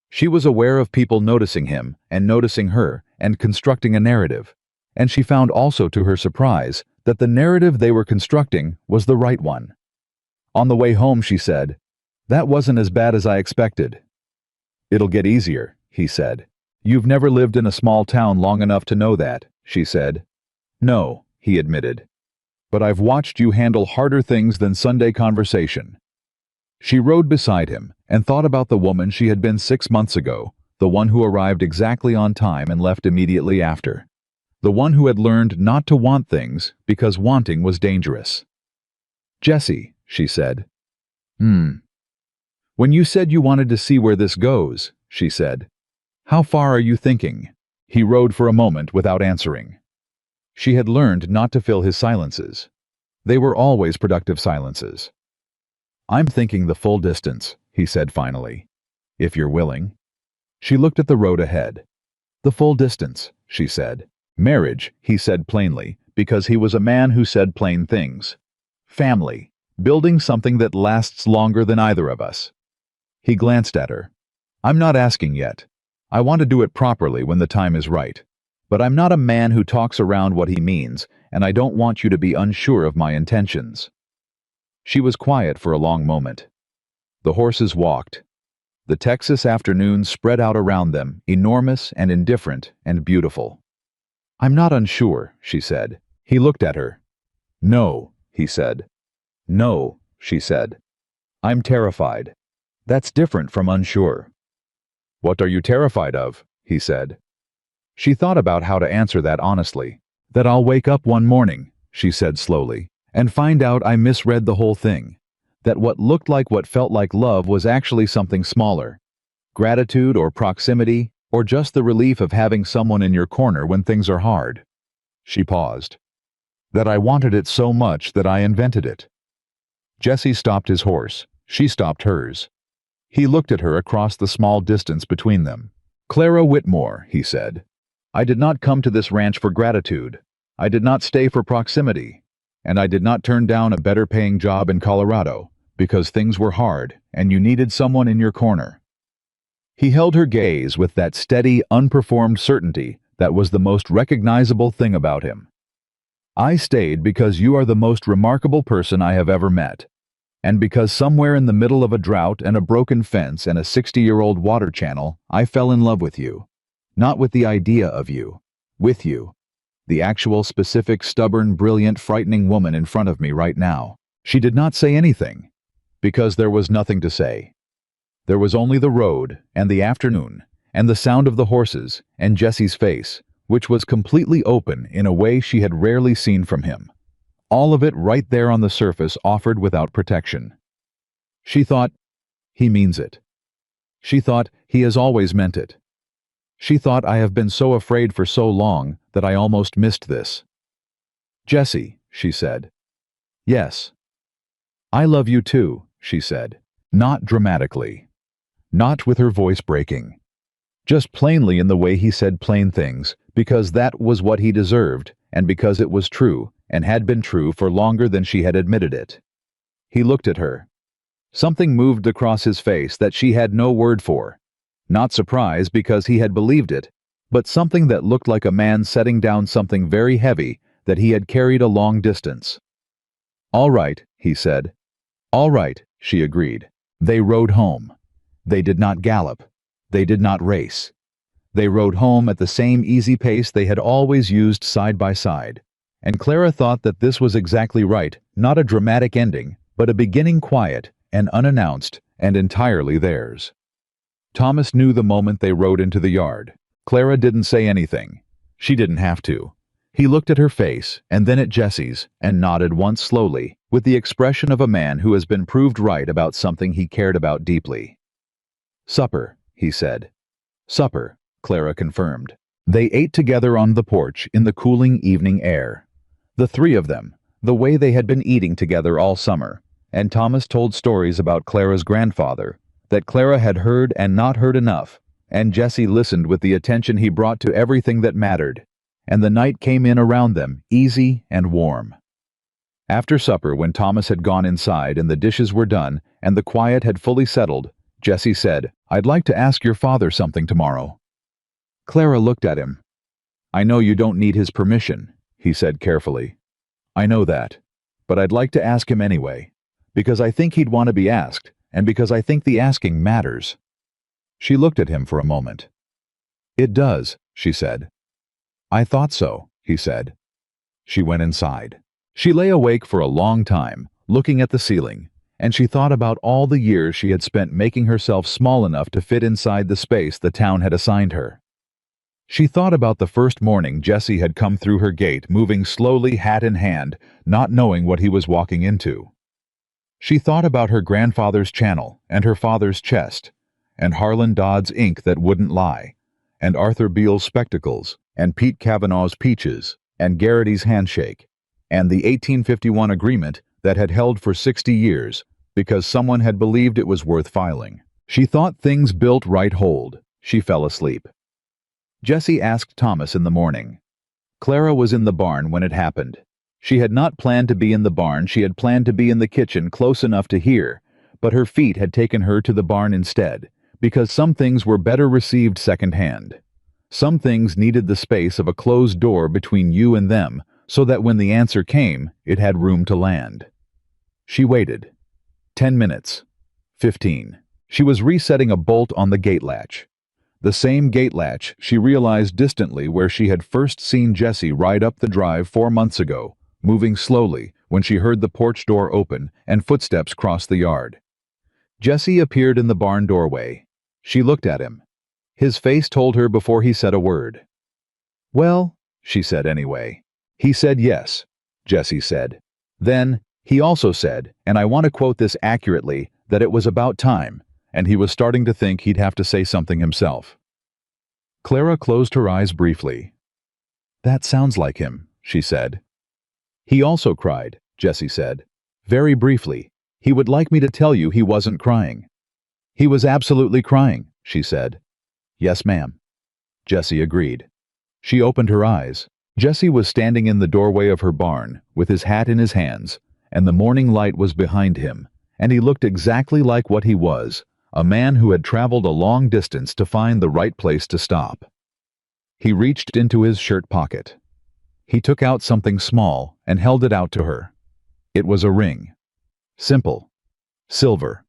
She was aware of people noticing him and noticing her and constructing a narrative, and she found also to her surprise that the narrative they were constructing was the right one. On the way home, she said, "That wasn't as bad as I expected." "It'll get easier," he said. "You've never lived in a small town long enough to know that," she said. "No," he admitted. "But I've watched you handle harder things than Sunday conversation." She rode beside him and thought about the woman she had been 6 months ago, the one who arrived exactly on time and left immediately after. The one who had learned not to want things because wanting was dangerous. "Jessie," she said. When you said you wanted to see where this goes," she said. "How far are you thinking?" He rode for a moment without answering. She had learned not to fill his silences. They were always productive silences. "I'm thinking the full distance," he said finally. "If you're willing." She looked at the road ahead. The full distance, she said. Marriage, he said plainly, because he was a man who said plain things. Family. Building something that lasts longer than either of us. He glanced at her. I'm not asking yet. I want to do it properly when the time is right. But I'm not a man who talks around what he means, and I don't want you to be unsure of my intentions. She was quiet for a long moment. The horses walked. The Texas afternoon spread out around them, enormous and indifferent and beautiful. I'm not unsure, she said. He looked at her. No, he said. No, she said. I'm terrified. That's different from unsure. What are you terrified of? He said. She thought about how to answer that honestly. That I'll wake up one morning, she said slowly, and find out I misread the whole thing. That what looked like what felt like love was actually something smaller. Gratitude or proximity, or just the relief of having someone in your corner when things are hard. She paused. That I wanted it so much that I invented it. Jesse stopped his horse. She stopped hers. He looked at her across the small distance between them. Clara Whitmore, he said. I did not come to this ranch for gratitude. I did not stay for proximity. And I did not turn down a better-paying job in Colorado, because things were hard and you needed someone in your corner. He held her gaze with that steady, unperformed certainty that was the most recognizable thing about him. I stayed because you are the most remarkable person I have ever met. And because somewhere in the middle of a drought and a broken fence and a 60-year-old water channel, I fell in love with you. Not with the idea of you. With you. The actual, specific, stubborn, brilliant, frightening woman in front of me right now. She did not say anything, because there was nothing to say. There was only the road, and the afternoon, and the sound of the horses, and Jesse's face, which was completely open in a way she had rarely seen from him. All of it right there on the surface, offered without protection. She thought, he means it. She thought, he has always meant it. She thought, I have been so afraid for so long that I almost missed this. Jesse, she said. Yes. I love you too, she said. Not dramatically. Not with her voice breaking. Just plainly in the way he said plain things, because that was what he deserved, and because it was true, and had been true for longer than she had admitted it. He looked at her. Something moved across his face that she had no word for. Not surprise because he had believed it, but something that looked like a man setting down something very heavy that he had carried a long distance. All right, he said. All right, she agreed. They rode home. They did not gallop. They did not race. They rode home at the same easy pace they had always used side by side. And Clara thought that this was exactly right, not a dramatic ending, but a beginning quiet and unannounced and entirely theirs. Thomas knew the moment they rode into the yard. Clara didn't say anything. She didn't have to. He looked at her face and then at Jesse's and nodded once slowly, with the expression of a man who has been proved right about something he cared about deeply. Supper, he said. Supper, Clara confirmed. They ate together on the porch in the cooling evening air. The three of them, the way they had been eating together all summer, and Thomas told stories about Clara's grandfather, that Clara had heard and not heard enough, and Jesse listened with the attention he brought to everything that mattered, and the night came in around them, easy and warm. After supper, when Thomas had gone inside and the dishes were done and the quiet had fully settled, Jesse said, I'd like to ask your father something tomorrow. Clara looked at him. I know you don't need his permission, he said carefully. I know that, but I'd like to ask him anyway, because I think he'd want to be asked, and because I think the asking matters. She looked at him for a moment. It does, she said. I thought so, he said. She went inside. She lay awake for a long time, looking at the ceiling, and she thought about all the years she had spent making herself small enough to fit inside the space the town had assigned her. She thought about the first morning Jesse had come through her gate, moving slowly, hat in hand, not knowing what he was walking into. She thought about her grandfather's channel, and her father's chest, and Harlan Dodd's ink that wouldn't lie, and Arthur Beale's spectacles, and Pete Cavanaugh's peaches, and Garrity's handshake, and the 1851 agreement that had held for 60 years, because someone had believed it was worth filing. She thought things built right hold. She fell asleep. Jesse asked Thomas in the morning. Clara was in the barn when it happened. She had not planned to be in the barn, she had planned to be in the kitchen close enough to hear, but her feet had taken her to the barn instead, because some things were better received secondhand. Some things needed the space of a closed door between you and them, so that when the answer came, it had room to land. She waited. 10 minutes. 15. She was resetting a bolt on the gate latch. The same gate latch she realized distantly where she had first seen Jesse ride up the drive 4 months ago, moving slowly when she heard the porch door open and footsteps cross the yard. Jesse appeared in the barn doorway. She looked at him. His face told her before he said a word. "Well," she said anyway. "He said yes," Jesse said. Then, he also said, and I want to quote this accurately, that it was about time, and he was starting to think he'd have to say something himself. Clara closed her eyes briefly. "That sounds like him," she said. "He also cried," Jesse said. "Very briefly. He would like me to tell you he wasn't crying." "He was absolutely crying," she said. "Yes, ma'am." Jesse agreed. She opened her eyes. Jesse was standing in the doorway of her barn, with his hat in his hands, and the morning light was behind him, and he looked exactly like what he was, a man who had traveled a long distance to find the right place to stop. He reached into his shirt pocket. He took out something small and held it out to her. It was a ring. Simple. Silver.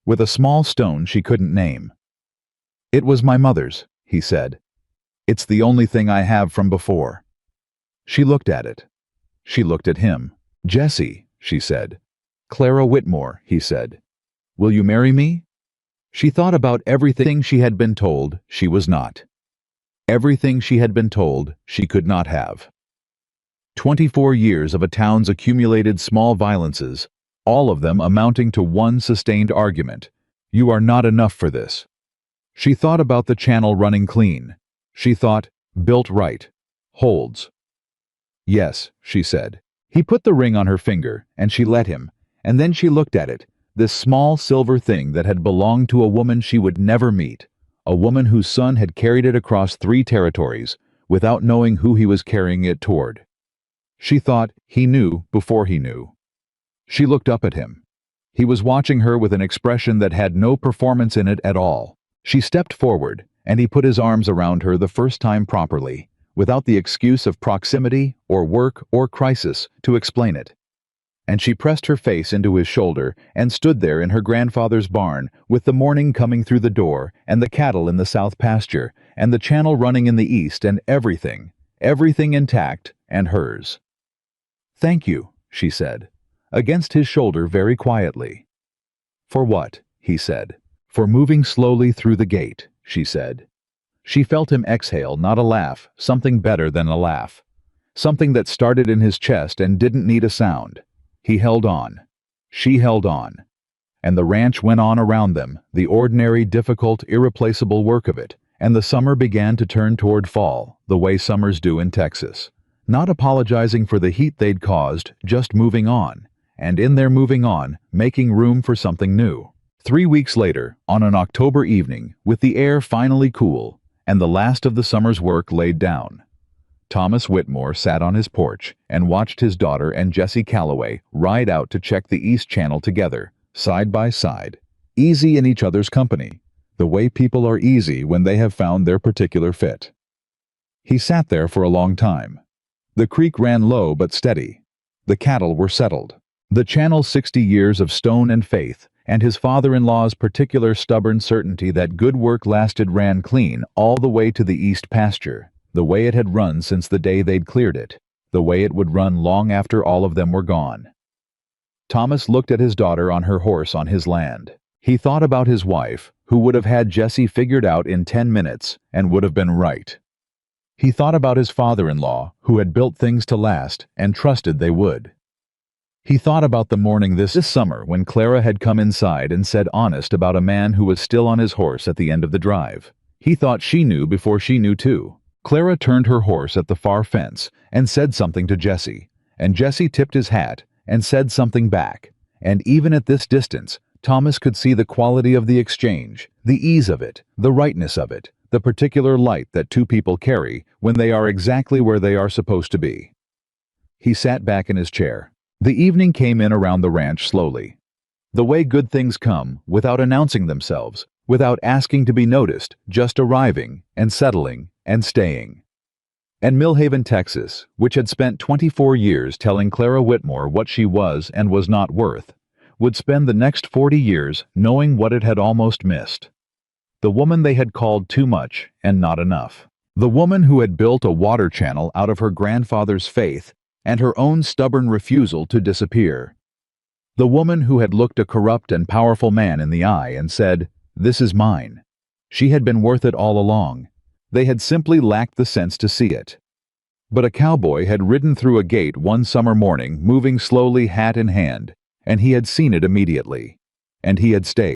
With a small stone she couldn't name. "It was my mother's," he said. "It's the only thing I have from before." She looked at it. She looked at him. "Jesse," she said. "Clara Whitmore," he said. "Will you marry me?" She thought about everything she had been told she was not. Everything she had been told she could not have. 24 years of a town's accumulated small violences, all of them amounting to one sustained argument. You are not enough for this. She thought about the channel running clean. She thought, built right. Holds. "Yes," she said. He put the ring on her finger, and she let him, and then she looked at it, this small silver thing that had belonged to a woman she would never meet, a woman whose son had carried it across 3 territories, without knowing who he was carrying it toward. She thought he knew before he knew. She looked up at him. He was watching her with an expression that had no performance in it at all. She stepped forward, and he put his arms around her the first time properly, without the excuse of proximity or work or crisis to explain it. And she pressed her face into his shoulder and stood there in her grandfather's barn with the morning coming through the door and the cattle in the south pasture and the channel running in the east and everything intact and hers. "Thank you," she said, against his shoulder very quietly. "For what?" he said. "For moving slowly through the gate," she said. She felt him exhale, not a laugh, something better than a laugh. Something that started in his chest and didn't need a sound. He held on. She held on. And the ranch went on around them, the ordinary, difficult, irreplaceable work of it, and the summer began to turn toward fall, the way summers do in Texas. Not apologizing for the heat they'd caused, just moving on, and in their moving on, making room for something new. 3 weeks later, on an October evening, with the air finally cool, and the last of the summer's work laid down, Thomas Whitmore sat on his porch and watched his daughter and Jesse Calloway ride out to check the East Channel together, side by side, easy in each other's company, the way people are easy when they have found their particular fit. He sat there for a long time. The creek ran low but steady. The cattle were settled. The channel's 60 years of stone and faith, and his father-in-law's particular stubborn certainty that good work lasted ran clean all the way to the east pasture, the way it had run since the day they'd cleared it, the way it would run long after all of them were gone. Thomas looked at his daughter on her horse on his land. He thought about his wife, who would have had Jesse figured out in 10 minutes and would have been right. He thought about his father-in-law, who had built things to last and trusted they would. He thought about the morning this summer when Clara had come inside and said honest about a man who was still on his horse at the end of the drive. He thought she knew before she knew too. Clara turned her horse at the far fence and said something to Jesse, and Jesse tipped his hat and said something back, and even at this distance, Thomas could see the quality of the exchange, the ease of it, the rightness of it, the particular light that two people carry when they are exactly where they are supposed to be. He sat back in his chair. The evening came in around the ranch slowly. The way good things come, without announcing themselves, without asking to be noticed, just arriving and settling and staying. And Millhaven, Texas, which had spent 24 years telling Clara Whitmore what she was and was not worth, would spend the next 40 years knowing what it had almost missed. The woman they had called too much and not enough. The woman who had built a water channel out of her grandfather's faith and her own stubborn refusal to disappear. The woman who had looked a corrupt and powerful man in the eye and said, "This is mine." She had been worth it all along. They had simply lacked the sense to see it. But a cowboy had ridden through a gate one summer morning, moving slowly, hat in hand, and he had seen it immediately. And he had stayed.